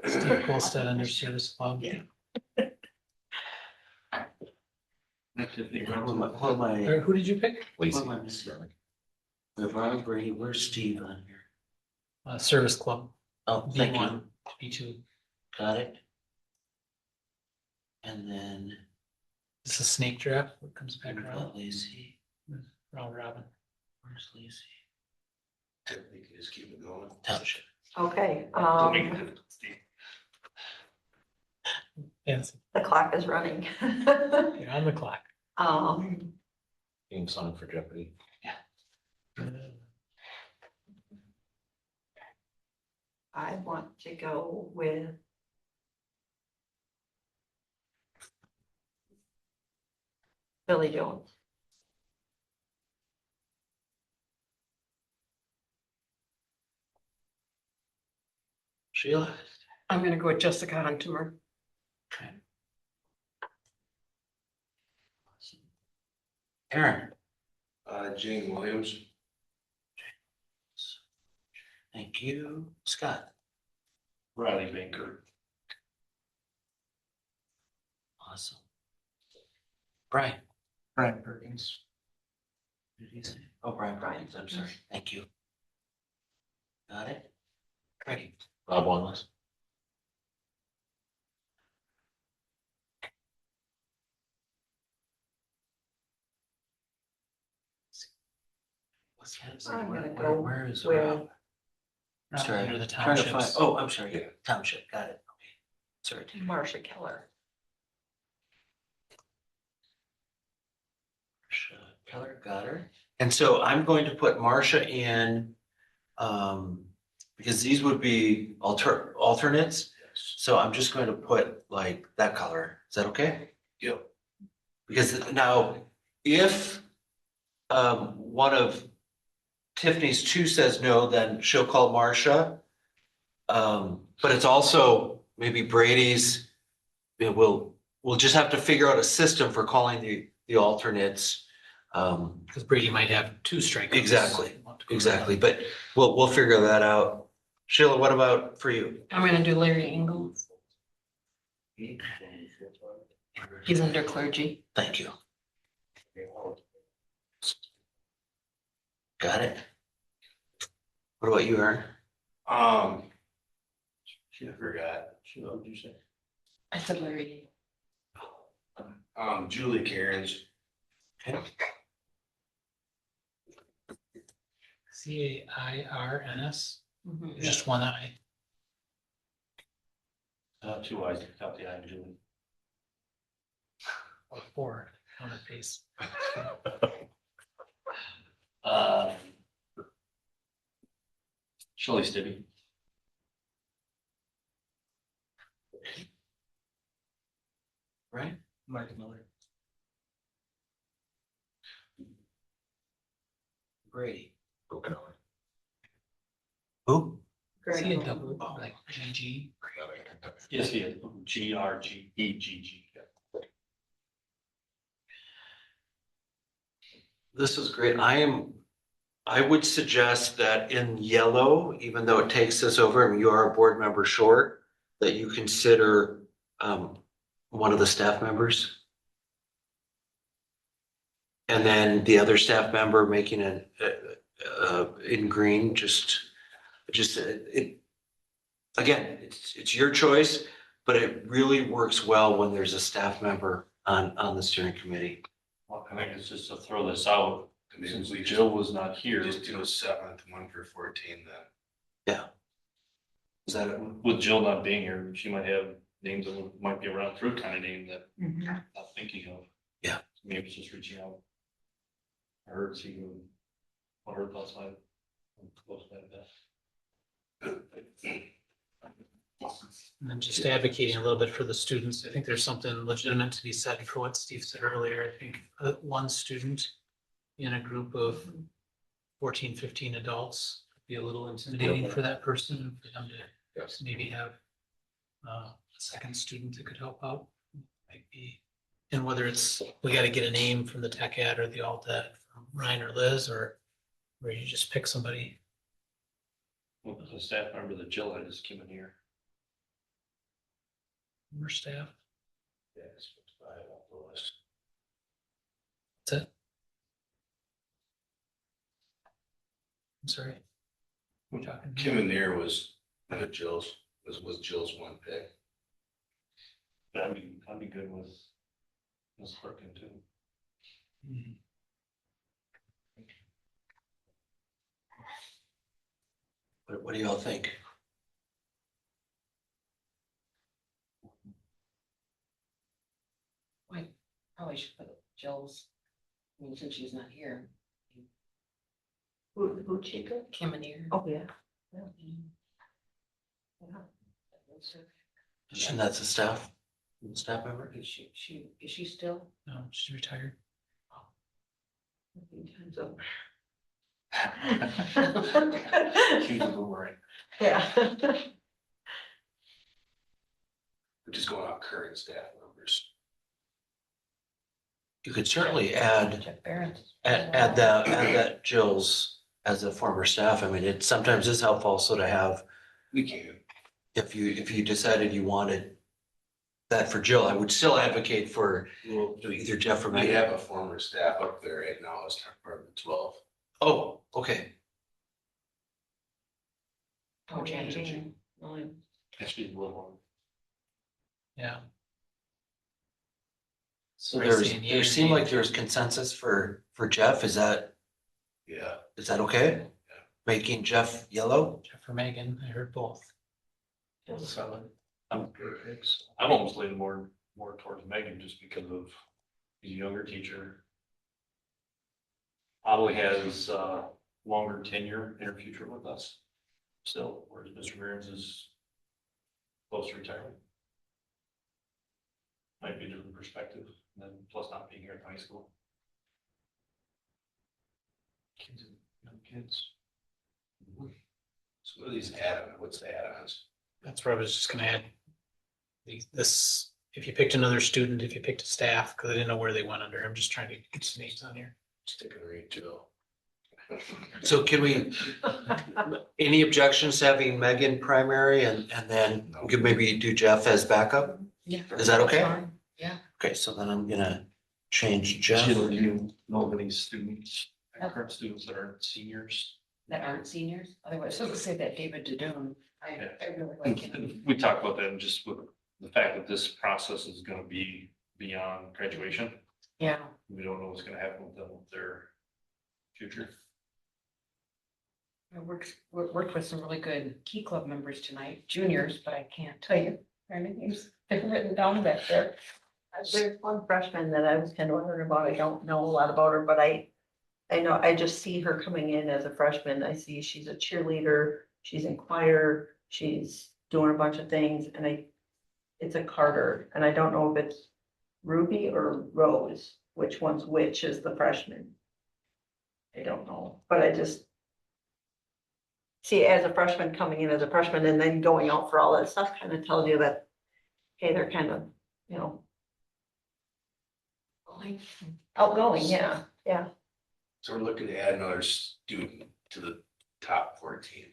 Steve Colstead under service club. What am I? Or who did you pick? What am I missing? We have Ron Brady, where's Steve on here? Service club, Oh, thank you, B1, B2. got it. And then This is snake draft. What comes back we've around? got Lacy, Round robin. where's Lacy? I think you just keep it going. Township. Okay, Fancy. the clock is running. You're on the clock. Theme song for Jeopardy. I want to go with. Billy Jones. Sheila? I'm gonna go with Jessica Huntimer. Okay. Aaron? Jane Williams. Thank you. Scott? Riley Baker. Awesome. Brian? Brian Perkins. Who did you say? Oh, Brian Perkins, I'm sorry. Thank you. Got it? Ready? Bob Wallace. What's that? I'm gonna Where- go Where is with- Rob? Round Sorry, under the trying to find, townships. oh, I'm sorry, township, got it. Okay. Sorry. Marcia Keller. Marcia Keller, got her. And so I'm going to put Marcia in, because these would be alternates. So I'm just going to put like that color. Is that okay? Yep. Because now, if one of Tiffany's two says no, then she'll call Marcia. But it's also maybe Brady's, we'll just have to figure out a system for calling the alternates. Because Brady might have two strikeouts. Exactly, but we'll figure that out. Sheila, what about for you? I'm gonna do Larry Engel. He's under clergy. Thank you. Got it. What about you, Aaron? I forgot. What would you say? I said Larry. Julie Cairns. Okay. CAIRNS, Mhm. just one I. Two eyes, got the eye, Julie. Or four on the face. Shirley Stibbe. Right? Mark Miller. Brady. Okay. Who? See a double, like GG. Yes, he is. GRGEGG. This is great. I would suggest that in yellow, even though it takes us over and you are a board member short, that you consider one of the staff members. And then the other staff member making it in green, again, it's your choice, but it really works well when there's a staff member on the steering committee. Well, I think it's just to throw this out, Maybe since we Jill was not here. just do a 7th one for 14 then. Is that it? With Jill not being here, she might have names that might be around through kind of name that Mhm. I'm not thinking of. Yeah. Maybe it's just reaching out. I heard, see what her thoughts might. Close to that. And then just advocating a little bit for the students. I think there's something legitimate to be said for what Steve said earlier. I think one student in a group of 14, 15 adults could be a little intimidating for that person, for them to Yes. maybe have a second student that could help out. Might be, and whether it's, we got to get a name from the tech ad or the alt ad from Ryan or Liz, or where you just pick somebody. Well, there's a staff member that Jill had just came in here. More staff. Yeah, it's off the list. That's it. I'm sorry. We're talking. Kim and Nair was Jill's one pick. But I'd be good with Ms. Perkin too. Mhm. What do y'all think? I probably should put Jill's, I mean, since she's not here. Who Chica? Kim and Ear. Oh, yeah. Yeah. And that's a staff member? Is she still? No, she's retired. Time's up. She's a boomerang. Yeah. Which is going off current staff members. You could certainly add Jeff Barrett. that Jill's as a former staff. I mean, it sometimes is helpful also to have, We can. if you decided you wanted that for Jill, I would still advocate for Well, either Jeff or we Megan. have a former staff up there right now as Department 12. Oh, okay. Oh, Janet. Actually, a little more. Yeah. So Right, saying yeah, there seemed yeah. like there's consensus for Jeff. Is that Yeah. okay? Making Jeff yellow? Jeff or Megan, I heard both. Solid. I'm almost leaning more towards Megan just because of he's a younger teacher. Probably has longer tenure in her future with us. Still, whereas Mr. Mearns is close to retirement. Might be a different perspective, and then plus not being here at high school. Kids, young kids. So what are these add-ons? What's the add-ons? That's where I was just gonna add. This, if you picked another student, if you picked a staff, because I didn't know where they went under. I'm just trying to get some names on here. Stick and read too. So can we, any objections to having Megan primary and then we could maybe do Jeff as backup? Yeah. Is that okay? Fine. Yeah. Okay, so then I'm gonna change Jeff, Jeff. do you know of any students, current students that are seniors? That aren't seniors. Otherwise, I was gonna say that David Dadone. I really like him. And we talked about that and just with the fact that this process is gonna be beyond graduation. Yeah. We don't know what's gonna happen with them, with their future. I worked with some really good Key Club members tonight, juniors, but I can't tell you their names. They're written down back there. There's one freshman that I was kind of wondering about. I don't know a lot about her, but I know, I just see her coming in as a freshman. I see she's a cheerleader, she's in choir, she's doing a bunch of things, and it's a Carter, and I don't know if it's Ruby or Rose, which one's which is the freshman. I don't know, but I just see as a freshman coming in as a freshman and then going out for all that stuff kind of tells you that, hey, they're kind of, you know, outgoing, yeah, yeah. So we're looking to add another student to the top 14.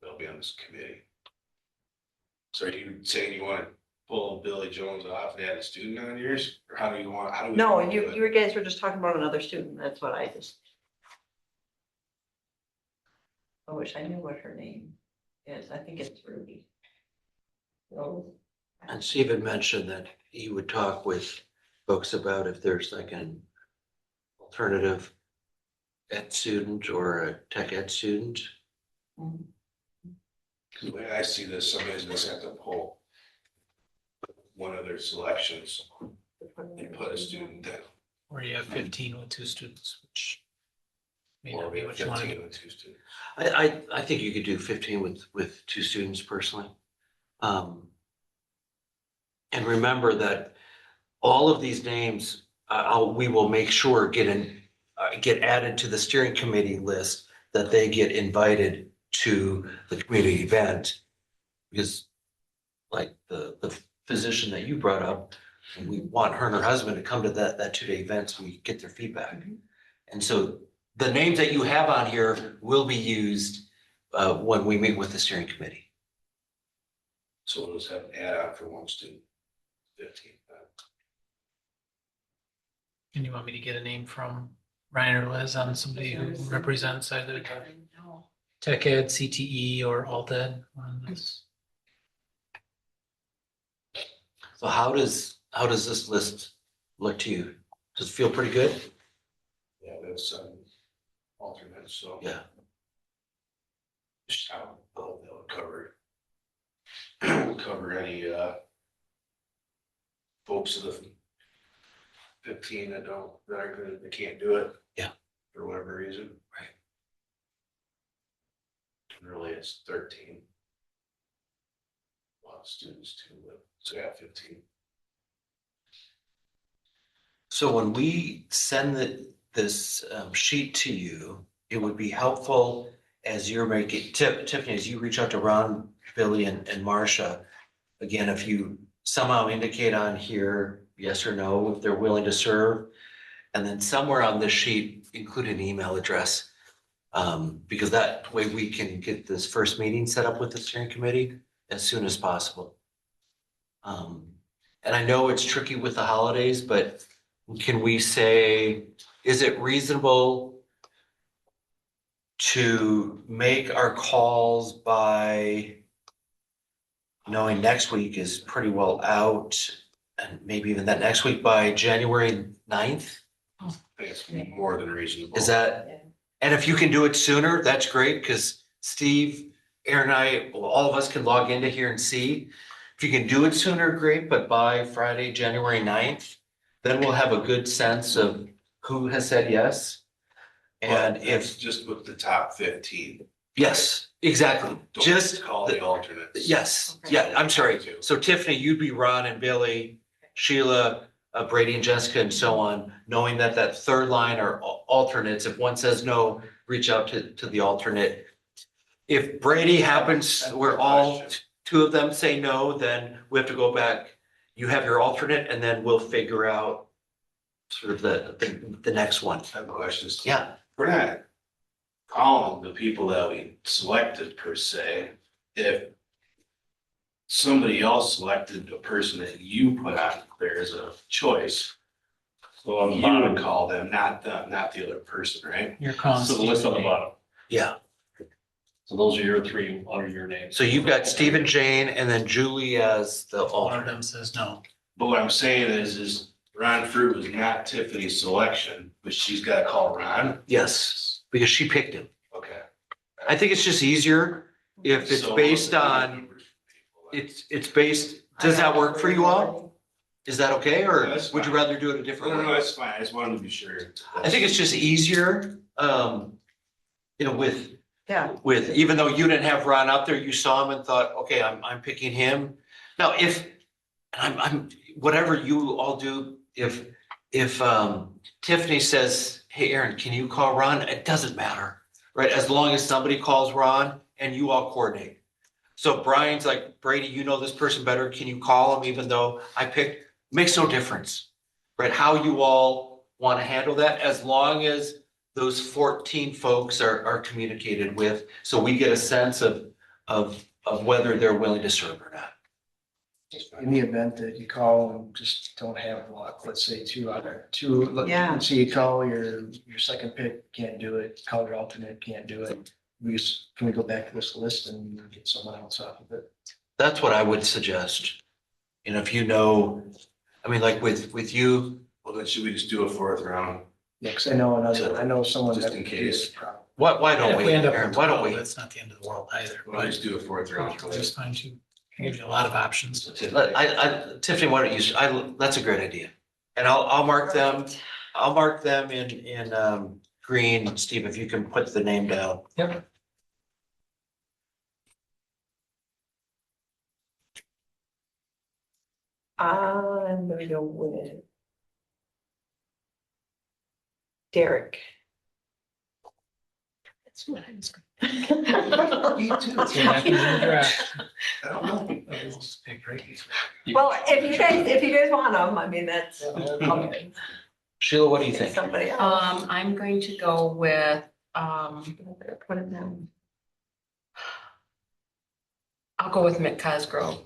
They'll be on this committee. So are you saying you want to pull Billy Jones off and add a student on yours? Or how do you want, how do we? No, want to do it? you guys were just talking about another student, that's what I just. I wish I knew what her name is, I think it's Ruby. Rose. And Stephen mentioned that he would talk with folks about if there's like an alternative ed student or a tech ed student. Mhm. The way I see this, somebody's gonna have to pull one of their selections and put a student in. Where you have 15 with 2 students, which may Or not be we what have you want to 15 do. with 2 students. I think you could do 15 with 2 students personally. And remember that all of these names, we will make sure get added to the steering committee list, that they get invited to the community event. Because like the physician that you brought up, we want her and her husband to come to that 2-day event so we get their feedback. And so the names that you have on here will be used when we meet with the steering committee. So we'll just have an add-on for one student, 15. And you want me to get a name from Ryan or Liz on somebody who represents either No. tech ed, CTE, or alt ed on this? So how does this list look to you? Does it feel pretty good? Yeah, that's alternates, so. Yeah. Just how, they'll cover any, folks of the 15 that aren't gonna, they can't do it. Yeah. For whatever reason. Right. And really, it's 13. A lot of students too, but so yeah, 15. So when we send this sheet to you, it would be helpful as you're making, Tiffany, as you reach out to Ron, Billy, and Marcia. Again, if you somehow indicate on here, yes or no, if they're willing to serve. And then somewhere on this sheet, include an email address. Because that way we can get this first meeting set up with the steering committee as soon as possible. And I know it's tricky with the holidays, but can we say, is it reasonable to make our calls by knowing next week is pretty well out, and maybe even that next week by January 9th? I think it's more than reasonable. Is that, and if you can do it sooner, that's great, because Steve, Aaron and I, all of us can log into here and see. If you can do it sooner, great, but by Friday, January 9th, then we'll have a good sense of who has said yes. And But if, it's just with the top 15. yes, exactly, Don't just, call the alternates. yes, Okay. yeah, I'm sorry. So Tiffany, you'd be Ron and Billy, Sheila, Brady and Jessica and so on, knowing that that third line are alternates. If one says no, reach out to the alternate. If Brady happens, where all two of them say no, then we have to go back. You have your alternate and then we'll figure out sort of the next one. I have questions. Yeah, We're not calling the people that we selected per se. If somebody else selected a person that you put out there as a choice, So on the you bottom, would call them, not the other person, right? Your calling. so the list on the bottom. yeah. So those are your three under your name. So you've got Stephen, Jane, and then Julie as the One of alternate. them says no. But what I'm saying is Ron Fruit was not Tiffany's selection, but she's got to call Ron. Yes, because she picked him. Okay. I think it's just easier if it's So- based on, it's based, does that work for you all? Is that okay, or Yeah, that's would you fine. rather do it a different No, way? that's fine. I just wanted to be sure. I think it's just easier, with, Yeah. even though you didn't have Ron out there, you saw him and thought, okay, I'm picking him. Now, if, I'm, whatever you all do, if Tiffany says, hey, Aaron, can you call Ron? It doesn't matter, right? As long as somebody calls Ron and you all coordinate. So Brian's like, Brady, you know this person better. Can you call him even though I picked? Makes no difference, right? How you all want to handle that, as long as those 14 folks are communicated with, so we get a sense of whether they're willing to serve or not. In the event that you call and just don't have luck, let's say Yeah. let's say you call your second pick, can't do it, call your alternate, can't do it. Can we go back to this list and get someone else off of it? That's what I would suggest. And if you know, I mean, like with you, Well, then should we just do a fourth round? Yeah, because I know someone Just that in would do case. it probably. why And don't if we, we end up Aaron, with why don't 12, we? that's not the end of the world either. We'll just do a fourth round. Just find you, give you a lot of options. Tiffany, why don't you, that's a great idea. And I'll mark them in green. Steve, if you can put the name down. Yep. I'm gonna go with Derek. That's what I was. Me too. See what happens in the draft. I don't know. We'll just pick Brady. Well, if you guys want them, I mean, that's. Sheila, what do you think? Somebody else. I'm going to go with, Put it down. I'll go with Mick Cosgrove.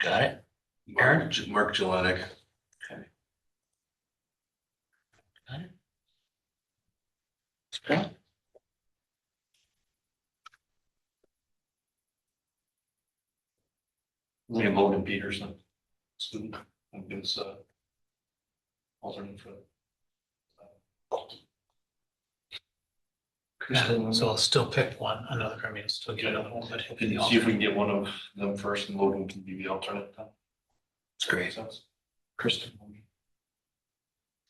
Got it? Aaron? Mark Jelinek. Okay. And Logan Peterson, student, and gives alternate for. Yeah, so I'll still pick one, another, I mean, I'll still get another one, but he'll be the See if we alternate. can get one of them first and Logan can be the alternate. then. It's great. Makes sense? Crystal,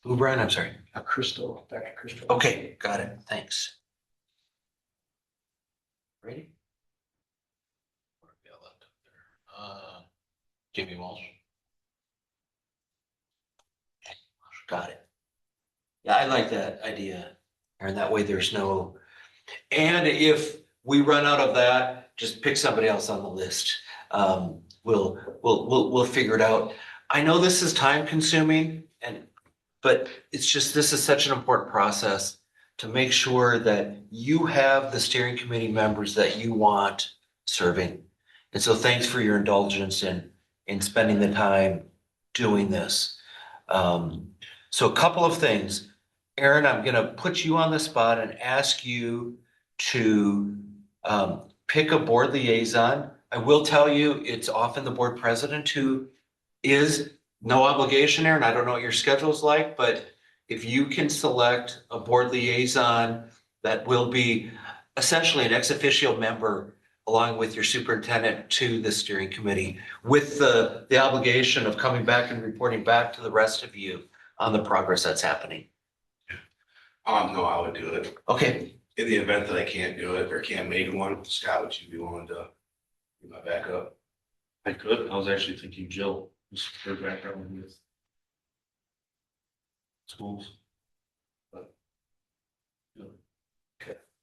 Who, Brian? I'm sorry. Crystal, Dr. Crystal. Okay, got it. Thanks. Ready? Jamie Walsh. Got it. Yeah, I like that idea. And that way there's no, and if we run out of that, just pick somebody else on the list. We'll figure it out. I know this is time consuming but it's just, this is such an important process to make sure that you have the steering committee members that you want serving. And so thanks for your indulgence in spending the time doing this. So a couple of things. Aaron, I'm gonna put you on the spot and ask you to pick a board liaison. I will tell you, it's often the board president who is, no obligation, Aaron. I don't know what your schedule's like, but if you can select a board liaison that will be essentially an ex officio member along with your superintendent to the steering committee with the obligation of coming back and reporting back to the rest of you on the progress that's happening. No, I would do it. Okay, In the event that I can't do it or can't make one, Scott, would you be willing to be my backup? I could, I was actually thinking Jill, just her background with schools.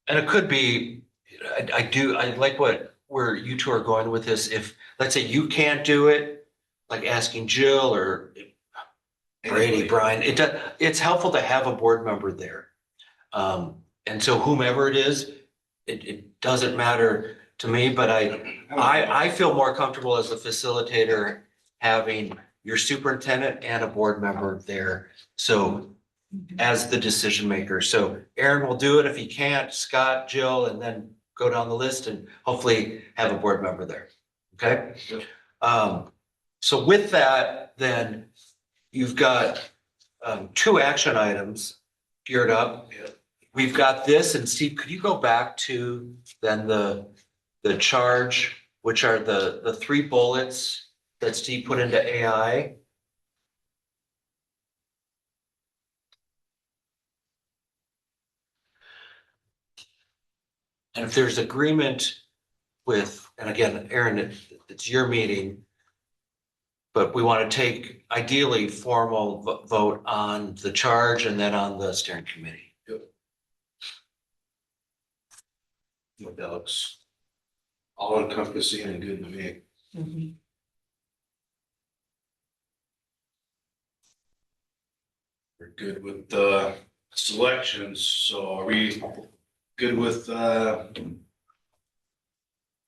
and it could be, I like where you two are going with this. If, let's say you can't do it, like asking Jill or Brady, Brian, it's helpful to have a board member there. And so whomever it is, it doesn't matter to me, but I feel more comfortable as a facilitator having your superintendent and a board member there. So as the decision maker. So Aaron will do it. If he can't, Scott, Jill, and then go down the list and hopefully have a board member there. Okay? So with that, then you've got 2 action items geared up. We've got this, and Steve, could you go back to then the charge, which are the 3 bullets that Steve put into AI? And if there's agreement with, and again, Aaron, it's your meeting, but we want to take ideally formal vote on the charge and then on the steering committee. That looks all encompassing and good to me. We're good with the selections, so are we good with agenda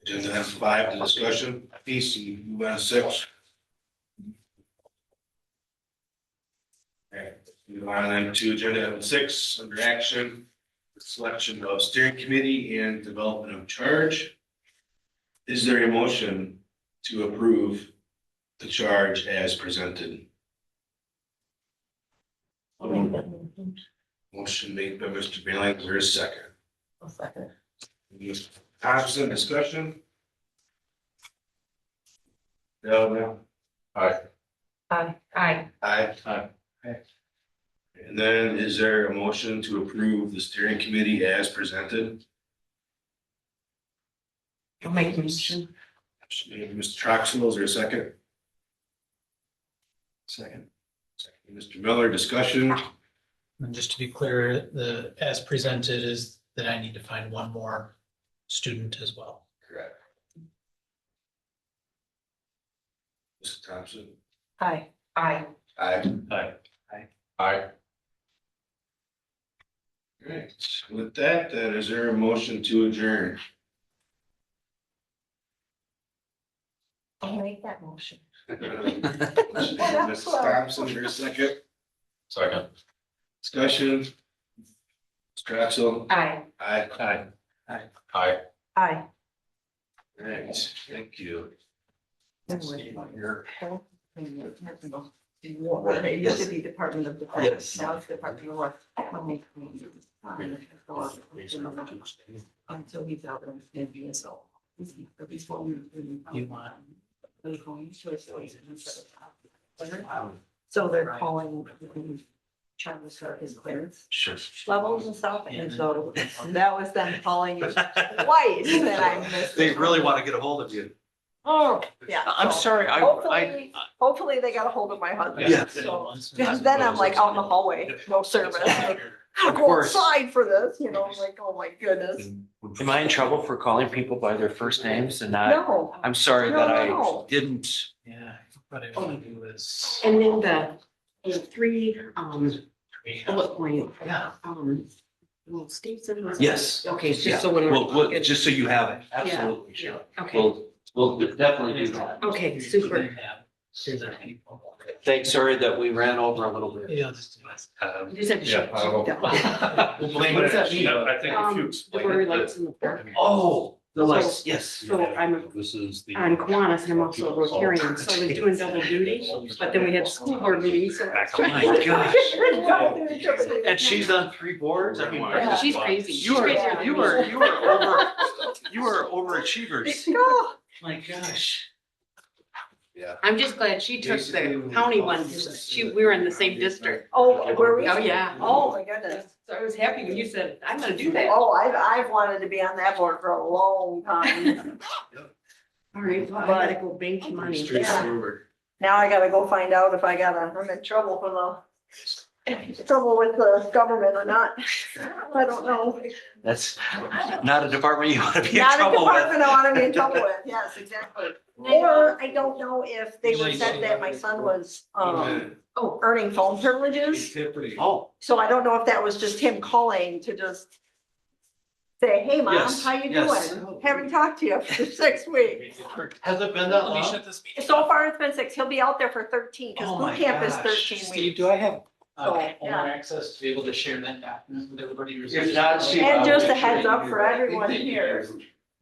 item 5, the discussion piece, and move on to 6? Okay, move on then to agenda item 6, under action, the selection of steering committee and development of charge. Is there a motion to approve the charge as presented? Motion made by Mr. Bailey, is there a second? A second. Mr. Thompson, discussion? No. Aye. Aye. Aye. And then is there a motion to approve the steering committee as presented? I'll make a motion. Mr. Troxel, is there a second? Second. Mr. Miller, discussion? And just to be clear, the as presented is that I need to find one more student as well. Correct. Mr. Thompson? Aye. Aye. Aye. Aye. Aye. Great. With that, then, is there a motion to adjourn? I'll make that motion. Mrs. Thompson, for a second. Second. Discussion? Mr. Troxel? Aye. Aye. Aye. Aye. Right, thank you. It used to be Department of Defense, Yes. now it's Department of War. Until he's out in BSO. Before we. You want- So they're calling, trying to start his clearance Sure. levels and stuff, and so that was them calling you twice that I missed. They really want to get a hold of you. Oh, yeah. I'm so sorry, Hopefully they got a hold of my husband. Yeah. So, because then I'm like out in the hallway, no service. Of Go course. outside for this, you know, I'm like, oh my goodness. Am I in trouble for calling people by their first names and not? No, I'm sorry No, that no. I didn't. Yeah, what I want to do is. And then the 3 bullet point, Yeah. well, Steve said. it was- Yes. Okay, it's Yeah. just so when Well, we're. just so you have it. Absolutely, sure. Okay, We'll definitely do that. okay, super. Here's our people. Thanks, sorry that we ran over a little bit. Yeah, let's do it. You just have to Yeah, shut it down. We'll blame What it. does that mean? I think if you The explain blurry it, lights in the park. Oh, The lights, yes. So I'm This is the. on Kiwanis and I'm also a Rotarian, so I was doing double duty, but then we had school board meetings, so. Oh my gosh. And she's on 3 boards? I mean, Yeah. She's crazy. you were, She's crazy. you were overachievers. My gosh. I'm just glad she took the county ones. We were in the same district. Oh, were we? Oh, yeah. Oh, my goodness. So I was happy when you said, I'm gonna do that. Oh, I've wanted to be on that board for a long time. All right, well, I gotta go bank money. Straightforward. Now I gotta go find out if I'm in trouble for trouble with the government or not. I don't know. That's not a department you want to be in Not a trouble with. department I wanna be in trouble with, yes, exactly. Or I don't know if they were said that my son was, earning phone privileges. Oh, So I don't know if that was just him calling to just say, hey, mom, Yes, how you yes. doing? Haven't talked to you for 6 weeks. has it been that long? So far, it's been 6. He'll be out there for 13, because Oh my boot camp is gosh. 13 Steve, weeks. do I have So, owner yeah. access to be able to share that document with everybody? If not, Steve, And I'll just a make sure heads you up do for that. everyone here,